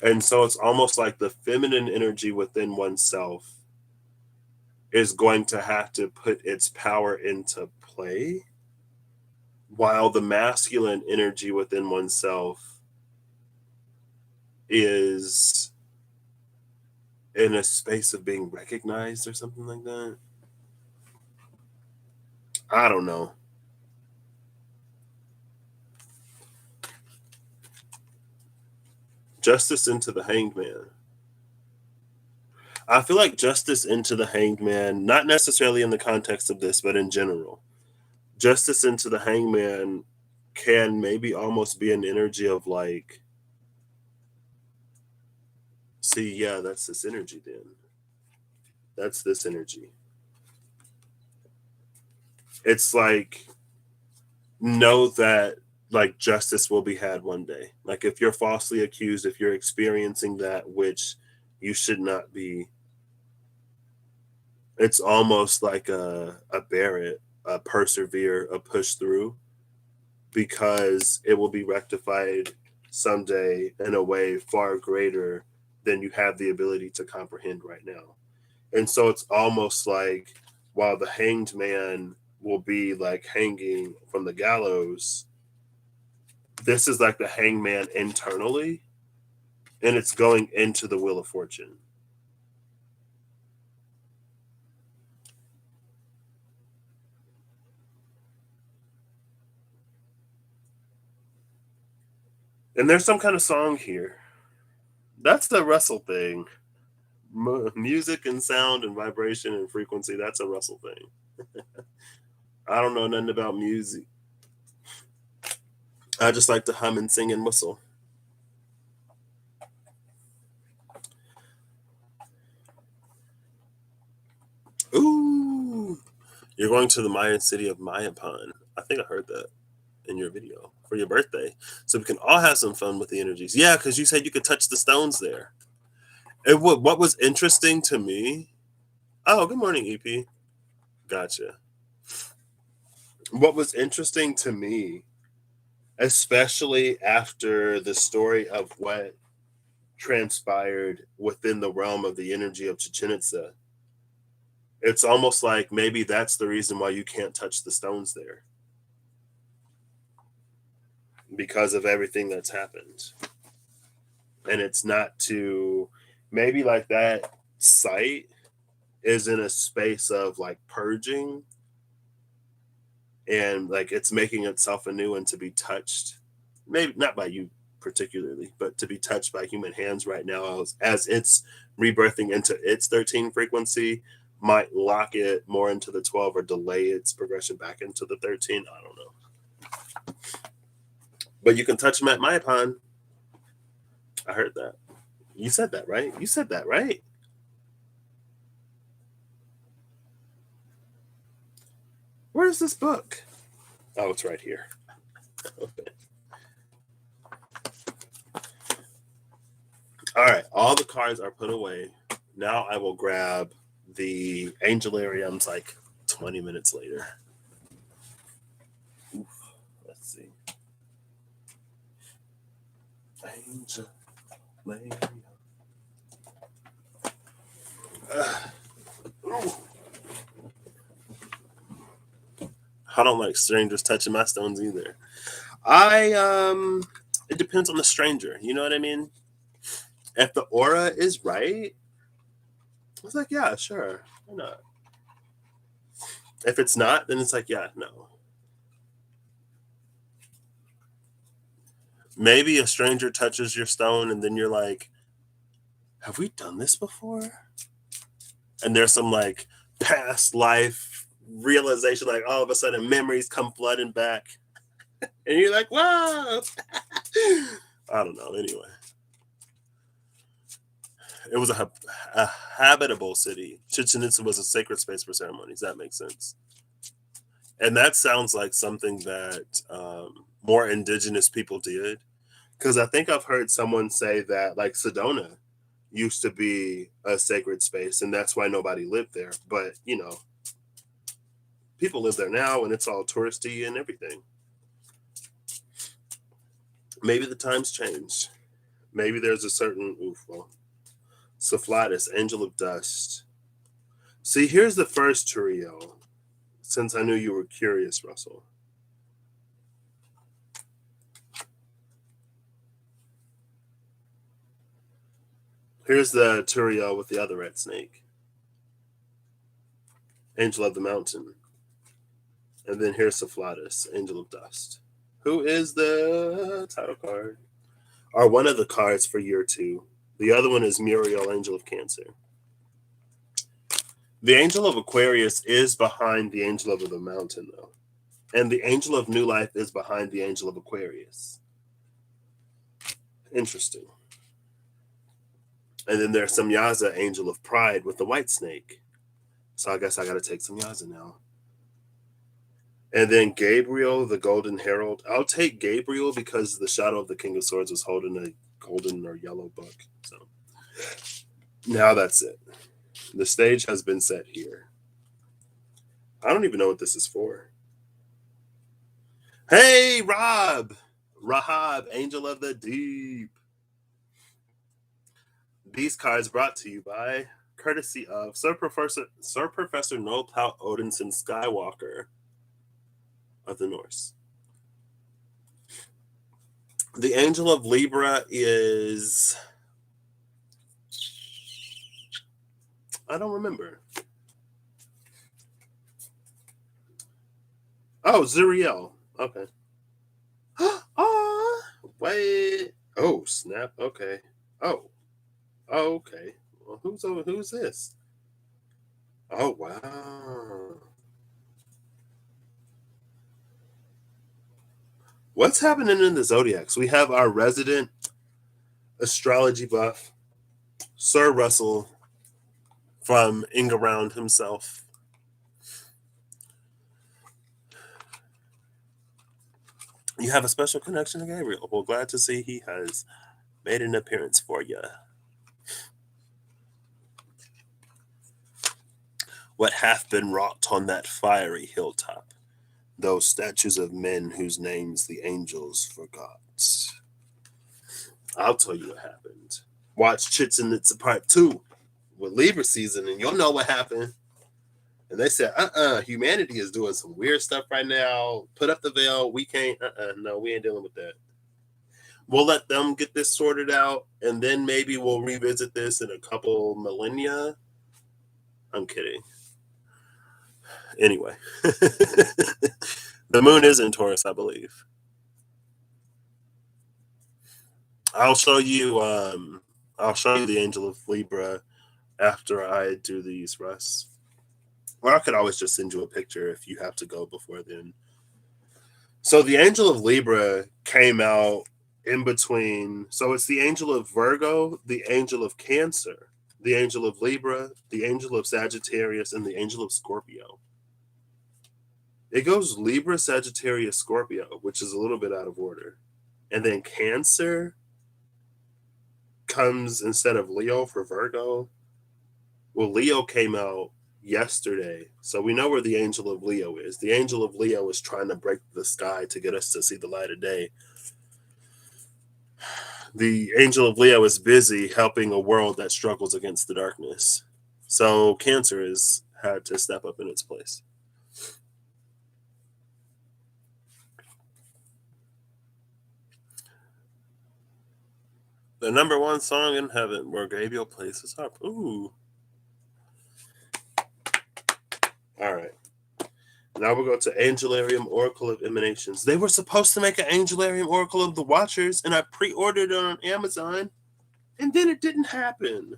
And so it's almost like the feminine energy within oneself is going to have to put its power into play, while the masculine energy within oneself is in a space of being recognized or something like that. I don't know. Justice into the Hanged Man. I feel like Justice into the Hanged Man, not necessarily in the context of this, but in general, Justice into the Hanged Man can maybe almost be an energy of like, see, yeah, that's this energy then. That's this energy. It's like, know that like justice will be had one day. Like if you're falsely accused, if you're experiencing that which you should not be, it's almost like a bear it, a persevere, a push through, because it will be rectified someday in a way far greater than you have the ability to comprehend right now. And so it's almost like while the hanged man will be like hanging from the gallows, this is like the hangman internally, and it's going into the Wheel of Fortune. And there's some kind of song here. That's the Russell thing. Music and sound and vibration and frequency, that's a Russell thing. I don't know nothing about music. I just like to hum and sing and whistle. Ooh, you're going to the Mayan city of Mayapan. I think I heard that in your video for your birthday. So we can all have some fun with the energies. Yeah, because you said you could touch the stones there. What was interesting to me. Oh, good morning, EP. Gotcha. What was interesting to me, especially after the story of what transpired within the realm of the energy of Chichen Itza, it's almost like maybe that's the reason why you can't touch the stones there, because of everything that's happened. And it's not to, maybe like that site is in a space of like purging, and like it's making itself anew and to be touched, maybe not by you particularly, but to be touched by human hands right now as it's rebirthing into its 13 frequency might lock it more into the 12 or delay its progression back into the 13. I don't know. But you can touch them at Mayapan. I heard that. You said that, right? You said that, right? Where's this book? Oh, it's right here. Okay. All right. All the cards are put away. Now I will grab the Angelariums like 20 minutes later. Oof. Let's see. Angelarium. I don't like strangers touching my stones either. It depends on the stranger. You know what I mean? If the aura is right, It's like, yeah, sure. Why not? If it's not, then it's like, yeah, no. Maybe a stranger touches your stone and then you're like, have we done this before? And there's some like past life realization, like all of a sudden memories come flooding back. And you're like, whoa. I don't know. Anyway, it was a habitable city. Chichen Itza was a sacred space for ceremonies. That makes sense. And that sounds like something that more indigenous people did. Because I think I've heard someone say that, like, Sedona used to be a sacred space, and that's why nobody lived there. But, you know, people live there now, and it's all touristy and everything. Maybe the times changed. Maybe there's a certain, Cephalidus, Angel of Dust. See, here's the first trio, since I knew you were curious, Russell. Here's the Turiel with the other red snake. Angel of the Mountain. And then here's Cephalidus, Angel of Dust, who is the title card, or one of the cards for year 2. The other one is Muriel, Angel of Cancer. The Angel of Aquarius is behind the Angel of the Mountain, though. And the Angel of New Life is behind the Angel of Aquarius. Interesting. And then there's Samyaza, Angel of Pride, with the white snake. So I guess I got to take Samyaza now. And then Gabriel, the Golden Herald. I'll take Gabriel because the Shadow of the King of Swords was holding a golden or yellow book. So now that's it. The stage has been set here. I don't even know what this is for. Hey, Rob! Rahab, Angel of the Deep. These cards brought to you by, courtesy of Sir Professor Nolpau Odinson Skywalker of the Norse. The Angel of Libra is, I don't remember. Oh, Zuriel. Okay. Oh, wait. Oh, snap. Okay. Oh, okay. Well, who's this? Oh, wow. What's happening in the Zodiacs? We have our resident astrology buff, Sir Russell from Ingaround himself. You have a special connection to Gabriel. Well, glad to see he has made an appearance for you. What hath been wrought on that fiery hilltop? Those statues of men whose names the angels forgot. I'll tell you what happened. Watch Chichen Itza Part 2 with Libra season, and you'll know what happened. And they said, humanity is doing some weird stuff right now. Put up the veil. We can't, no, we ain't dealing with that. We'll let them get this sorted out, and then maybe we'll revisit this in a couple millennia. I'm kidding. Anyway, the moon is in Taurus, I believe. I'll show you the Angel of Libra after I do these, Russ. Or I could always just send you a picture if you have to go before then. So the Angel of Libra came out in between. So it's the Angel of Virgo, the Angel of Cancer, the Angel of Libra, the Angel of Sagittarius, and the Angel of Scorpio. It goes Libra, Sagittarius, Scorpio, which is a little bit out of order. And then Cancer comes instead of Leo for Virgo. Well, Leo came out yesterday, so we know where the Angel of Leo is. The Angel of Leo is trying to break the sky to get us to see the light of day. The Angel of Leo is busy helping a world that struggles against the darkness. So Cancer has had to step up in its place. The number one song in heaven, where Gabriel plays his harp. Ooh. All right. Now we'll go to Angelarium Oracle of Emanations. They were supposed to make an Angelarium Oracle of the Watchers, and I pre-ordered it on Amazon, and then it didn't happen.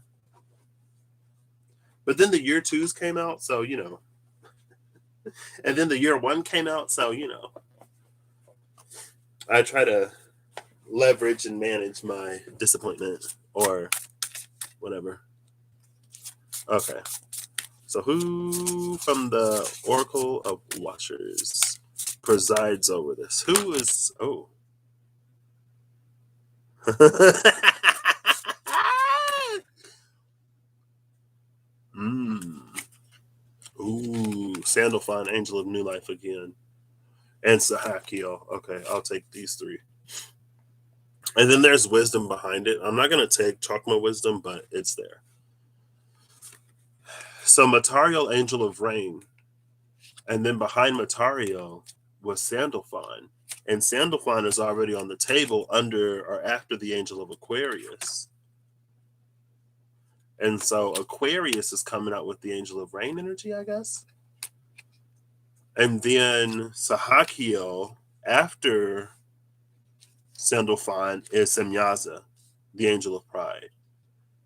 But then the year twos came out, so you know. And then the year one came out, so you know. I try to leverage and manage my disappointment or whatever. Okay. So who from the Oracle of Watchers presides over this? Who is Ooh, Sandalphon, Angel of New Life again. And Sahakiel. Okay, I'll take these three. And then there's wisdom behind it. I'm not going to take Chokma wisdom, but it's there. So Matariel, Angel of Rain. And then behind Matariel was Sandalphon. And Sandalphon is already on the table under or after the Angel of Aquarius. And so Aquarius is coming out with the Angel of Rain energy, I guess. And then Sahakiel, after Sandalphon, is Semyaza, the Angel of Pride.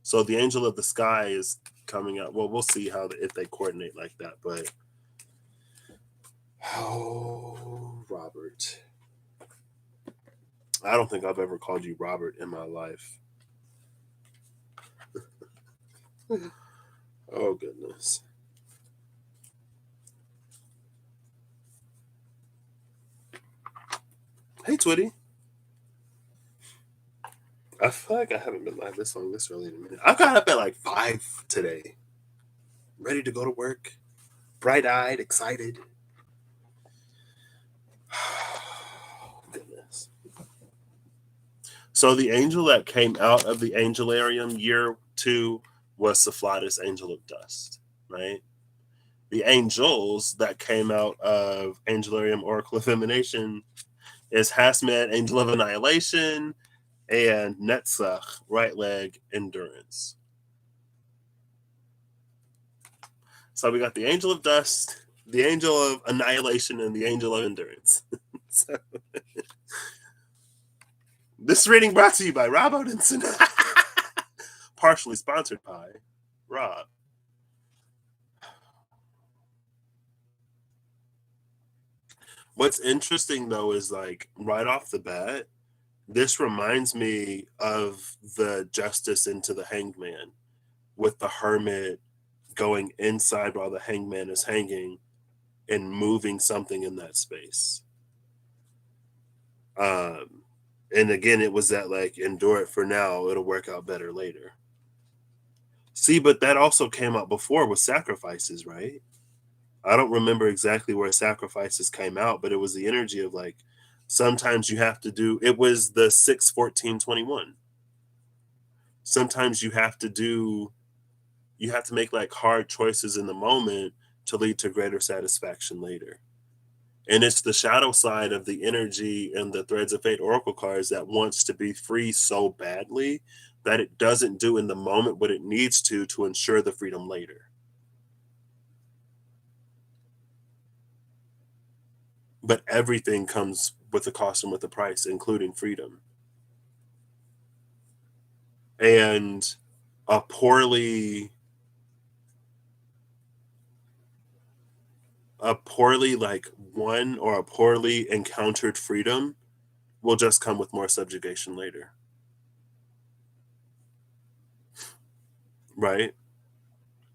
So the Angel of the Sky is coming out. Well, we'll see if they coordinate like that. But Robert. I don't think I've ever called you Robert in my life. Oh, goodness. Hey, Twitty. I feel like I haven't been live this long this early in a minute. I got up at like 5 today. Ready to go to work. Bright-eyed, excited. Goodness. So the angel that came out of the Angelarium year 2 was Cephalus, Angel of Dust, right? The angels that came out of Angelarium Oracle of Emanation is Hasmet, Angel of Annihilation, and Netzach, Right Leg, Endurance. So we got the Angel of Dust, the Angel of Annihilation, and the Angel of Endurance. So, this reading brought to you by Rob Odinson. Partially sponsored by Rob. What's interesting, though, is like right off the bat, this reminds me of the Justice into the Hangman, with the Hermit going inside while the Hangman is hanging and moving something in that space. And again, it was that like, endure it for now, it'll work out better later. See, but that also came out before with sacrifices, right? I don't remember exactly where sacrifices came out, but it was the energy of like, sometimes you have to do, it was the 6-14-21. Sometimes you have to make like hard choices in the moment to lead to greater satisfaction later. And it's the shadow side of the energy and the Threads of Fate Oracle cards that wants to be free so badly that it doesn't do in the moment what it needs to ensure the freedom later. But everything comes with a cost and with a price, including freedom. And a poorly like won or a poorly encountered freedom will just come with more subjugation later. Right?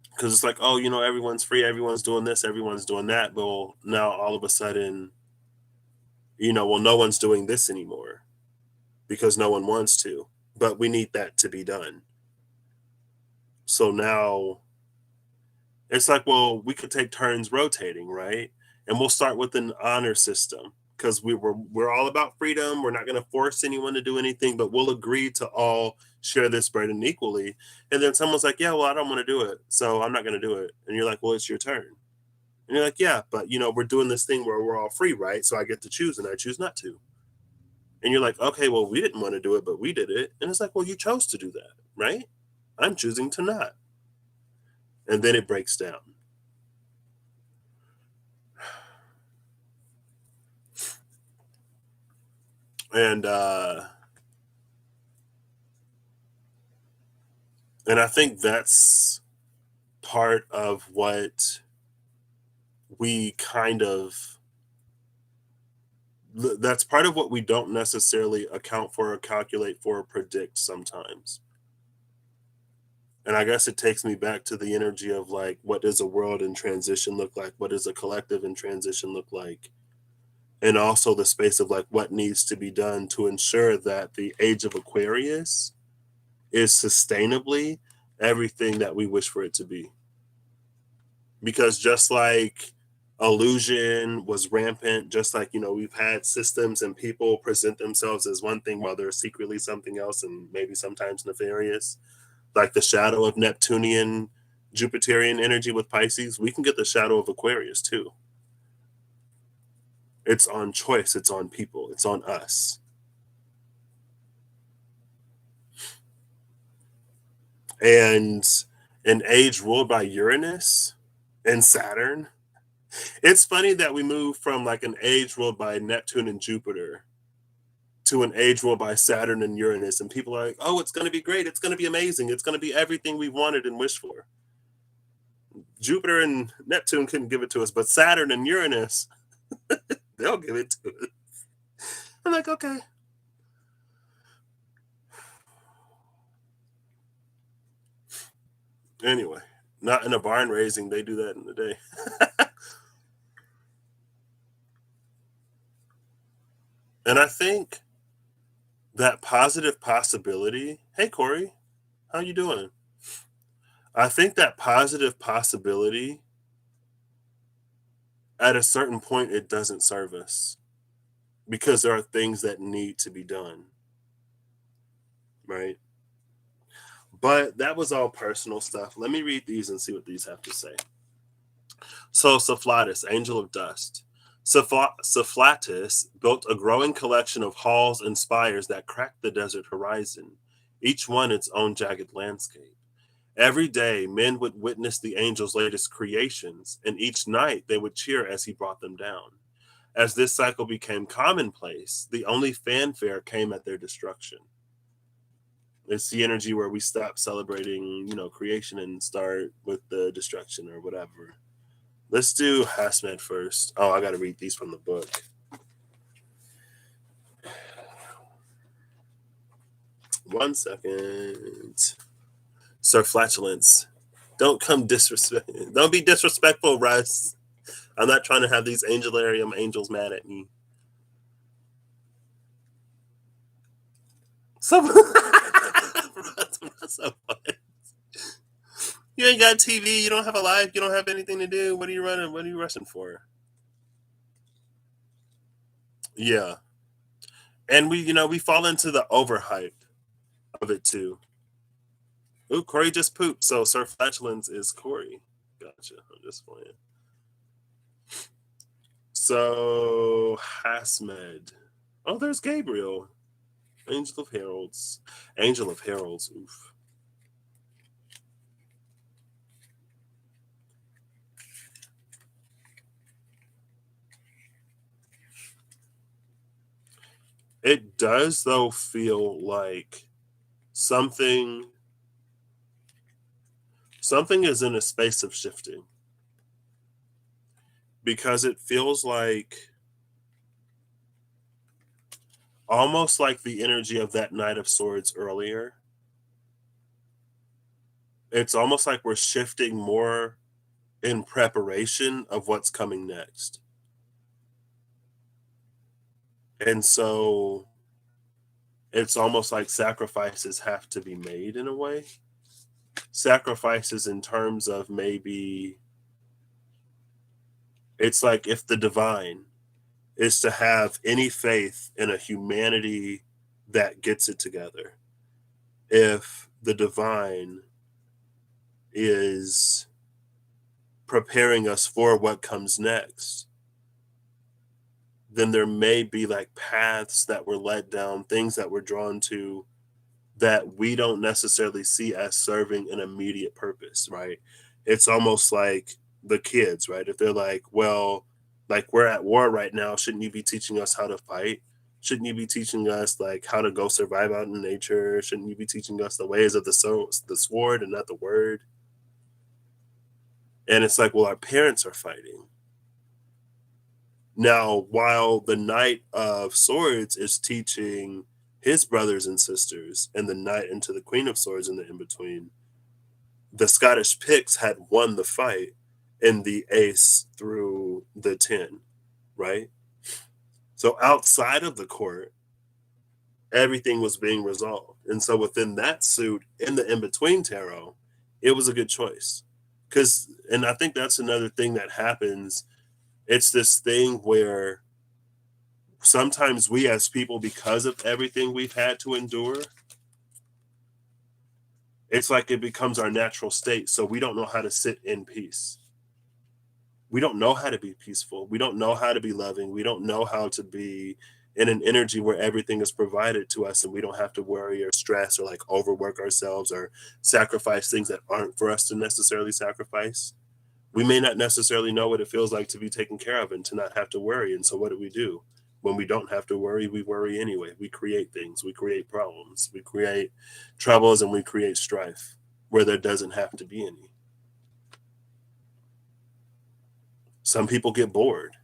Because it's like, oh, everyone's free, everyone's doing this, everyone's doing that. Well, now all of a sudden, no one's doing this anymore because no one wants to, but we need that to be done. So now it's like, well, we could take turns rotating, right? And we'll start with an honor system because we're all about freedom. We're not going to force anyone to do anything, but we'll agree to all share this burden equally. And then someone's like, yeah, well, I don't want to do it, so I'm not going to do it. And you're like, well, it's your turn. And you're like, yeah, but we're doing this thing where we're all free, right? So I get to choose, and I choose not to. And you're like, okay, well, we didn't want to do it, but we did it. And it's like, well, you chose to do that, right? I'm choosing to not. And then it breaks down. And and I think that's part of what we kind of that's part of what we don't necessarily account for or calculate for or predict sometimes. And I guess it takes me back to the energy of like, what does a world in transition look like? What does a collective in transition look like? And also the space of like what needs to be done to ensure that the age of Aquarius is sustainably everything that we wish for it to be. Because just like illusion was rampant, just like, we've had systems and people present themselves as one thing while they're secretly something else and maybe sometimes nefarious, like the shadow of Neptunian, Jupiterian energy with Pisces, we can get the shadow of Aquarius too. It's on choice, it's on people, it's on us. And an age ruled by Uranus and Saturn. It's funny that we move from like an age ruled by Neptune and Jupiter to an age ruled by Saturn and Uranus, and people are like, "Oh, it's going to be great. It's going to be amazing. It's going to be everything we wanted and wished for." Jupiter and Neptune couldn't give it to us, but Saturn and Uranus, they'll give it to us. I'm like, okay. Anyway, not in a barn raising. They do that in the day. And I think that positive possibility. Hey, Corey, how you doing? I think that positive possibility, at a certain point, it doesn't serve us because there are things that need to be done, right? But that was all personal stuff. Let me read these and see what these have to say. So, Cephlatus, angel of dust. Cephlatus built a growing collection of halls and spires that cracked the desert horizon, each one its own jagged landscape. Every day, men would witness the angel's latest creations, and each night they would cheer as he brought them down. As this cycle became commonplace, the only fanfare came at their destruction. It's the energy where we stop celebrating, creation and start with the destruction or whatever. Let's do Hasmed first. Oh, I got to read these from the book. One second. Sir Flatulence. Don't come disrespect. Don't be disrespectful, Russ. I'm not trying to have these Angelarium angels mad at me. So, you ain't got TV. You don't have a life. You don't have anything to do. What are you running? What are you rushing for? Yeah, and we fall into the overhype of it too. Ooh, Corey just pooped. So Sir Flatulence is Corey. Gotcha. I'm just playing. So Hasmed. Oh, there's Gabriel. Angel of Heralds. Angel of Heralds. Oof. It does though feel like something is in a space of shifting, because it feels like almost like the energy of that Knight of Swords earlier. It's almost like we're shifting more in preparation of what's coming next. And so it's almost like sacrifices have to be made in a way. Sacrifices in terms of maybe it's like if the divine is to have any faith in a humanity that gets it together, if the divine is preparing us for what comes next, then there may be like paths that were led down, things that we're drawn to that we don't necessarily see as serving an immediate purpose, right? It's almost like the kids, right? If they're like, well, like we're at war right now, shouldn't you be teaching us how to fight? Shouldn't you be teaching us like how to go survive out in nature? Shouldn't you be teaching us the ways of the sword and not the word? And it's like, well, our parents are fighting. Now, while the Knight of Swords is teaching his brothers and sisters, and the Knight into the Queen of Swords in the in between, the Scottish Picts had won the fight in the ace through the 10, right? So outside of the court, everything was being resolved. And so within that suit, in the in between tarot, it was a good choice. Because, and I think that's another thing that happens. It's this thing where sometimes we as people, because of everything we've had to endure, it's like it becomes our natural state. So we don't know how to sit in peace. We don't know how to be peaceful. We don't know how to be loving. We don't know how to be in an energy where everything is provided to us and we don't have to worry or stress or like overwork ourselves or sacrifice things that aren't for us to necessarily sacrifice. We may not necessarily know what it feels like to be taken care of and to not have to worry. And so what do? When we don't have to worry, we worry anyway. We create things, we create problems, we create troubles, and we create strife where there doesn't have to be any. Some people get bored.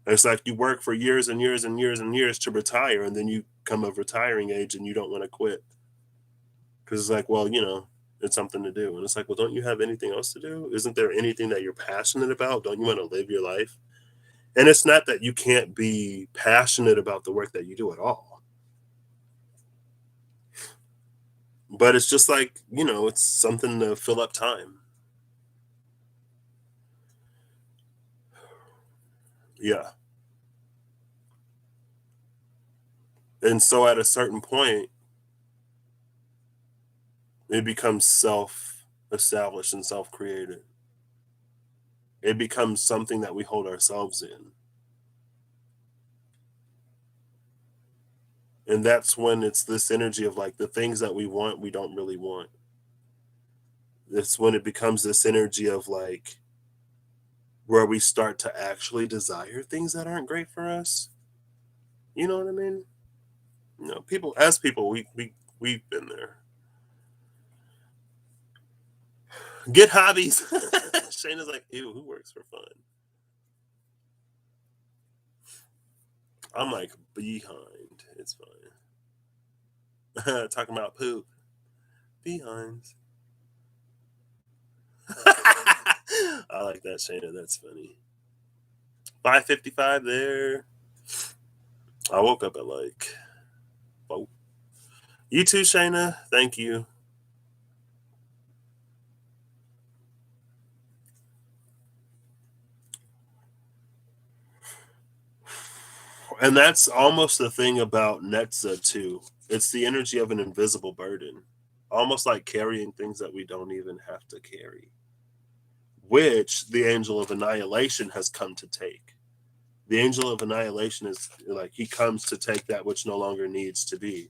It's like you work for years and years and years and years to retire, and then you come of retiring age and you don't want to quit because it's like, well, it's something to do. And it's like, well, don't you have anything else to do? Isn't there anything that you're passionate about? Don't you want to live your life? And it's not that you can't be passionate about the work that you do at all. But it's just like, it's something to fill up time. Yeah. And so at a certain point, it becomes self established and self created. It becomes something that we hold ourselves in. And that's when it's this energy of like the things that we want, we don't really want. It's when it becomes this energy of like where we start to actually desire things that aren't great for us. You know what I mean? People as people, we've been there. Get hobbies. Shayna's like, ew, who works for fun? I'm like, behind. It's fine. Talking about poop. Behind. I like that, Shayna. That's funny. 5:55 there. I woke up at like, oh, you too, Shayna. Thank you. And that's almost the thing about Netza too. It's the energy of an invisible burden, almost like carrying things that we don't even have to carry, which the angel of annihilation has come to take. The angel of annihilation is like he comes to take that which no longer needs to be,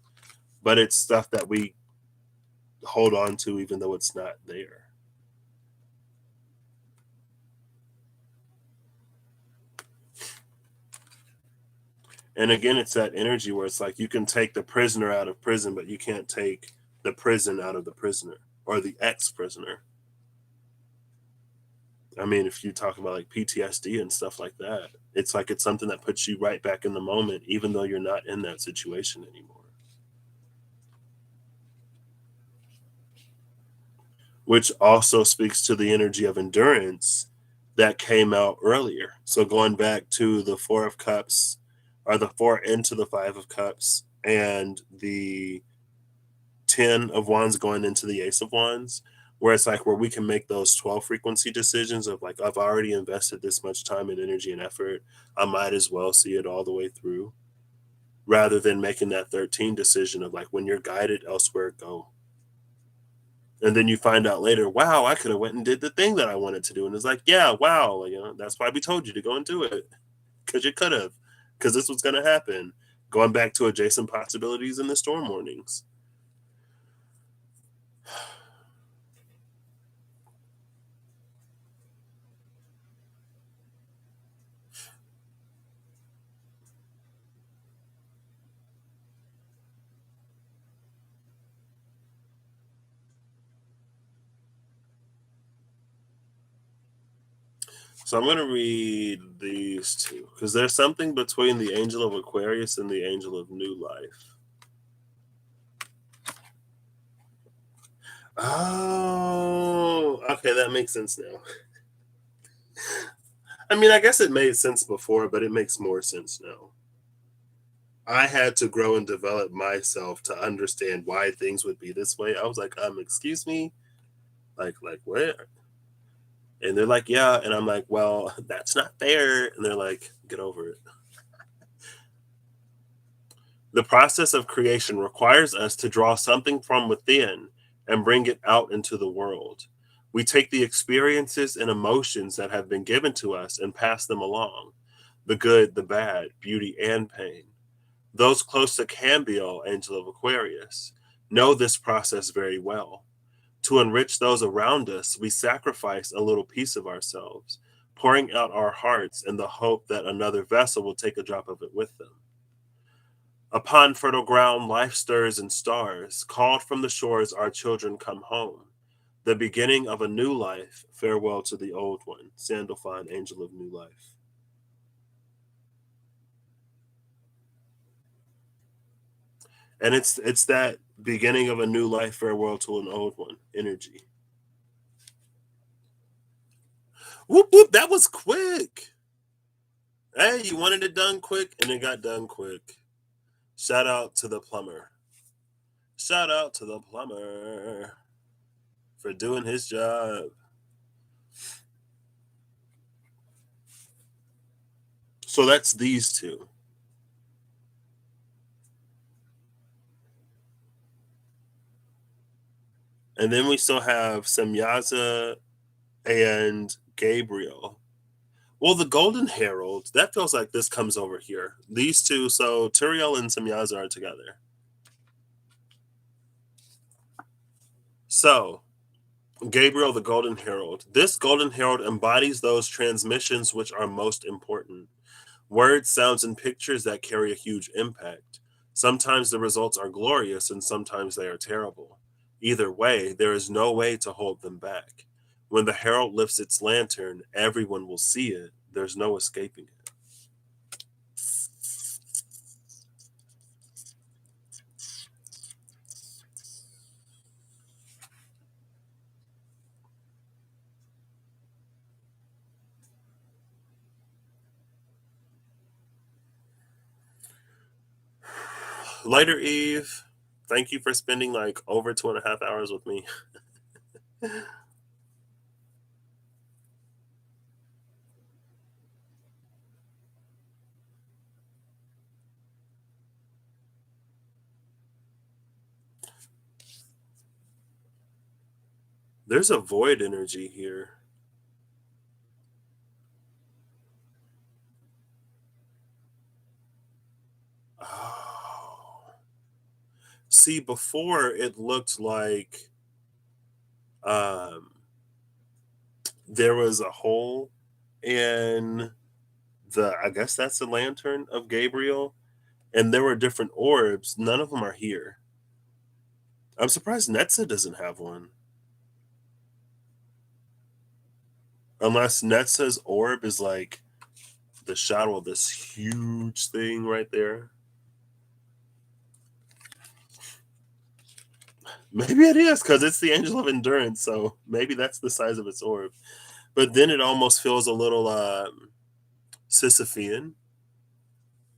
but it's stuff that we hold on to even though it's not there. And again, it's that energy where it's like you can take the prisoner out of prison, but you can't take the prison out of the prisoner or the ex prisoner. I mean, if you talk about like PTSD and stuff like that, it's like it's something that puts you right back in the moment, even though you're not in that situation anymore. Which also speaks to the energy of endurance that came out earlier. So going back to the Four of Cups, or the Four into the Five of Cups, and the 10 of Wands going into the Ace of Wands, where it's like where we can make those 12 frequency decisions of like, I've already invested this much time and energy and effort. I might as well see it all the way through rather than making that 13 decision of like, when you're guided elsewhere, go. And then you find out later, wow, I could have went and did the thing that I wanted to do. And it's like, yeah, wow, that's why we told you to go and do it because you could have, because this was going to happen. Going back to adjacent possibilities in the storm warnings. So I'm going to read these two because there's something between the angel of Aquarius and the angel of new life. Oh, okay, that makes sense now. I mean, I guess it made sense before, but it makes more sense now. I had to grow and develop myself to understand why things would be this way. I was like, excuse me, like what? And they're like, yeah, and I'm like, well, that's not fair. And they're like, get over it. The process of creation requires us to draw something from within and bring it out into the world. We take the experiences and emotions that have been given to us and pass them along, the good, the bad, beauty, and pain. Those close to Cambiel, angel of Aquarius, know this process very well. To enrich those around us, we sacrifice a little piece of ourselves, pouring out our hearts in the hope that another vessel will take a drop of it with them. Upon fertile ground, life stirs and stars. Called from the shores, our children come home. The beginning of a new life. Farewell to the old one. Sandalphon, angel of new life. And it's that beginning of a new life, farewell to an old one energy. Whoop whoop, that was quick. Hey, you wanted it done quick, and it got done quick. Shout out to the plumber. Shout out to the plumber for doing his job. So that's these two. And then we still have Semyaza and Gabriel. Well, the Golden Herald, that feels like this comes over here. These two, so Turiel and Semyaza are together. So, Gabriel, the Golden Herald. This Golden Herald embodies those transmissions which are most important. Words, sounds, and pictures that carry a huge impact. Sometimes the results are glorious and sometimes they are terrible. Either way, there is no way to hold them back. When the herald lifts its lantern, everyone will see it. There's no escaping it. Later, Eve. Thank you for spending like over 2.5 hours with me. There's a void energy here. Oh. See, before it looked like um, there was a hole in I guess that's the lantern of Gabriel, and there were different orbs. None of them are here. I'm surprised Netza doesn't have one. Unless Netza's orb is like the shadow of this huge thing right there. Maybe it is because it's the angel of endurance, so maybe that's the size of its orb. But then it almost feels a little Sisyphean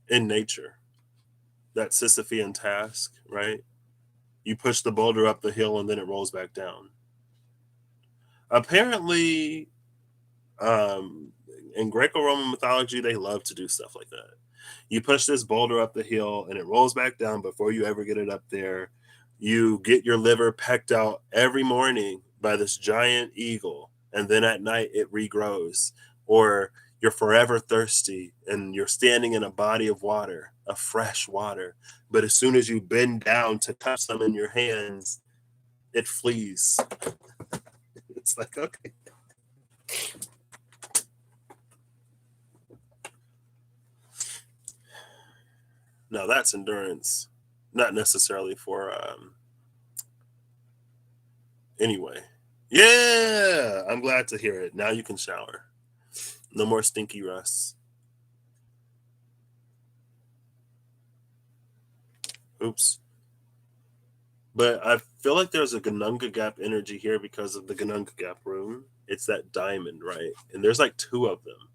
in nature. That Sisyphean task, right? You push the boulder up the hill and then it rolls back down. Apparently, um, in Greco-Roman mythology, they love to do stuff like that. You push this boulder up the hill and it rolls back down before you ever get it up there. You get your liver pecked out every morning by this giant eagle, and then at night it regrows. Or you're forever thirsty and you're standing in a body of water, of fresh water. But as soon as you bend down to touch some in your hands, it flees. It's like, okay. Now that's endurance, not necessarily for anyway. Yeah, I'm glad to hear it. Now you can shower. No more stinky Russ. Oops. But I feel like there's a Ganunga Gap energy here because of the Ganunga Gap room. It's that diamond, right? And there's like two of them.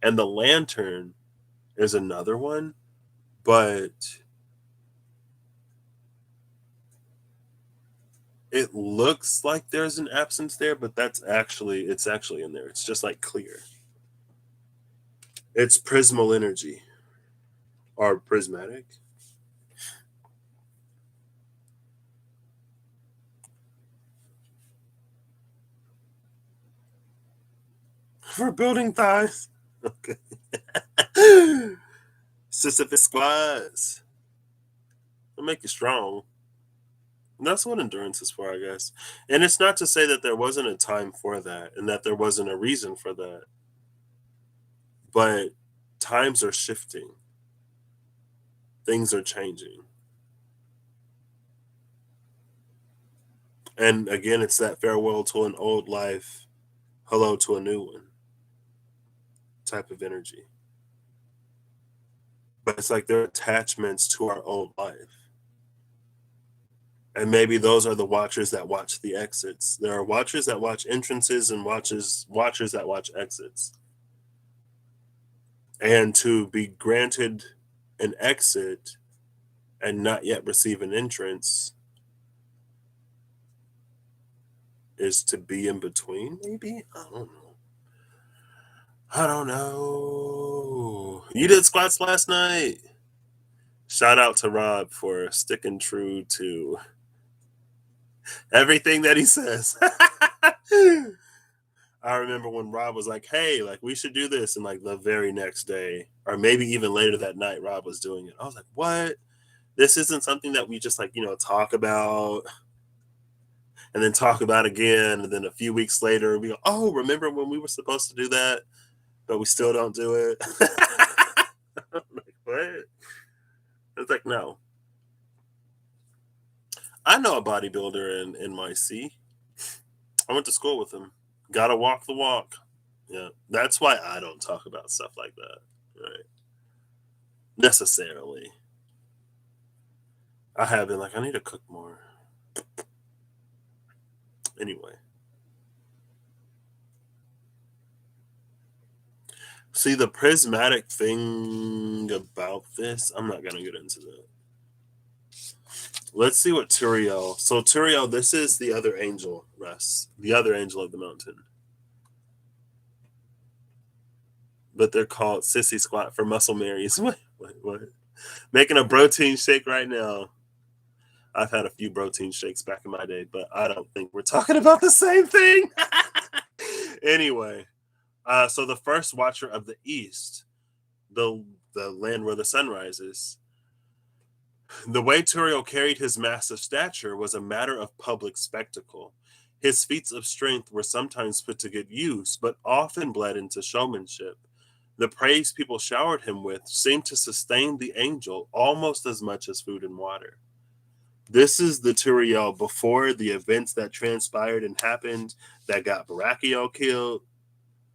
And the lantern is another one, but it looks like there's an absence there, but it's actually in there. It's just like clear. It's prismal energy or prismatic. For building thighs. Okay. Sisyphus squats. It'll make you strong. And that's what endurance is for, I guess. And it's not to say that there wasn't a time for that and that there wasn't a reason for that. But times are shifting. Things are changing. And again, it's that farewell to an old life, hello to a new one type of energy. But it's like they're attachments to our old life. And maybe those are the watchers that watch the exits. There are watchers that watch entrances and watchers that watch exits. And to be granted an exit and not yet receive an entrance is to be in between, maybe? I don't know. I don't know. You did squats last night. Shout out to Rob for sticking true to everything that he says. I remember when Rob was like, "Hey, like we should do this," and like the very next day, or maybe even later that night, Rob was doing it. I was like, "What? This isn't something that we just like talk about and then talk about again, and then a few weeks later we go, oh, remember when we were supposed to do that, but we still don't do it." I'm like, what? It's like, no. I know a bodybuilder in NYC. I went to school with him. Gotta walk the walk. Yeah, that's why I don't talk about stuff like that, right? Necessarily. I have been like, I need to cook more. Anyway, see the prismatic thing about this. I'm not gonna get into that. Let's see what Turiel. So Turiel, this is the other angel, Russ, the other angel of the mountain. But they're called Sissy Squat for Muscle Marys. What? Making a protein shake right now. I've had a few protein shakes back in my day, but I don't think we're talking about the same thing. Anyway, so the first watcher of the East, the land where the sun rises, the way Turiel carried his massive stature was a matter of public spectacle. His feats of strength were sometimes put to good use, but often bled into showmanship. The praise people showered him with seemed to sustain the angel almost as much as food and water. This is the Turiel before the events that transpired and happened that got Baracchio killed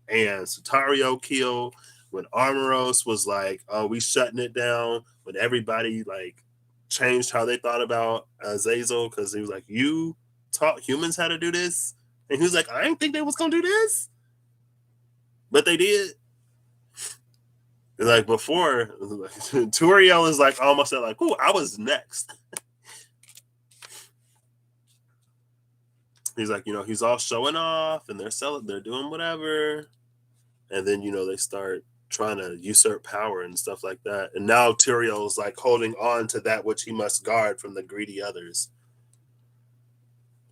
and Sutario killed. When Armoros was like, "Oh, we shutting it down," when everybody like changed how they thought about Azazel because he was like, "You taught humans how to do this," and he was like, "I didn't think they was gonna do this, but they did." Like before, Turiel is like almost like, "Oh, I was next." He's like, he's all showing off and they're doing whatever. And then, they start trying to usurp power and stuff like that. And now Tyrael is like holding on to that which he must guard from the greedy others.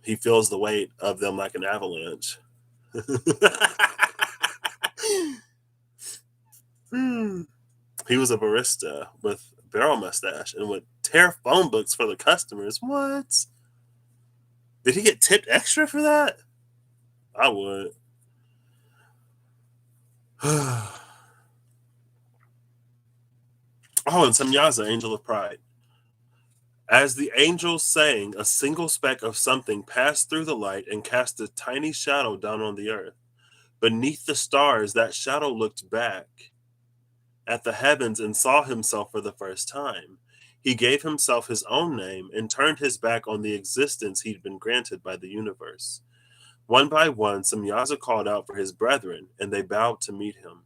He feels the weight of them like an avalanche. He was a barista with barrel mustache and would tear phone books for the customers. What? Did he get tipped extra for that? I would. Oh, and Samyaza, Angel of Pride. As the angel sang, a single speck of something passed through the light and cast a tiny shadow down on the earth. Beneath the stars, that shadow looked back at the heavens and saw himself for the first time. He gave himself his own name and turned his back on the existence he'd been granted by the universe. One by one, Samyaza called out for his brethren, and they bowed to meet him.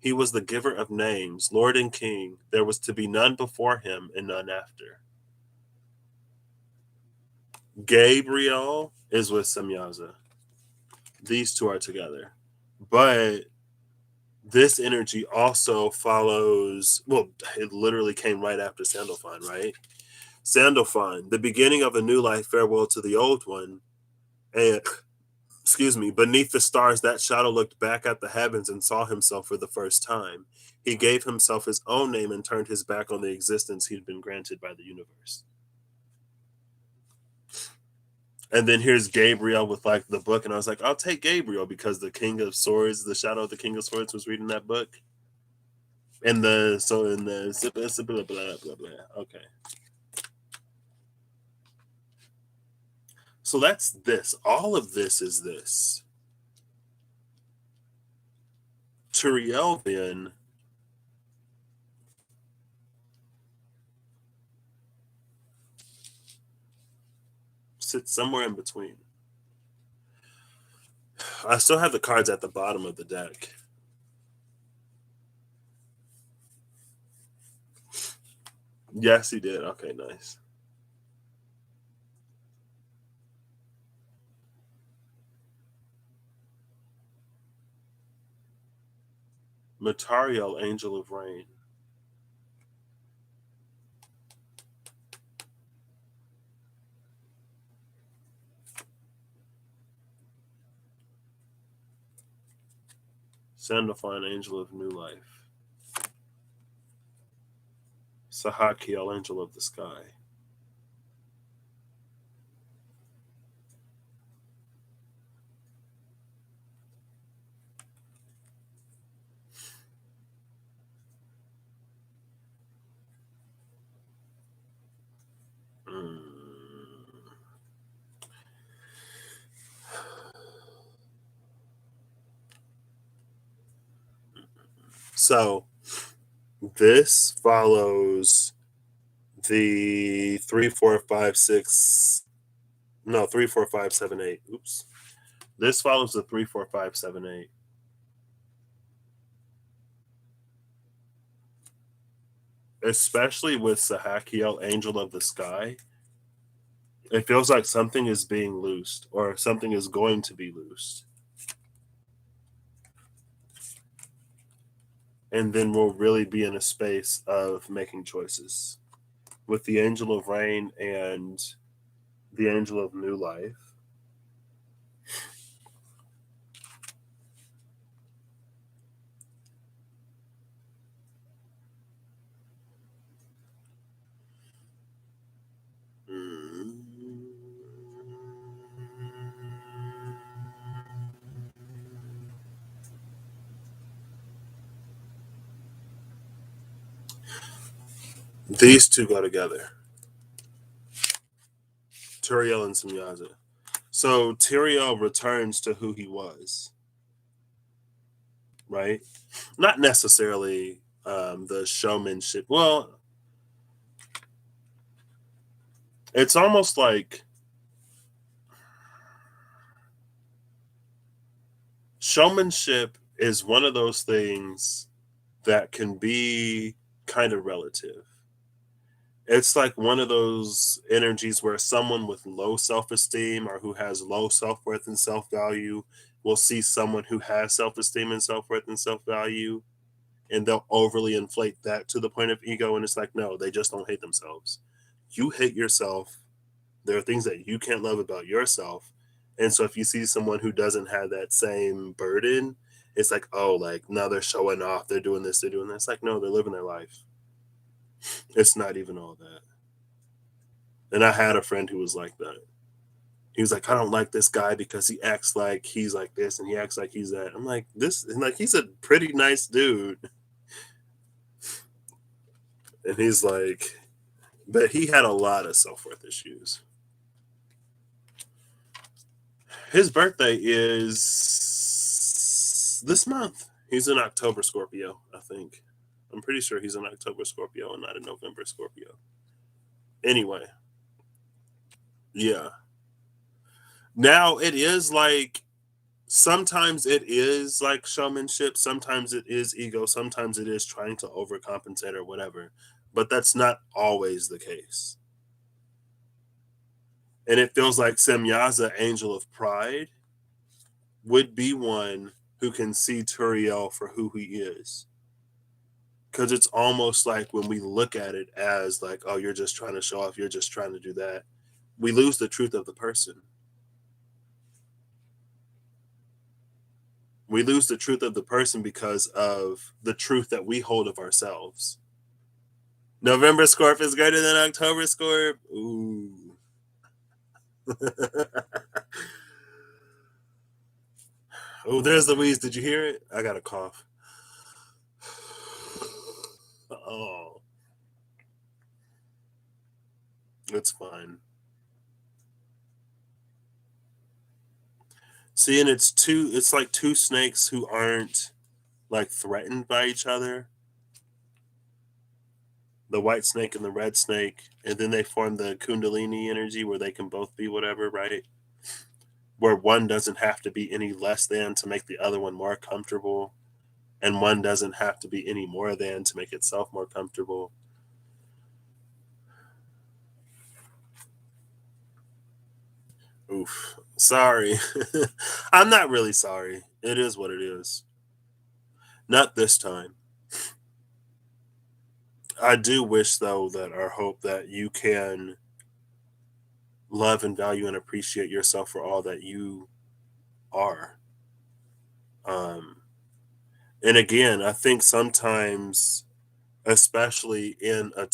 He was the giver of names, Lord and King. There was to be none before him and none after. Gabriel is with Samyaza. These two are together. But this energy also follows, well, it literally came right after Sandalphon, right? Sandalphon, the beginning of a new life, farewell to the old one. And, excuse me, beneath the stars, that shadow looked back at the heavens and saw himself for the first time. He gave himself his own name and turned his back on the existence he'd been granted by the universe. And then here's Gabriel with like the book, and I was like, I'll take Gabriel because the King of Swords, the Shadow of the King of Swords, was reading that book. And the so in the blah blah blah blah. Okay. So that's this. All of this is this. Turiel then sits somewhere in between. I still have the cards at the bottom of the deck. Yes, he did. Okay, nice. Matariel, Angel of Rain. Sandalphon, Angel of New Life. Sahakiel, Angel of the Sky. So this follows the 3, 4, 5, 6. No, 3, 4, 5, 7, 8. Oops. This follows the 3, 4, 5, 7, 8. Especially with Sahakiel, Angel of the Sky. It feels like something is being loosed or something is going to be loosed. And then we'll really be in a space of making choices. With the Angel of Rain and the Angel of New Life. These two go together. Turiel and Samyaza. So Turiel returns to who he was. Right? Not necessarily the showmanship. Well, it's almost like showmanship is one of those things that can be kind of relative. It's like one of those energies where someone with low self esteem or who has low self worth and self value will see someone who has self esteem and self worth and self value, and they'll overly inflate that to the point of ego. And it's like, no, they just don't hate themselves. You hate yourself. There are things that you can't love about yourself. And so if you see someone who doesn't have that same burden, it's like, oh, like now they're showing off, they're doing this, they're doing that. It's like, no, they're living their life. It's not even all that. And I had a friend who was like that. He was like, I don't like this guy because he acts like he's like this and he acts like he's that. I'm like, this, and like, he's a pretty nice dude. And he's like, but he had a lot of self worth issues. His birthday is this month. He's an October Scorpio, I think. I'm pretty sure he's an October Scorpio and not a November Scorpio. Anyway, yeah. Now it is like sometimes it is like showmanship, sometimes it is ego, sometimes it is trying to overcompensate or whatever. But that's not always the case. And it feels like Semyaza, Angel of Pride, would be one who can see Turiel for who he is. Because it's almost like when we look at it as like, oh, you're just trying to show off, you're just trying to do that, we lose the truth of the person. We lose the truth of the person because of the truth that we hold of ourselves. November Scorp is greater than October Scorp. Ooh. Oh, there's Louise. Did you hear it? I got a cough. Oh, it's fine. See, and it's like two snakes who aren't like threatened by each other. The white snake and the red snake, and then they form the Kundalini energy where they can both be whatever, right? Where one doesn't have to be any less than to make the other one more comfortable, and one doesn't have to be any more than to make itself more comfortable. Oof. Sorry. I'm not really sorry. It is what it is. Not this time. I do wish, though, that our hope that you can love and value and appreciate yourself for all that you are. Um, and again, I think sometimes, especially in a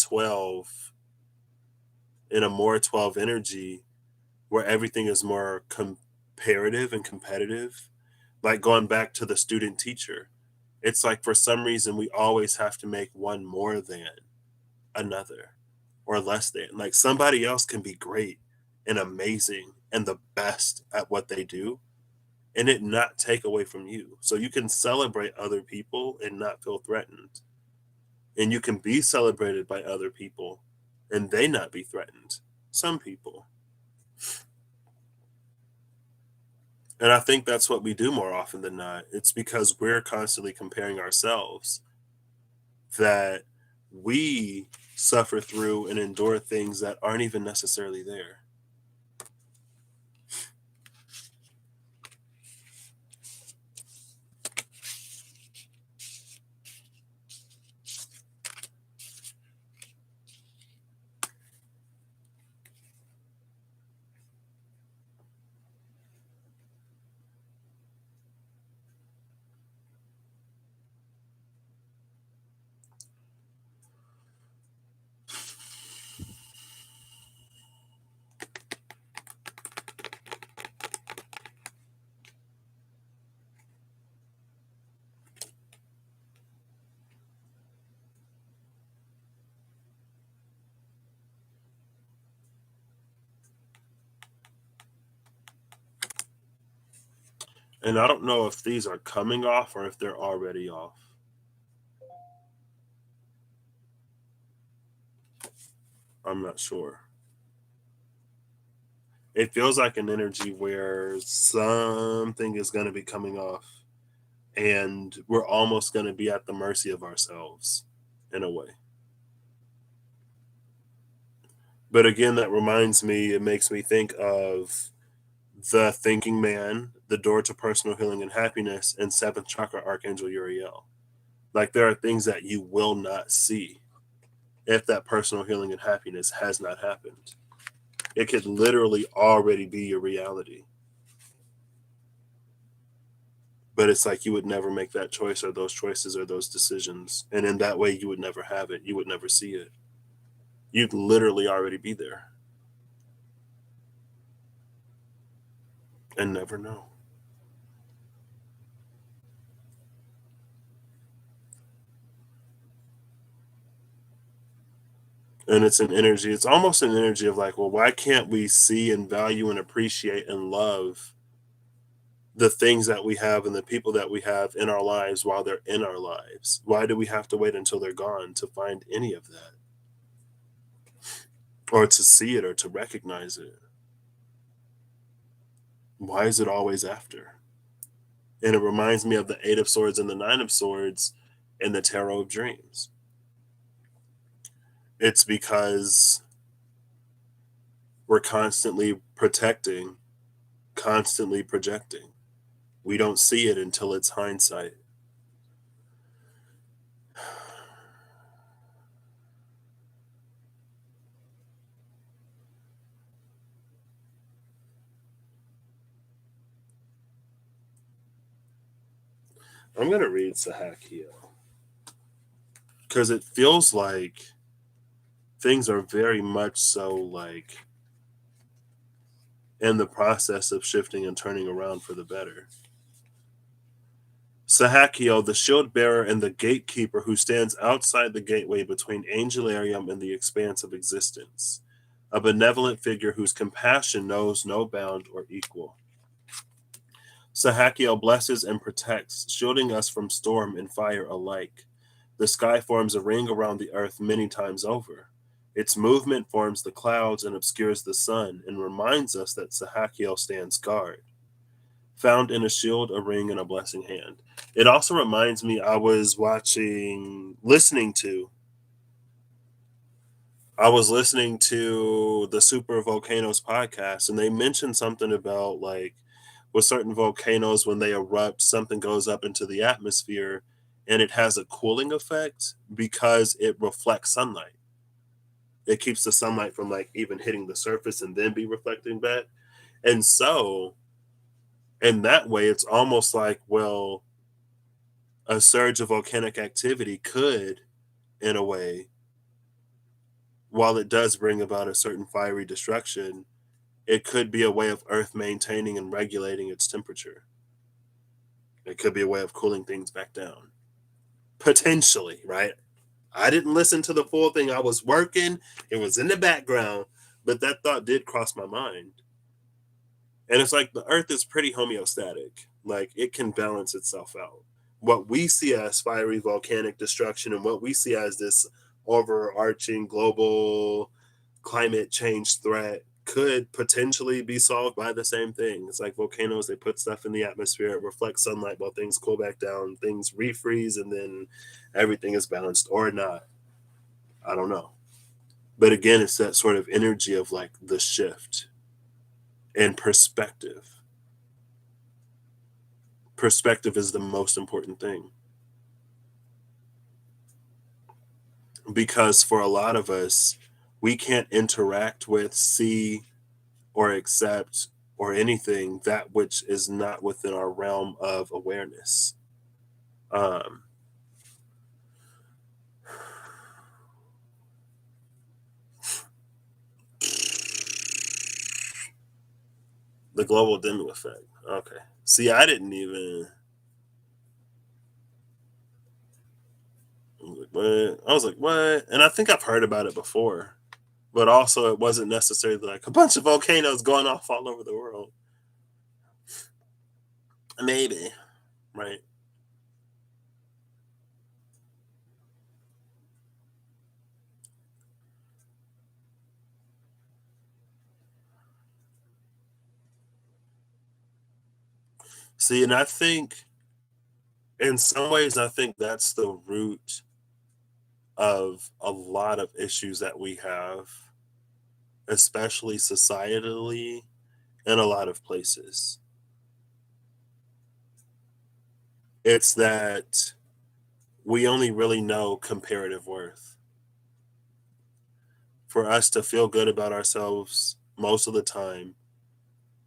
more 12 energy, where everything is more comparative and competitive, like going back to the student teacher, it's like for some reason we always have to make one more than another or less than. Like somebody else can be great and amazing and the best at what they do and it not take away from you. So you can celebrate other people and not feel threatened. And you can be celebrated by other people and they not be threatened. Some people. And I think that's what we do more often than not. It's because we're constantly comparing ourselves that we suffer through and endure things that aren't even necessarily there. And I don't know if these are coming off or if they're already off. I'm not sure. It feels like an energy where something is going to be coming off and we're almost going to be at the mercy of ourselves in a way. But again, that reminds me, it makes me think of the thinking man, the door to personal healing and happiness, and seventh chakra archangel Uriel. Like there are things that you will not see if that personal healing and happiness has not happened. It could literally already be your reality. But it's like you would never make that choice or those choices or those decisions. And in that way, you would never have it. You would never see it. You'd literally already be there and never know. And it's an energy, it's almost an energy of like, well, why can't we see and value and appreciate and love the things that we have and the people that we have in our lives while they're in our lives? Why do we have to wait until they're gone to find any of that, or to see it, or to recognize it? Why is it always after? And it reminds me of the Eight of Swords and the Nine of Swords in the Tarot of Dreams. It's because we're constantly protecting, constantly projecting. We don't see it until it's hindsight. I'm going to read Sahakio because it feels like things are very much so like in the process of shifting and turning around for the better. Sahakio, the shield bearer and the gatekeeper who stands outside the gateway between Angelarium and the expanse of existence, a benevolent figure whose compassion knows no bound or equal. Sahakio blesses and protects, shielding us from storm and fire alike. The sky forms a ring around the earth many times over. Its movement forms the clouds and obscures the sun and reminds us that Sahakio stands guard. Found in a shield, a ring, and a blessing hand. It also reminds me, I was listening to the Super Volcanoes podcast, and they mentioned something about like with certain volcanoes, when they erupt, something goes up into the atmosphere and it has a cooling effect because it reflects sunlight. It keeps the sunlight from like even hitting the surface and then be reflecting back. And so, in that way, it's almost like, well, a surge of volcanic activity could, in a way, while it does bring about a certain fiery destruction, it could be a way of Earth maintaining and regulating its temperature. It could be a way of cooling things back down. Potentially, right? I didn't listen to the full thing. I was working, it was in the background, but that thought did cross my mind. And it's like the Earth is pretty homeostatic, like it can balance itself out. What we see as fiery volcanic destruction and what we see as this overarching global climate change threat could potentially be solved by the same thing. It's like volcanoes, they put stuff in the atmosphere, it reflects sunlight while things cool back down, things refreeze, and then everything is balanced or not. I don't know. But again, it's that sort of energy of like the shift and perspective. Perspective is the most important thing. Because for a lot of us, we can't interact with, see, or accept or anything that which is not within our realm of awareness. Um, the global dimming effect. Okay. See, I didn't even. I was like, what? And I think I've heard about it before, but also it wasn't necessarily like a bunch of volcanoes going off all over the world. Maybe, right? See, and I think in some ways, I think that's the root of a lot of issues that we have, especially societally in a lot of places. It's that we only really know comparative worth. For us to feel good about ourselves most of the time,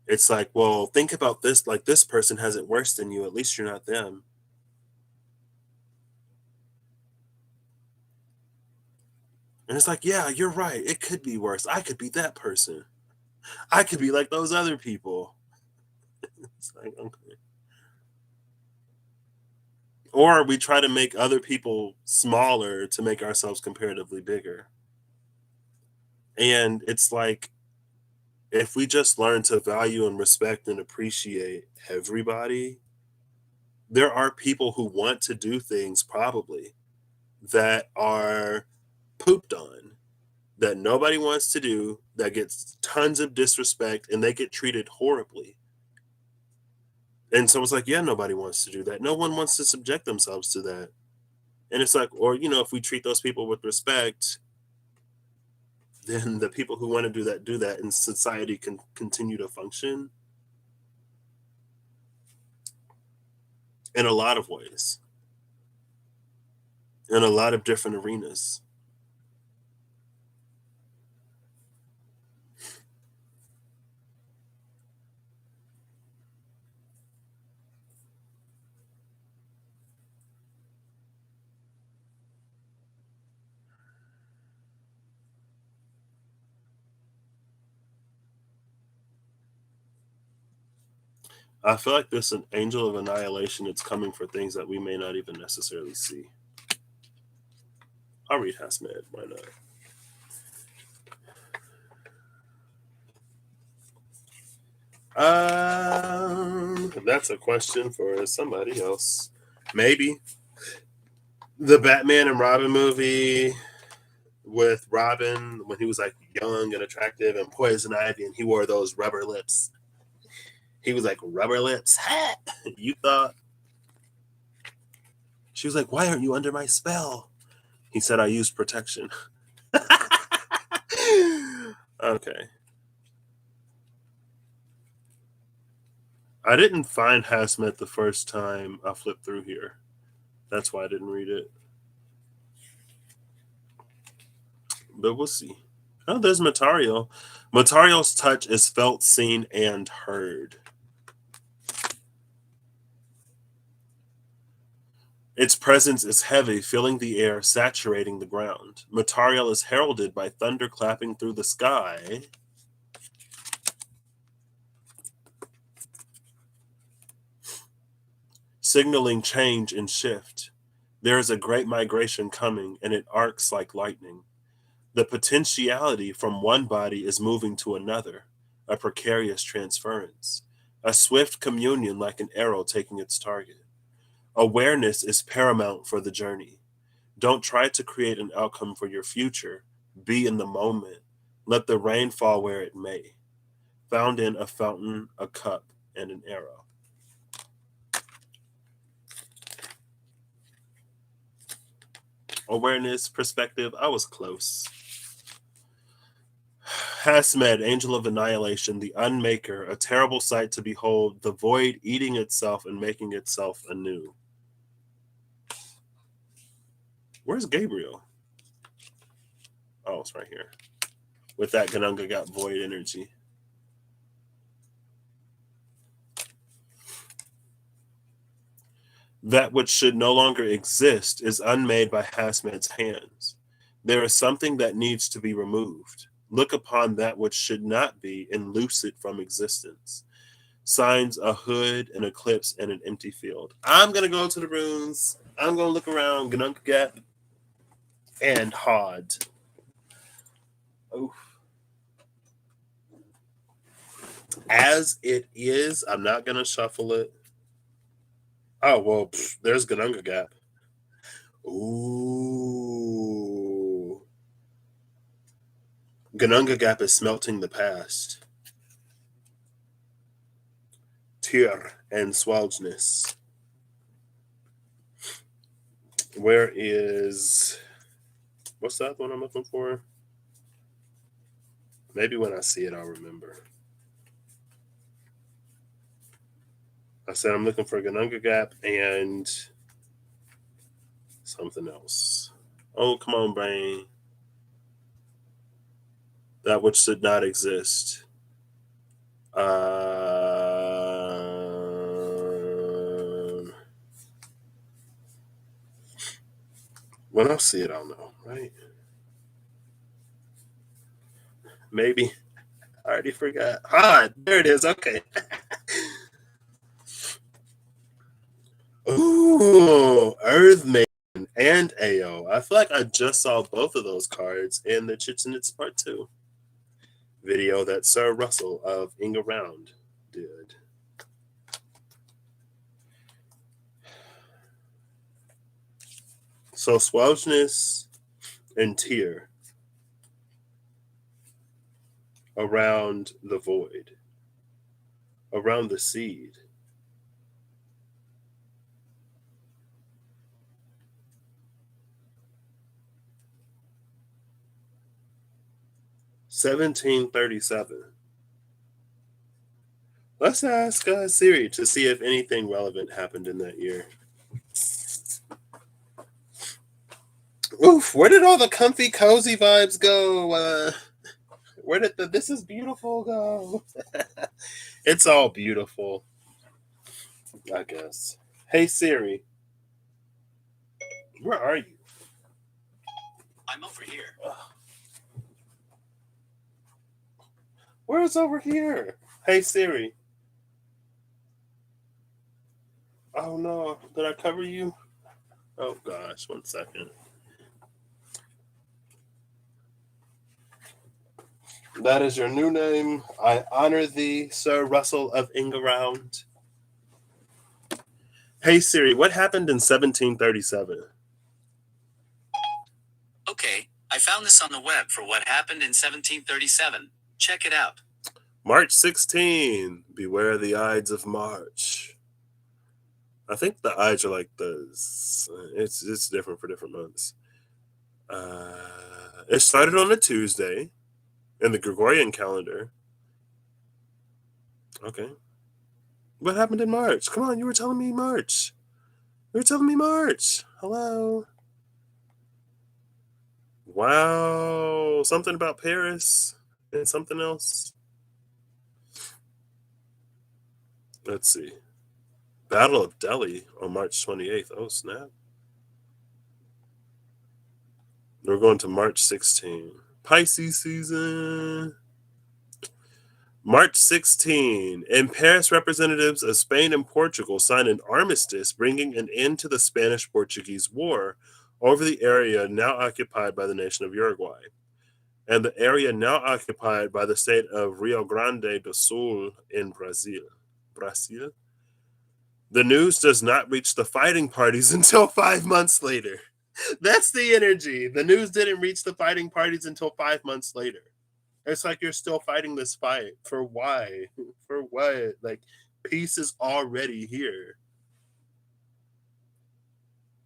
it's like, well, think about this, like this person has it worse than you, at least you're not them. And it's like, yeah, you're right. It could be worse. I could be that person. I could be like those other people. It's like, okay. Or we try to make other people smaller to make ourselves comparatively bigger. And it's like if we just learn to value and respect and appreciate everybody, there are people who want to do things probably that are pooped on, that nobody wants to do, that gets tons of disrespect and they get treated horribly. And so it's like, yeah, nobody wants to do that. No one wants to subject themselves to that. And it's like, or, if we treat those people with respect, then the people who want to do that, and society can continue to function in a lot of ways, in a lot of different arenas. I feel like this an angel of annihilation. It's coming for things that we may not even necessarily see. I'll read Hasmed. Why not? That's a question for somebody else. Maybe the Batman and Robin movie with Robin when he was like young and attractive and poison ivy, and he wore those rubber lips. He was like, rubber lips. You thought? She was like, why aren't you under my spell? He said, I used protection. Okay. I didn't find Hasmet the first time I flipped through here. That's why I didn't read it. But we'll see. Oh, there's Matario. Matario's touch is felt, seen, and heard. Its presence is heavy, filling the air, saturating the ground. Matariel is heralded by thunder clapping through the sky. Signaling change and shift. There is a great migration coming, and it arcs like lightning. The potentiality from one body is moving to another, a precarious transference, a swift communion like an arrow taking its target. Awareness is paramount for the journey. Don't try to create an outcome for your future. Be in the moment. Let the rain fall where it may. Found in a fountain, a cup, and an arrow. Awareness, perspective, I was close. Hasmed, angel of annihilation, the unmaker, a terrible sight to behold, the void eating itself and making itself anew. Where's Gabriel? Oh, it's right here. With that Ganunga got void energy. That which should no longer exist is unmade by Hasmed's hands. There is something that needs to be removed. Look upon that which should not be and loose it from existence. Signs a hood, an eclipse, and an empty field. I'm going to go to the runes. I'm going to look around Ganunga Gap and Hod. Oof. As it is, I'm not going to shuffle it. Oh, well, there's Ganunga Gap. Ooh. Ganunga Gap is smelting the past. Tyr and Swalgeness. Where is... What's that one I'm looking for? Maybe when I see it, I'll remember. I said I'm looking for Ganunga Gap and something else. Oh, come on, brain. That which should not exist. When I'll see it, I'll know, right? Maybe. I already forgot. Ah, there it is. Okay. Ooh, Earthmaiden and AO. I feel like I just saw both of those cards in the Chichen Itza Part 2. video that Sir Russell of Ingaround did. So swelgeness and tear around the void, around the seed. (1737). Let's ask Siri to see if anything relevant happened in that year. Oof, where did all the comfy, cozy vibes go? Where did the "this is beautiful" go? It's all beautiful, I guess. Hey Siri, where are you? I'm over here. Where's over here? Hey Siri. Oh no, did I cover you? Oh gosh, 1 second. That is your new name. I honor thee, Sir Russell of Ingaround. Hey Siri, what happened in 1737? Okay, I found this on the web for what happened in 1737. Check it out. March 16. Beware the Ides of March. I think the Ides are like it's different for different months. It started on a Tuesday in the Gregorian calendar. Okay. What happened in March? Come on, you were telling me March. You were telling me March. Hello. Wow. Something about Paris and something else. Let's see. Battle of Delhi on March 28th. Oh, snap. We're going to March 16. Pisces season. March 16. In Paris, representatives of Spain and Portugal signed an armistice bringing an end to the Spanish-Portuguese War over the area now occupied by the nation of Uruguay, and the area now occupied by the state of Rio Grande do Sul in Brazil. The news does not reach the fighting parties until 5 months later. That's the energy. The news didn't reach the fighting parties until 5 months later. It's like you're still fighting this fight. For why? For what? Like, peace is already here.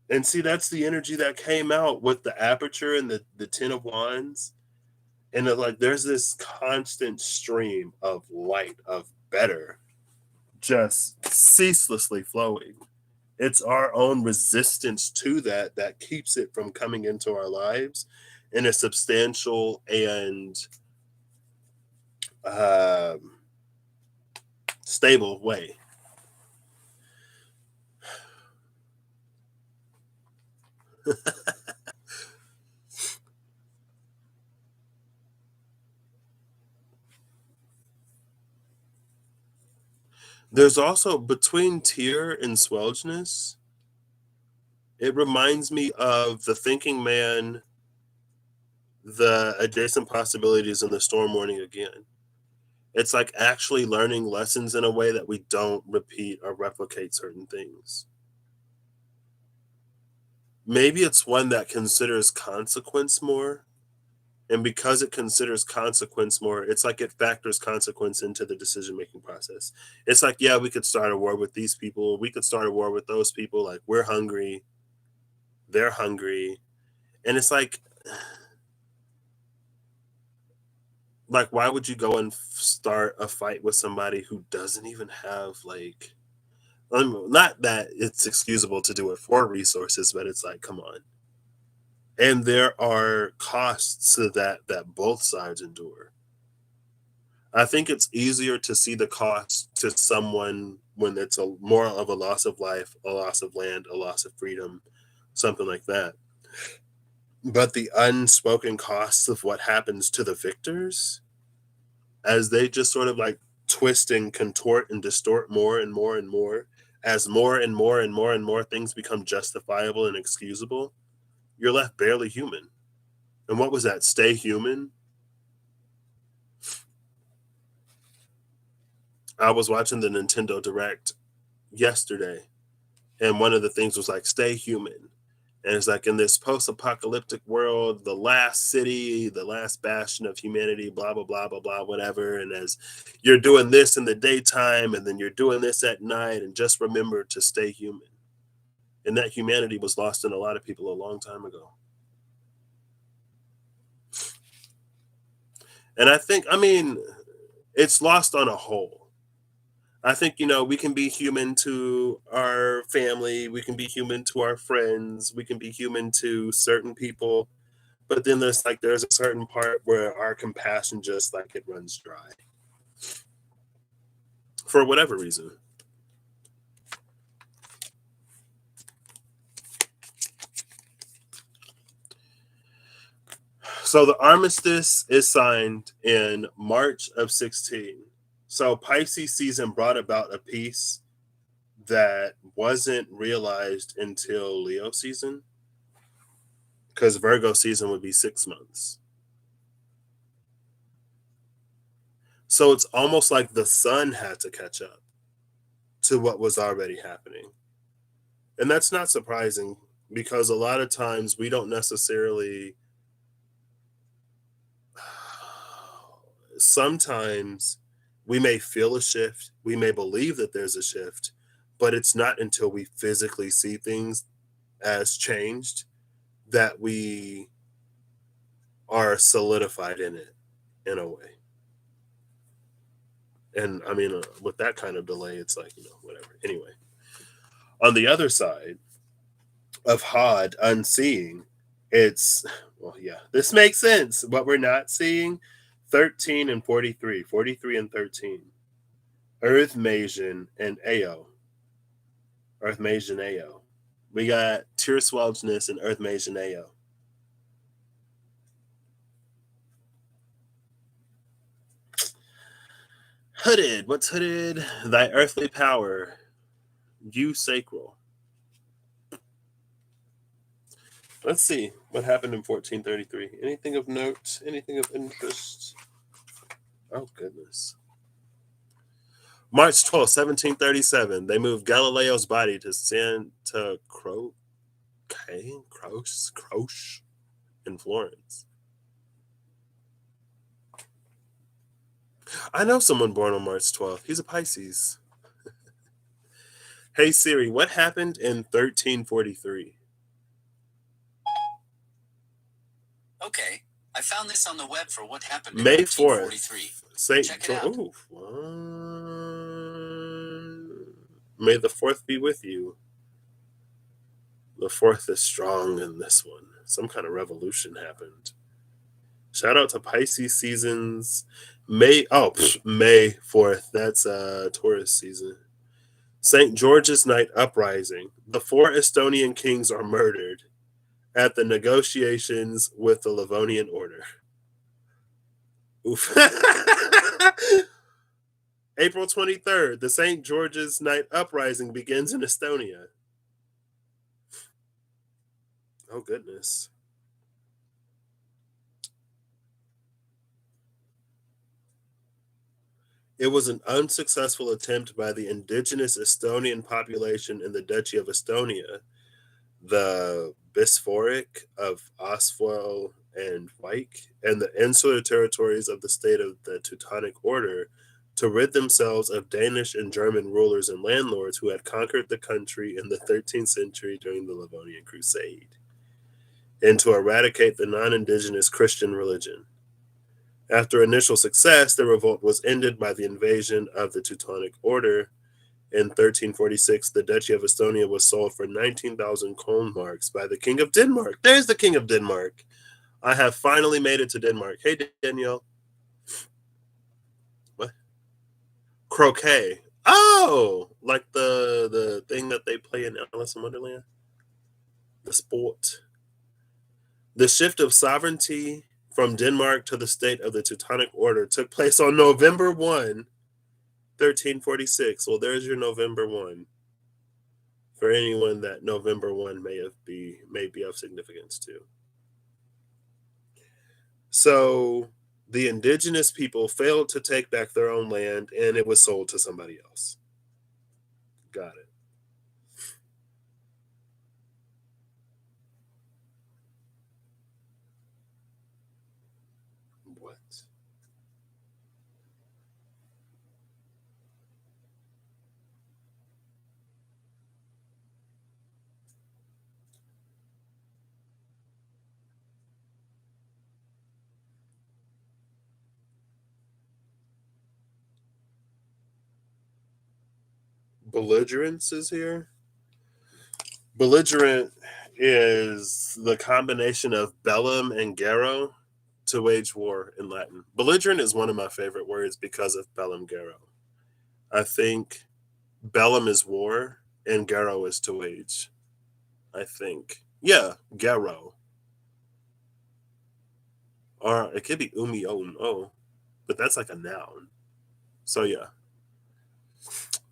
And see, that's the energy that came out with the aperture and the Ten of Wands. And like, there's this constant stream of light, of better, just ceaselessly flowing. It's our own resistance to that keeps it from coming into our lives in a substantial and stable way. There's also between tear and swelgeness, it reminds me of the thinking man, the adjacent possibilities, and the storm warning again. It's like actually learning lessons in a way that we don't repeat or replicate certain things. Maybe it's one that considers consequence more. And because it considers consequence more, it's like it factors consequence into the decision making process. It's like, yeah, we could start a war with these people. We could start a war with those people. Like, we're hungry. They're hungry. And it's like why would you go and start a fight with somebody who doesn't even have like not that it's excusable to do it for resources, but it's like, come on. And there are costs to that both sides endure. I think it's easier to see the cost to someone when it's a more of a loss of life, a loss of land, a loss of freedom, something like that. But the unspoken costs of what happens to the victors as they just sort of like twist and contort and distort more and more and more, as more and more and more and more things become justifiable and excusable, you're left barely human. And what was that? Stay human? I was watching the Nintendo Direct yesterday, and one of the things was like, stay human. And it's like, in this post apocalyptic world, the last city, the last bastion of humanity, blah, blah, blah, blah, blah, whatever. And as you're doing this in the daytime and then you're doing this at night, and just remember to stay human. And that humanity was lost in a lot of people a long time ago. And I think, I mean, it's lost on a whole. I think, we can be human to our family, we can be human to our friends, we can be human to certain people, but then there's a certain part where our compassion just like it runs dry for whatever reason. So the armistice is signed in March of 16. So Pisces season brought about a peace that wasn't realized until Leo season, because Virgo season would be 6 months. So it's almost like the sun had to catch up to what was already happening. And that's not surprising, because a lot of times we don't necessarily, sometimes we may feel a shift, we may believe that there's a shift, but it's not until we physically see things as changed that we are solidified in it, in a way. And I mean, with that kind of delay, it's like, whatever. Anyway, on the other side of Hod unseeing, it's, well, yeah, this makes sense. What we're not seeing, 13 and 43, 43 and 13. Earth Majan and Ao. Earth Majan Ao. We got Tear Swelgeness and Earth Majan Ao. Hooded. What's hooded? Thy earthly power. You sacral. Let's see what happened in 1433. Anything of note? Anything of interest? Oh, goodness. March 12th, 1737, they moved Galileo's body to Santa Croce in Florence. I know someone born on March 12th. He's a Pisces. Hey Siri, what happened in 1343? Okay, I found this on the web for what happened in May 1343. 4th. Saint Check it out. May the 4th be with you. The 4th is strong in this one. Some kind of revolution happened. Shout out to Pisces seasons. May 4th. That's Taurus season. St. George's Night Uprising. The 4 Estonian kings are murdered at the negotiations with the Livonian order. Oof. April 23rd, the St. George's Night Uprising begins in Estonia. Oh, goodness. It was an unsuccessful attempt by the indigenous Estonian population in the Duchy of Estonia, the Bishopric of Oswald and Wyk, and the insular territories of the state of the Teutonic Order, to rid themselves of Danish and German rulers and landlords who had conquered the country in the 13th century during the Livonian Crusade, and to eradicate the non-indigenous Christian religion. After initial success, the revolt was ended by the invasion of the Teutonic Order. In 1346, the Duchy of Estonia was sold for 19,000 Krone marks by the King of Denmark. There's the King of Denmark. I have finally made it to Denmark. Hey, Danielle. What? Croquet. Oh, like the thing that they play in Alice in Wonderland? The sport. The shift of sovereignty from Denmark to the state of the Teutonic Order took place on November 1, 1346. Well, there's your November 1. For anyone that November 1 may be of significance to. So The indigenous people failed to take back their own land and it was sold to somebody else. Got it. What? Belligerence is here? Belligerent is the combination of bellum and gero to wage war in Latin. Belligerent is one of my favorite words because of bellum gero. I think bellum is war and gero is to wage. I think. Yeah, gero. Or it could be oh, but that's like a noun. So yeah.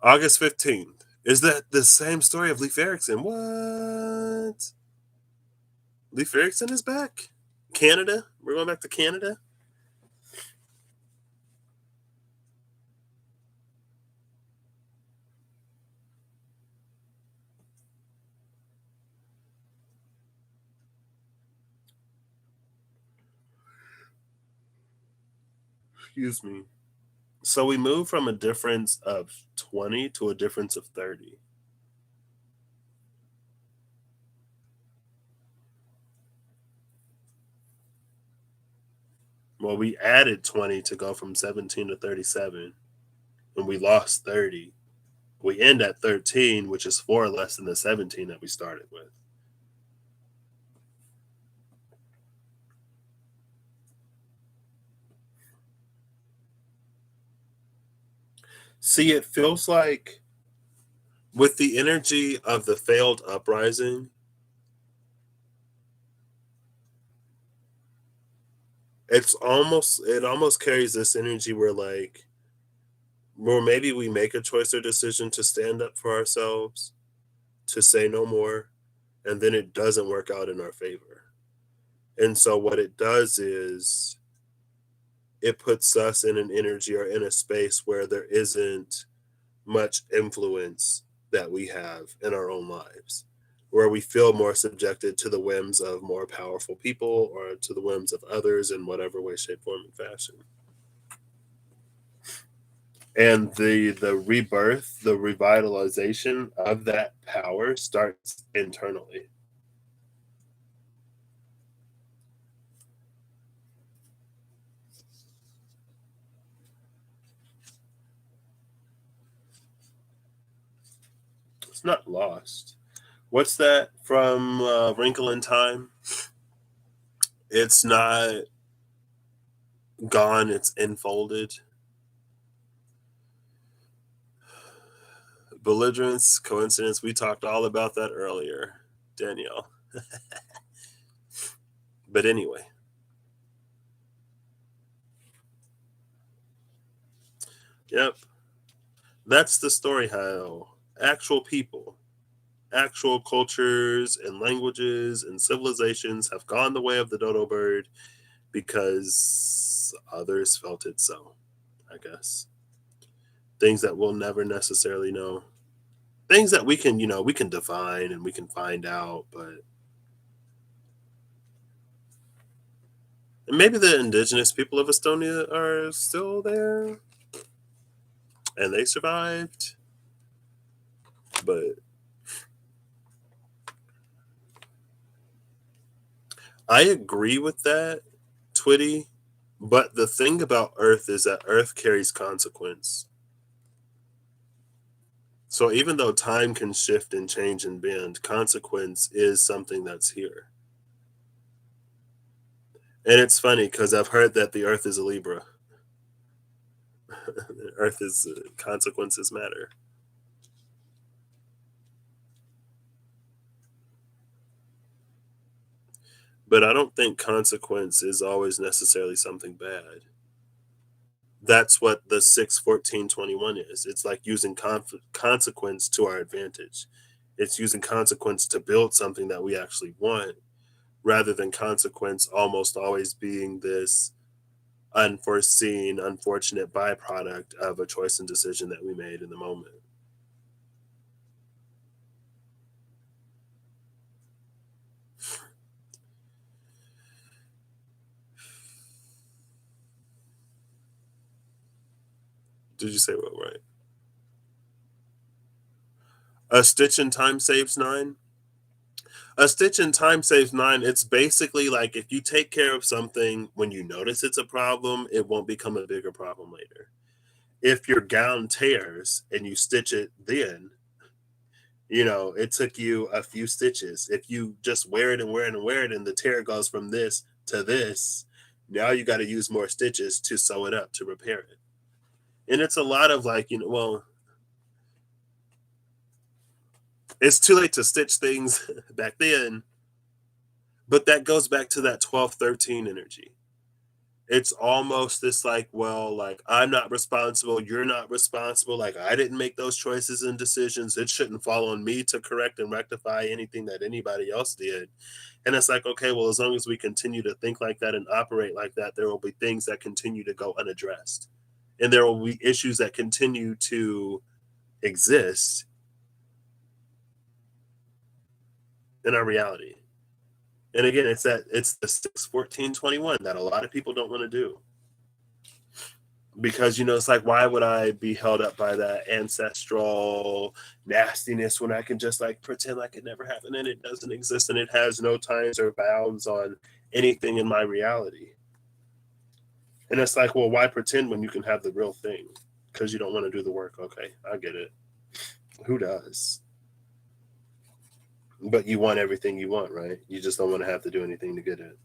August 15th. Is that the same story of Leif Erikson? What? Leif Erikson is back? Canada? We're going back to Canada? Excuse me. So we moved from a difference of 20 to a difference of 30. Well, we added 20 to go from 17 to 37, and we lost 30. We end at 13, which is 4 less than the 17 that we started with. See, it feels like with the energy of the failed uprising, it almost carries this energy where like where maybe we make a choice or decision to stand up for ourselves, to say no more, and then it doesn't work out in our favor. And so what it does is it puts us in an energy or in a space where there isn't much influence that we have in our own lives, where we feel more subjected to the whims of more powerful people or to the whims of others in whatever way, shape, form, and fashion. And the rebirth, the revitalization of that power starts internally. It's not lost. What's that from Wrinkle in Time? It's not gone, it's enfolded. Belligerence, coincidence, we talked all about that earlier, Danielle. But anyway, yep, that's the story how actual people, actual cultures and languages and civilizations have gone the way of the dodo bird because others felt it so, I guess. Things that we'll never necessarily know. Things that we can, we can define and we can find out, but and maybe the indigenous people of Estonia are still there and they survived. But I agree with that, Twitty. But the thing about Earth is that Earth carries consequence. So even though time can shift and change and bend, consequence is something that's here. And it's funny because I've heard that the Earth is a Libra. Earth is consequences matter. But I don't think consequence is always necessarily something bad. That's what the 6-14-21 is. It's like using consequence to our advantage. It's using consequence to build something that we actually want rather than consequence almost always being this unforeseen, unfortunate byproduct of a choice and decision that we made in the moment. Did you say what right? A stitch in time saves nine? A stitch in time saves nine. It's basically like if you take care of something when you notice it's a problem, it won't become a bigger problem later. If your gown tears and you stitch it then, it took you a few stitches. If you just wear it and wear it and wear it and the tear goes from this to this, now you got to use more stitches to sew it up to repair it. And it's a lot of like, well, it's too late to stitch things back then, but that goes back to that 12-13 energy. It's almost this like, well, like I'm not responsible, you're not responsible, like I didn't make those choices and decisions. It shouldn't fall on me to correct and rectify anything that anybody else did. And it's like, okay, well, as long as we continue to think like that and operate like that, there will be things that continue to go unaddressed. And there will be issues that continue to exist in our reality. And again, it's the 6-14-21 that a lot of people don't want to do. Because it's like, why would I be held up by that ancestral nastiness when I can just like pretend like it never happened and it doesn't exist and it has no times or bounds on anything in my reality? And it's like, well, why pretend when you can have the real thing? Because you don't want to do the work. Okay, I get it. Who does? But you want everything you want, right? You just don't want to have to do anything to get it.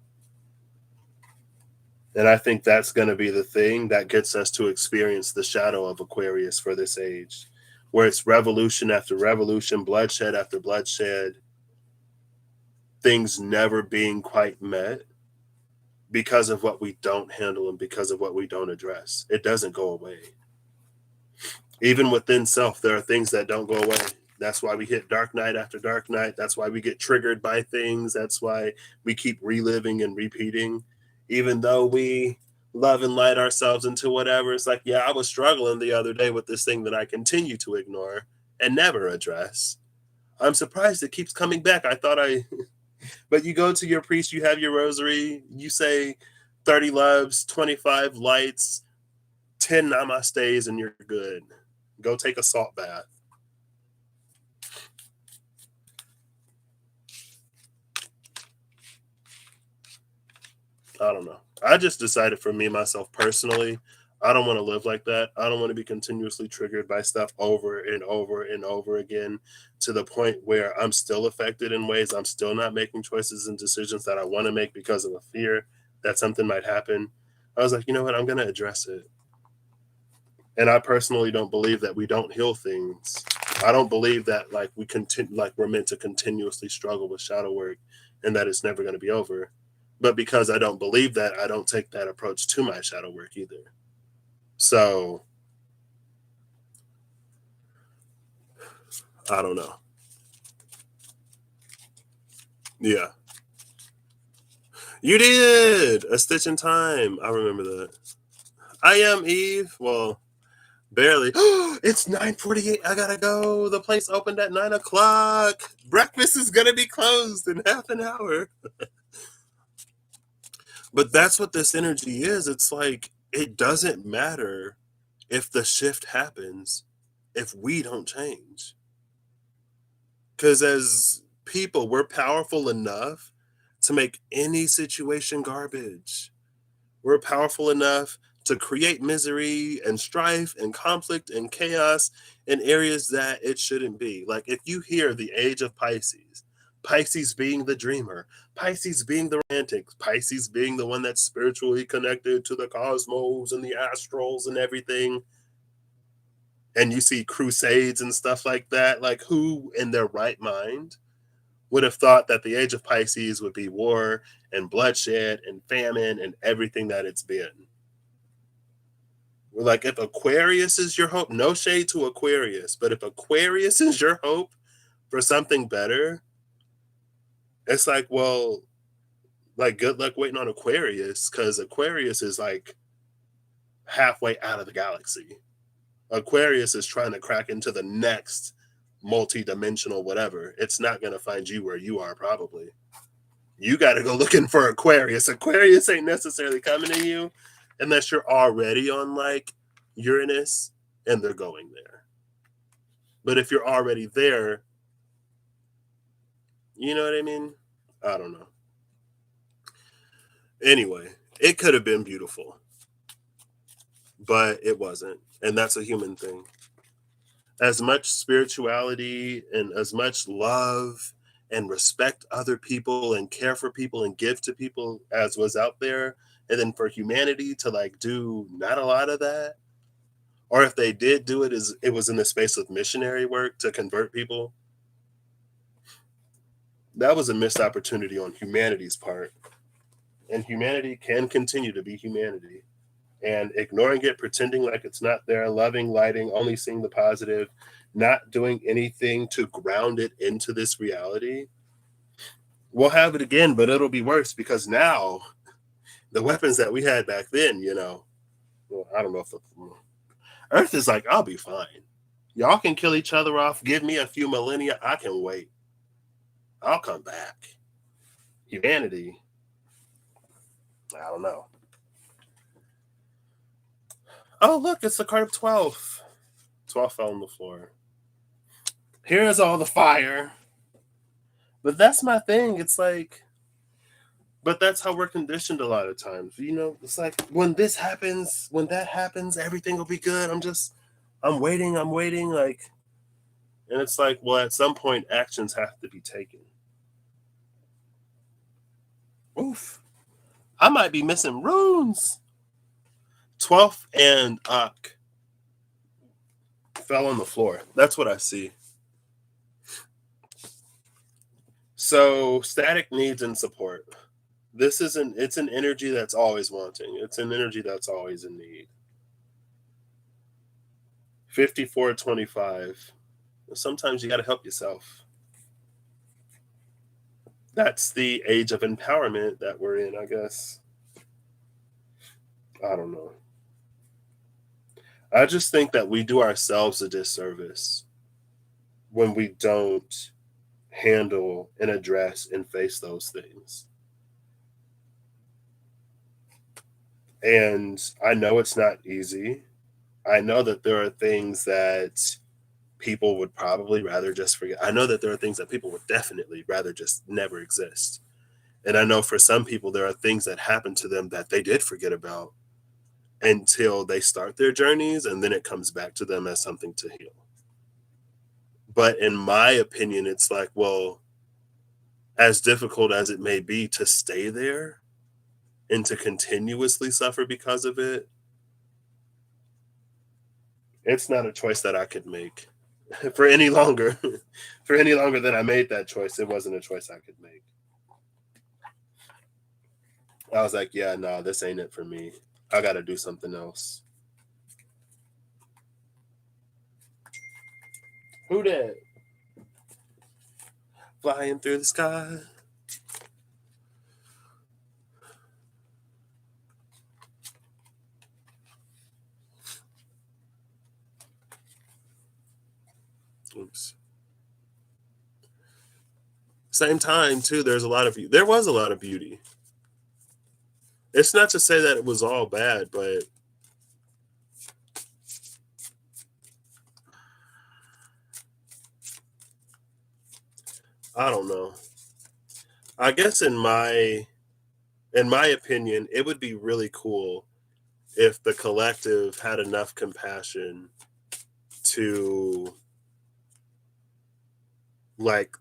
And I think that's going to be the thing that gets us to experience the shadow of Aquarius for this age, where it's revolution after revolution, bloodshed after bloodshed, things never being quite met because of what we don't handle and because of what we don't address. It doesn't go away. Even within self, there are things that don't go away. That's why we hit dark night after dark night. That's why we get triggered by things. That's why we keep reliving and repeating. Even though we love and light ourselves into whatever, it's like, yeah, I was struggling the other day with this thing that I continue to ignore and never address. I'm surprised it keeps coming back. But you go to your priest, you have your rosary, you say 30 loves, 25 lights, 10 namastes, and you're good. Go take a salt bath. I don't know. I just decided for me, myself personally, I don't want to live like that. I don't want to be continuously triggered by stuff over and over and over again to the point where I'm still affected in ways I'm still not making choices and decisions that I want to make because of a fear that something might happen. I was like, you know what? I'm going to address it. And I personally don't believe that we don't heal things. I don't believe that like we're meant to continuously struggle with shadow work and that it's never going to be over. But because I don't believe that, I don't take that approach to my shadow work either. So I don't know. Yeah. You did a stitch in time. I remember that. I am Eve. Well, barely. It's 9:48. I gotta go. The place opened at 9 o'clock. Breakfast is gonna be closed in half an hour. But that's what this energy is. It's like it doesn't matter if the shift happens if we don't change. Because as people, we're powerful enough to make any situation garbage. We're powerful enough to create misery and strife and conflict and chaos in areas that it shouldn't be. Like if you hear the age of Pisces, Pisces being the dreamer, Pisces being the romantic, Pisces being the one that's spiritually connected to the cosmos and the astrals and everything, and you see crusades and stuff like that, like who in their right mind would have thought that the age of Pisces would be war and bloodshed and famine and everything that it's been? Like if Aquarius is your hope, no shade to Aquarius, but if Aquarius is your hope for something better, it's like, well, like good luck waiting on Aquarius because Aquarius is like halfway out of the galaxy. Aquarius is trying to crack into the next multi-dimensional whatever. It's not going to find you where you are, probably. You got to go looking for Aquarius. Aquarius ain't necessarily coming to you unless you're already on like Uranus and they're going there. But if you're already there, you know what I mean? I don't know. Anyway, it could have been beautiful, but it wasn't. And that's a human thing. As much spirituality and as much love and respect other people and care for people and give to people as was out there, and then for humanity to like do not a lot of that, or if they did do it, is it was in the space of missionary work to convert people. That was a missed opportunity on humanity's part. And humanity can continue to be humanity. And ignoring it, pretending like it's not there, loving, lighting, only seeing the positive, not doing anything to ground it into this reality, we'll have it again, but it'll be worse because now the weapons that we had back then, well, I don't know if Earth is like, I'll be fine. Y'all can kill each other off. Give me a few millennia. I can wait. I'll come back. Humanity, I don't know. Oh, look, it's the card of 12. 12 fell on the floor. Here's all the fire. But that's my thing. It's like, but that's how we're conditioned a lot of times. It's like when this happens, when that happens, everything will be good. I'm waiting. Like, and it's like, well, at some point, actions have to be taken. Oof. I might be missing runes. 12th and Ak fell on the floor. That's what I see. So static needs and support. It's an energy that's always wanting. It's an energy that's always in need. 5425. Sometimes you got to help yourself. That's the age of empowerment that we're in, I guess. I don't know. I just think that we do ourselves a disservice when we don't handle and address and face those things. And I know it's not easy. I know that there are things that people would probably rather just forget. I know that there are things that people would definitely rather just never exist. And I know for some people, there are things that happen to them that they did forget about until they start their journeys, and then it comes back to them as something to heal. But in my opinion, it's like, well, as difficult as it may be to stay there and to continuously suffer because of it, it's not a choice that I could make for any longer. For any longer than I made that choice, it wasn't a choice I could make. I was like, yeah, no, this ain't it for me. I got to do something else. Who that? Flying through the sky. Oops. Same time, too, there was a lot of beauty. It's not to say that it was all bad, but I don't know. I guess in my opinion, it would be really cool if the collective had enough compassion to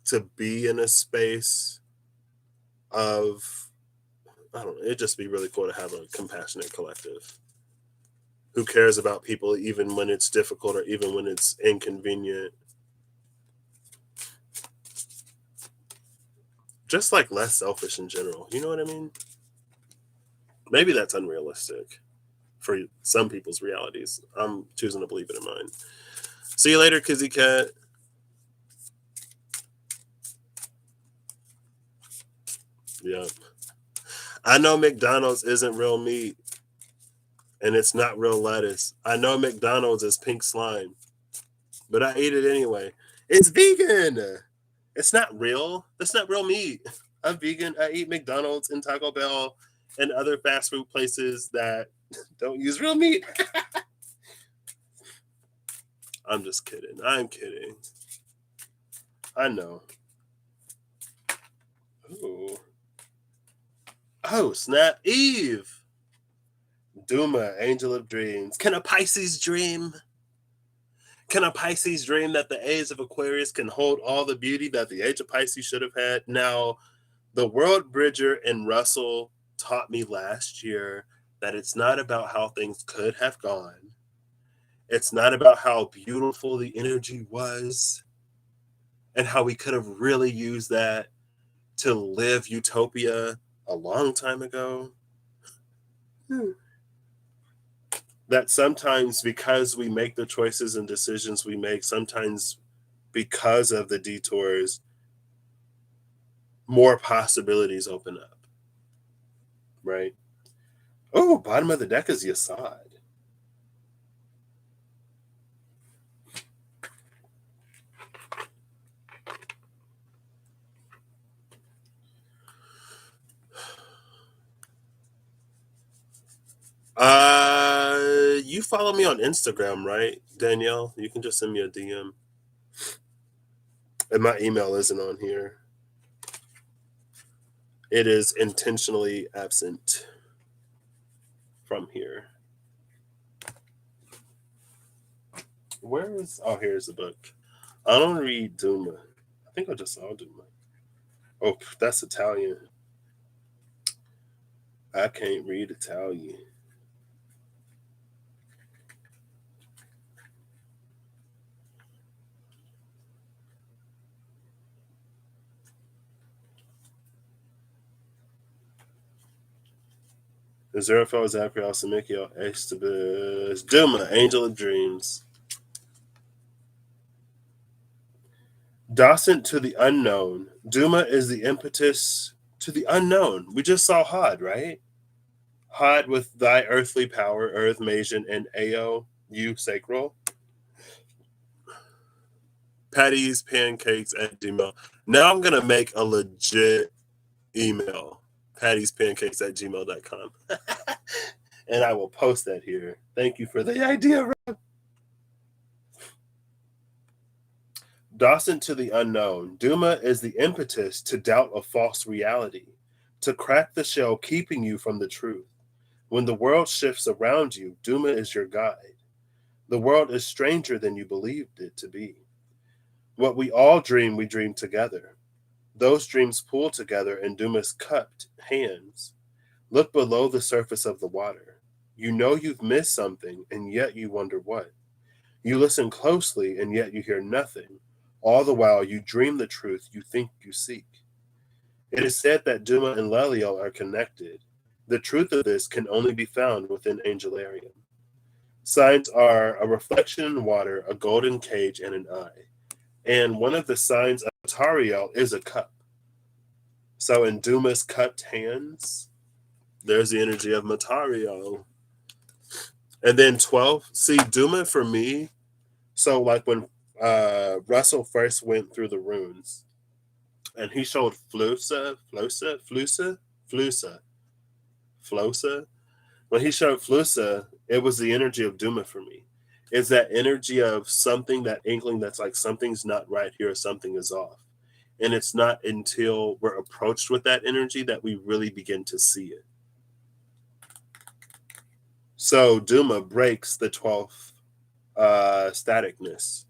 to be in a space of, I don't know, it'd just be really cool to have a compassionate collective who cares about people even when it's difficult or even when it's inconvenient. Just like less selfish in general. You know what I mean? Maybe that's unrealistic for some people's realities. I'm choosing to believe it in mine. See you later, Kizzy Cat. Yeah. I know McDonald's isn't real meat. And it's not real lettuce. I know McDonald's is pink slime, but I ate it anyway. It's vegan. It's not real. That's not real meat. I'm vegan. I eat McDonald's and Taco Bell and other fast food places that don't use real meat. I'm just kidding. I'm kidding. I know. Ooh. Oh, snap. Eve. Duma, angel of dreams. Can a Pisces dream? Can a Pisces dream that the age of Aquarius can hold all the beauty that the age of Pisces should have had? Now, the World Bridger and Russell taught me last year that it's not about how things could have gone. It's not about how beautiful the energy was and how we could have really used that to live utopia a long time ago. That sometimes because we make the choices and decisions we make, sometimes because of the detours, more possibilities open up. Right? Oh, bottom of the deck is Yasad. You follow me on Instagram, right, Danielle? You can just send me a DM. And my email isn't on here. It is intentionally absent from here. Where is? Oh, here's the book. I don't read Duma. I think I just saw Duma. Oh, that's Italian. I can't read Italian. Aziraphale, Zapriel, Samikio, Estabis, Duma, Angel of Dreams. Docent to the unknown. Duma is the impetus to the unknown. We just saw Hod, right? Hod with thy earthly power, Earth, Magian, and Ao, you sacral. Patty's Pancakes at Gmail. Now I'm going to make a legit email. Patty's Pancakes at gmail.com. And I will post that here. Thank you for the idea, Rob. Docent to the unknown. Duma is the impetus to doubt a false reality, to crack the shell keeping you from the truth. When the world shifts around you, Duma is your guide. The world is stranger than you believed it to be. What we all dream, we dream together. Those dreams pull together in Duma's cupped hands. Look below the surface of the water. You know you've missed something, and yet you wonder what. You listen closely, and yet you hear nothing. All the while, you dream the truth you think you seek. It is said that Duma and Leliel are connected. The truth of this can only be found within Angelarium. Signs are a reflection in water, a golden cage, and an eye. And one of the signs of Tariel is a cup. So in Duma's cupped hands, there's the energy of Matariel. And then 12, see, Duma for me, so like when Russell first went through the runes, and he showed Flosa. When he showed Flusa, it was the energy of Duma for me. It's that energy of something, that inkling that's like something's not right here, or something is off. And it's not until we're approached with that energy that we really begin to see it. So Duma breaks the 12th staticness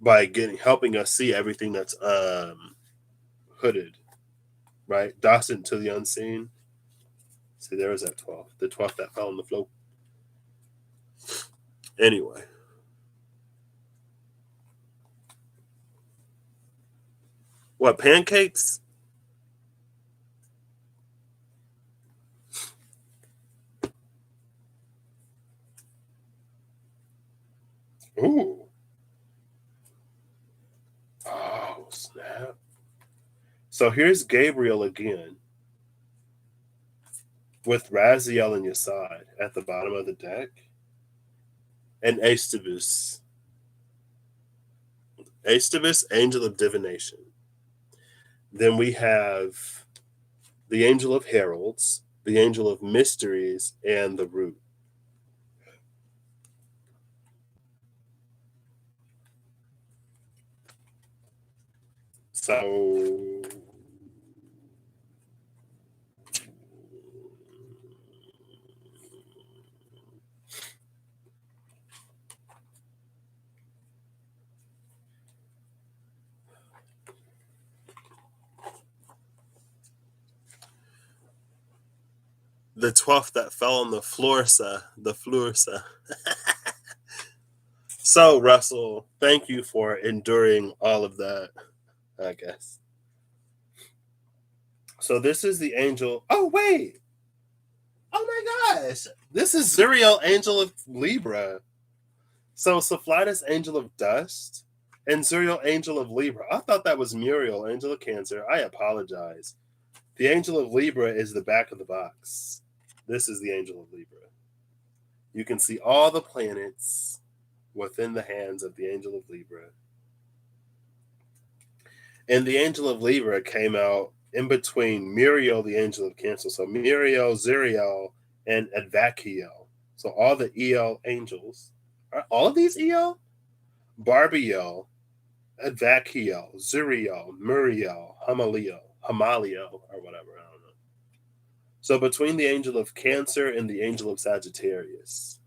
by helping us see everything that's hooded, right? Docent to the unseen. See, there was that 12th. The 12th that fell on the float. Anyway. What, pancakes? Ooh. Oh, snap. So here's Gabriel again. with Raziel on your side at the bottom of the deck, and Aestivus. Aestivus, Angel of Divination. Then we have the Angel of Heralds, the Angel of Mysteries, and the Root. So the 12th that fell on the Florsa, the Flursa. So, Russell, thank you for enduring all of that, I guess. So, this is the angel. Oh, wait. Oh, my gosh. This is Zuriel, Angel of Libra. So, Cephalidus, Angel of Dust, and Zuriel, Angel of Libra. I thought that was Muriel, Angel of Cancer. I apologize. The Angel of Libra is the back of the box. This is the Angel of Libra. You can see all the planets within the hands of the Angel of Libra. And the Angel of Libra came out in between Muriel, the Angel of Cancer. So Muriel, Zuriel, and Advakiel. So all the EL angels. Are all of these EL? Barbiel, Advakiel, Zuriel, Muriel, Hamaliel, or whatever. I don't know. So between the Angel of Cancer and the Angel of Sagittarius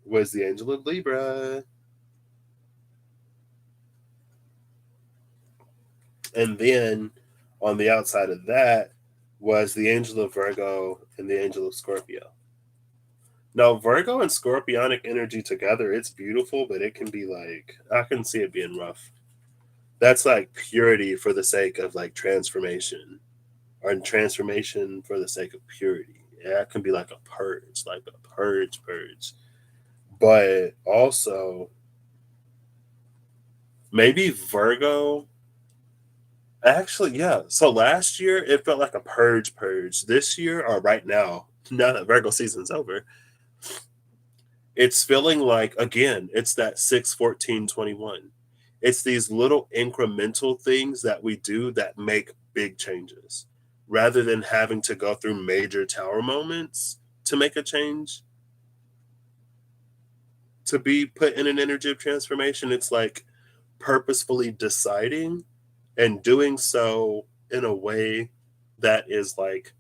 was the Angel of Libra. And then on the outside of that was the Angel of Virgo and the Angel of Scorpio. Now, Virgo and Scorpionic energy together, it's beautiful, but it can be like, I can see it being rough. That's like purity for the sake of like transformation, or transformation for the sake of purity. Yeah, it can be like a purge, purge. But also, maybe Virgo. Actually, yeah. So last year it felt like a purge. This year, or right now that Virgo season's over, it's feeling like, again, it's that 6-14-21. It's these little incremental things that we do that make big changes, rather than having to go through major tower moments to make a change, to be put in an energy of transformation. It's like purposefully deciding and doing so in a way that is like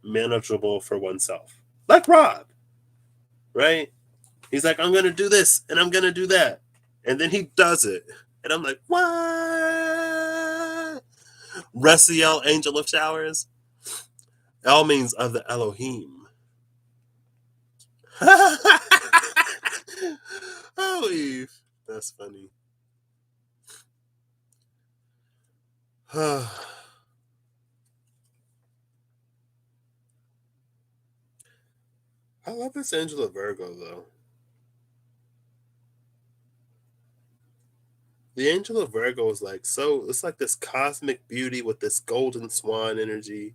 manageable for oneself. Like Rob, right? He's like, I'm going to do this and I'm going to do that. And then he does it. And I'm like, what? Resiel, Angel of Showers. El means of the Elohim. Oh, Eve. That's funny. I love this Angel of Virgo, though. The Angel of Virgo is like, so it's like this cosmic beauty with this golden swan energy.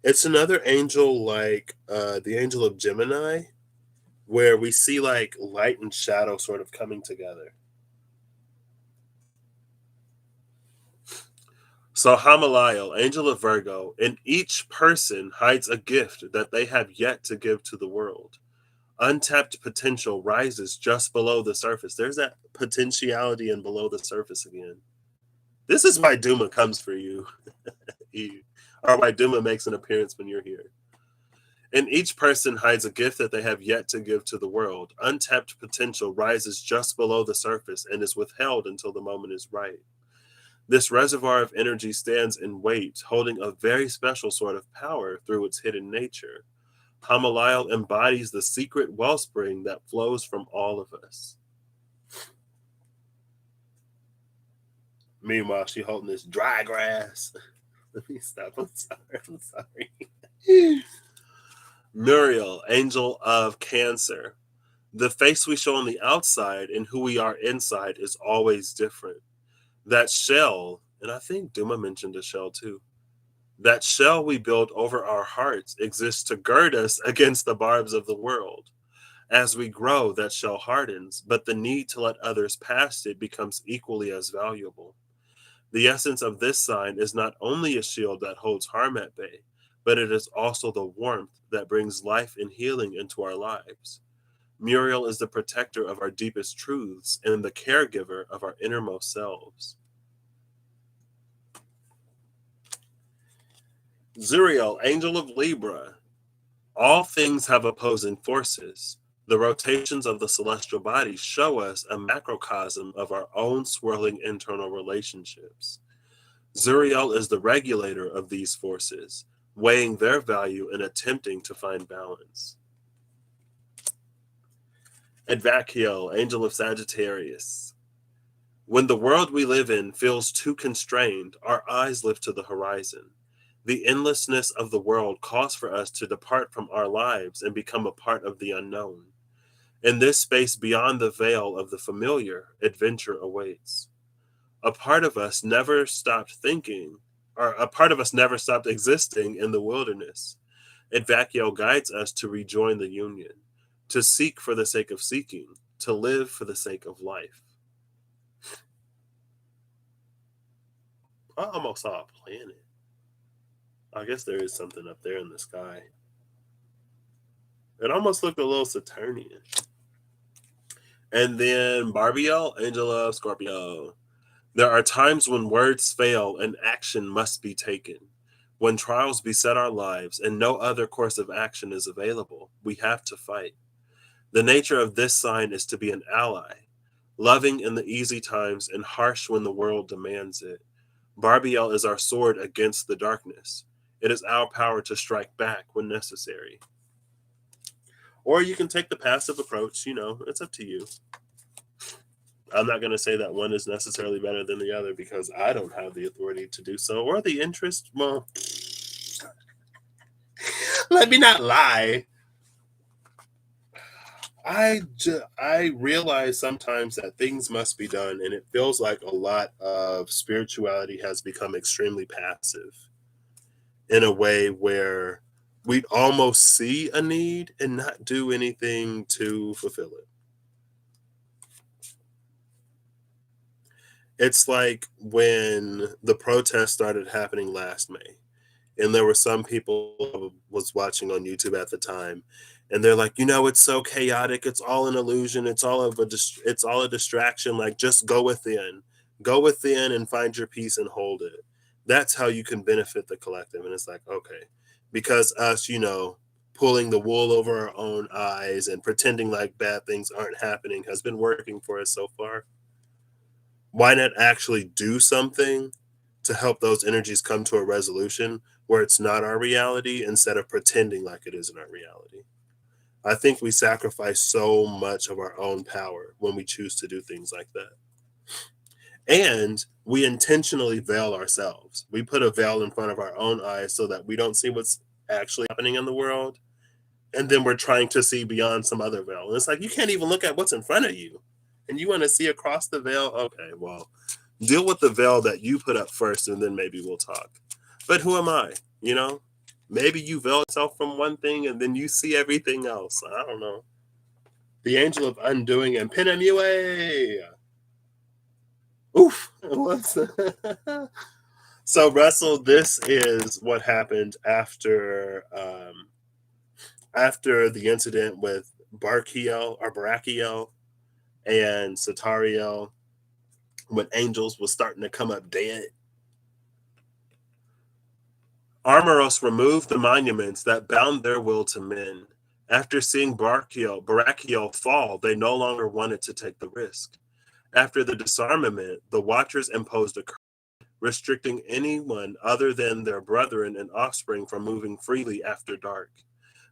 It's another angel like the Angel of Gemini, where we see like light and shadow sort of coming together. So Hamaliel, Angel of Virgo, in each person hides a gift that they have yet to give to the world. Untapped potential rises just below the surface. There's that potentiality in below the surface again. This is why Duma comes for you. Or why Duma makes an appearance when you're here. And each person hides a gift that they have yet to give to the world. Untapped potential rises just below the surface and is withheld until the moment is right. This reservoir of energy stands in wait, holding a very special sort of power through its hidden nature. Hamaliel embodies the secret wellspring that flows from all of us. Meanwhile, she holding this dry grass. Let me stop. I'm sorry. Muriel, Angel of Cancer. The face we show on the outside and who we are inside is always different. That shell, and I think Duma mentioned a shell too. That shell we build over our hearts exists to gird us against the barbs of the world. As we grow, that shell hardens, but the need to let others past it becomes equally as valuable. The essence of this sign is not only a shield that holds harm at bay, but it is also the warmth that brings life and healing into our lives. Muriel is the protector of our deepest truths and the caregiver of our innermost selves. Zuriel, angel of Libra. All things have opposing forces. The rotations of the celestial bodies show us a macrocosm of our own swirling internal relationships. Zuriel is the regulator of these forces, weighing their value and attempting to find balance. Advakiel, angel of Sagittarius. When the world we live in feels too constrained, our eyes lift to the horizon. The endlessness of the world calls for us to depart from our lives and become a part of the unknown. In this space beyond the veil of the familiar, adventure awaits. A part of us never stopped thinking, or a part of us never stopped existing in the wilderness. Advakiel guides us to rejoin the union, to seek for the sake of seeking, to live for the sake of life. I almost saw a planet. I guess there is something up there in the sky. It almost looked a little Saturnian. And then Barbiel, angel of Scorpio. There are times when words fail and action must be taken. When trials beset our lives and no other course of action is available, we have to fight. The nature of this sign is to be an ally, loving in the easy times and harsh when the world demands it. Barbiel is our sword against the darkness. It is our power to strike back when necessary. Or you can take the passive approach, it's up to you. I'm not going to say that one is necessarily better than the other because I don't have the authority to do so or the interest. Well, let me not lie. I realize sometimes that things must be done, and it feels like a lot of spirituality has become extremely passive in a way where we'd almost see a need and not do anything to fulfill it. It's like when the protests started happening last May, and there were some people I was watching on YouTube at the time, and they're like, it's so chaotic, it's all an illusion, it's all a distraction. Like, just go within, and find your peace and hold it. That's how you can benefit the collective. And it's like, okay, because us, pulling the wool over our own eyes and pretending like bad things aren't happening has been working for us so far. Why not actually do something to help those energies come to a resolution where it's not our reality instead of pretending like it isn't our reality? I think we sacrifice so much of our own power when we choose to do things like that. And we intentionally veil ourselves. We put a veil in front of our own eyes so that we don't see what's actually happening in the world. And then we're trying to see beyond some other veil. And it's like, you can't even look at what's in front of you. And you want to see across the veil? Okay, well, deal with the veil that you put up first, and then maybe we'll talk. But who am I? Maybe you veil yourself from one thing and then you see everything else. I don't know. The angel of undoing and Pinamue. Oof. So, Russell, this is what happened after the incident with Barakiel and Satariel, when angels was starting to come up dead. Armoros removed the monuments that bound their will to men. After seeing Barakiel fall, they no longer wanted to take the risk. After the disarmament, the Watchers imposed a curse, restricting anyone other than their brethren and offspring from moving freely after dark.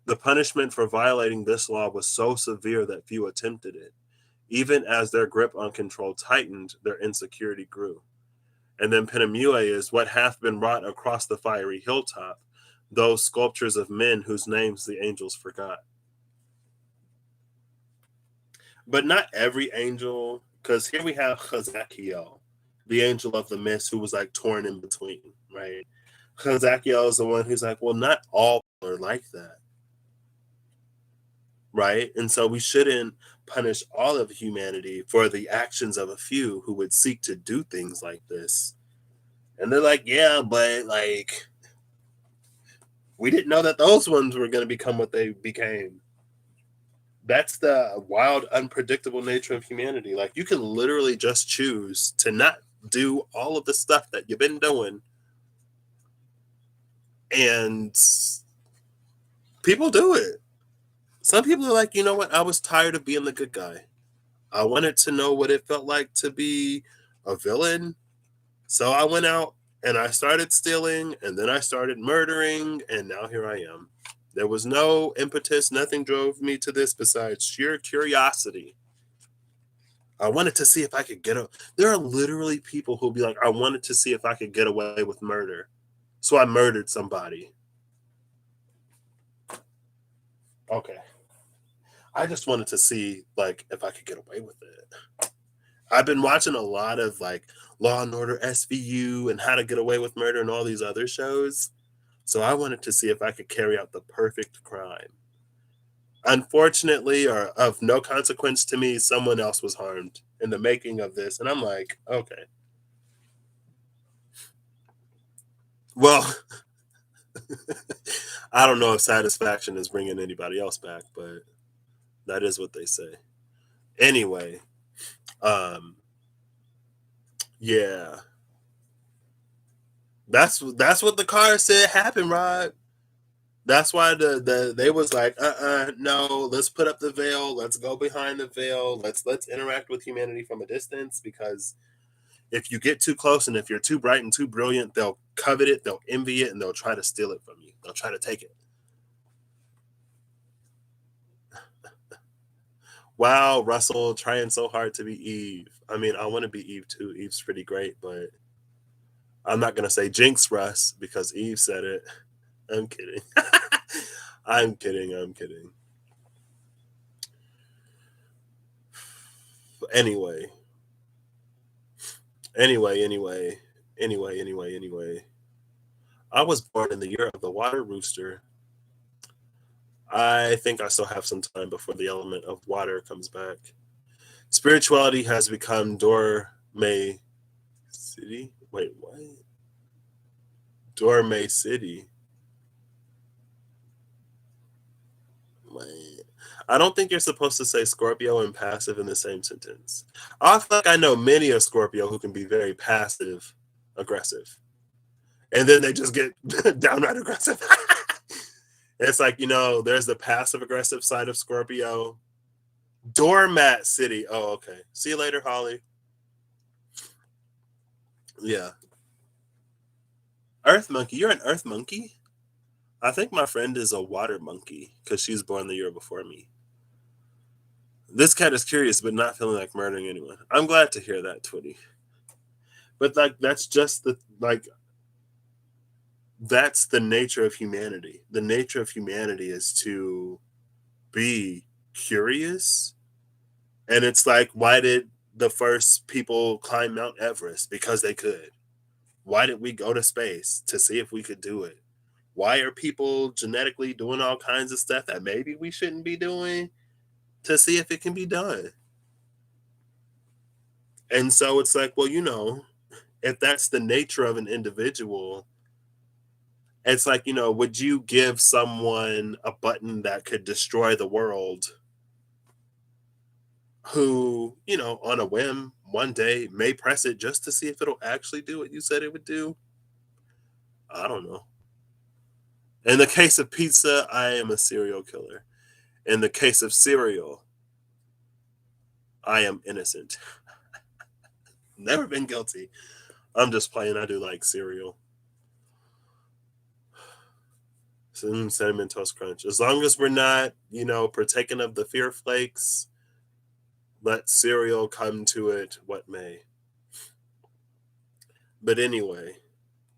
The punishment for violating this law was so severe that few attempted it. Even as their grip on control tightened, their insecurity grew. And then Penamue is what hath been wrought across the fiery hilltop, those sculptures of men whose names the angels forgot. But not every angel, because here we have Chazakiel, the angel of the mist, who was like torn in between, right? Hazakiel is the one who's like, well, not all people are like that, right? And so we shouldn't punish all of humanity for the actions of a few who would seek to do things like this. And they're like, yeah, but like, we didn't know that those ones were going to become what they became. That's the wild, unpredictable nature of humanity. Like, you can literally just choose to not do all of the stuff that you've been doing. And people do it. Some people are like, you know what? I was tired of being the good guy. I wanted to know what it felt like to be a villain. So I went out and I started stealing and then I started murdering. And now here I am. There was no impetus. Nothing drove me to this besides sheer curiosity. I wanted to see if I could There are literally people who'll be like, I wanted to see if I could get away with murder. So I murdered somebody. Okay. I just wanted to see like if I could get away with it. I've been watching a lot of like Law and Order SVU and How to Get Away with Murder and all these other shows. So I wanted to see if I could carry out the perfect crime. Unfortunately, or of no consequence to me, someone else was harmed in the making of this. And I'm like, okay. Well, I don't know if satisfaction is bringing anybody else back, but that is what they say. Anyway, um, yeah, that's what the car said happened, Rod. That's why they was like, no, let's put up the veil, let's go behind the veil, let's interact with humanity from a distance, because if you get too close and if you're too bright and too brilliant, they'll covet it, they'll envy it, and they'll try to steal it from you. They'll try to take it. Wow, Russell trying so hard to be Eve. I mean, I want to be Eve too. Eve's pretty great, but I'm not gonna say jinx Russ because Eve said it. I'm kidding. I'm kidding. I'm kidding. Anyway, anyway. I was born in the year of the water rooster. I think I still have some time before the element of water comes back. Spirituality has become Dorme City. Wait, what? Dorme City. Wait. I don't think you're supposed to say Scorpio and passive in the same sentence. I feel like I know many a Scorpio who can be very passive aggressive. And then they just get downright aggressive. It's like, there's the passive aggressive side of Scorpio. Doormat City. Oh, okay. See you later, Holly. Yeah. Earth monkey. You're an earth monkey? I think my friend is a water monkey because she's born the year before me. This cat is curious but not feeling like murdering anyone. I'm glad to hear that, Twitty. But like that's just that's the nature of humanity. The nature of humanity is to be curious. And it's like, why did the first people climb Mount Everest? Because they could. Why did we go to space? To see if we could do it. Why are people genetically doing all kinds of stuff that maybe we shouldn't be doing? To see if it can be done. And so it's like, well, if that's the nature of an individual, it's like, would you give someone a button that could destroy the world who, on a whim, one day may press it just to see if it'll actually do what you said it would do? I don't know. In the case of pizza, I am a serial killer. In the case of cereal, I am innocent. Never been guilty. I'm just playing. I do like cereal. Cinnamon Toast Crunch. As long as we're not, partaking of the fear flakes, let cereal come to it what may. But anyway,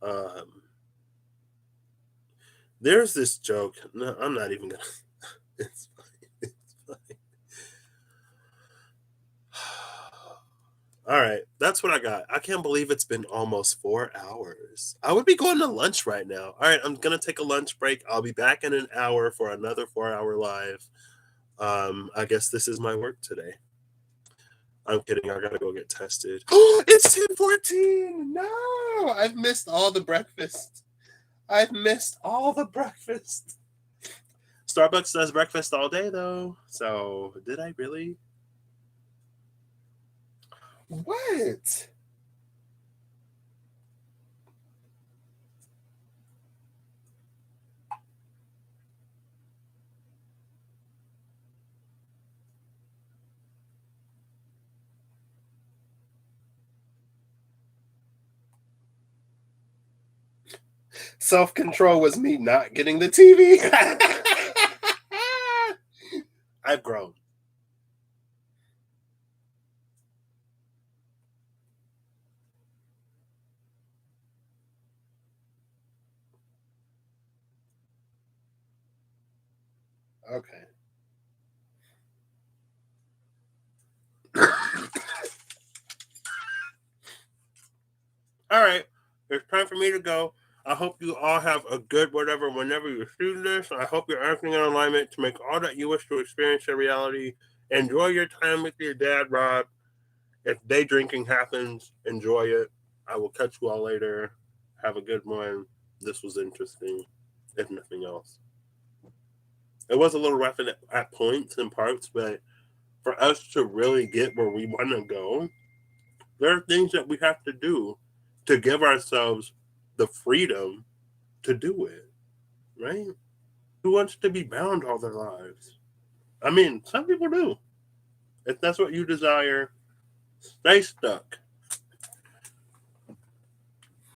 um, there's this joke. No, I'm not even gonna. It's fine. It's fine. All right, that's what I got. I can't believe it's been almost 4 hours. I would be going to lunch right now. All right, I'm gonna take a lunch break. I'll be back in an hour for another 4 hour live. I guess this is my work today. I'm kidding. I gotta go get tested. It's 10:14. No, I've missed all the breakfast. I've missed all the breakfast. Starbucks does breakfast all day though. So did I really? What? Self control was me not getting the TV. I've grown. Okay. All right. It's time for me to go. I hope you all have a good whatever whenever you see this. I hope you're acting in alignment to make all that you wish to experience a reality. Enjoy your time with your dad, Rob. If day drinking happens, enjoy it. I will catch you all later. Have a good one. This was interesting, if nothing else. It was a little rough at points and parts, but for us to really get where we want to go, there are things that we have to do to give ourselves the freedom to do it, right? Who wants to be bound all their lives? I mean, some people do. If that's what you desire, stay stuck.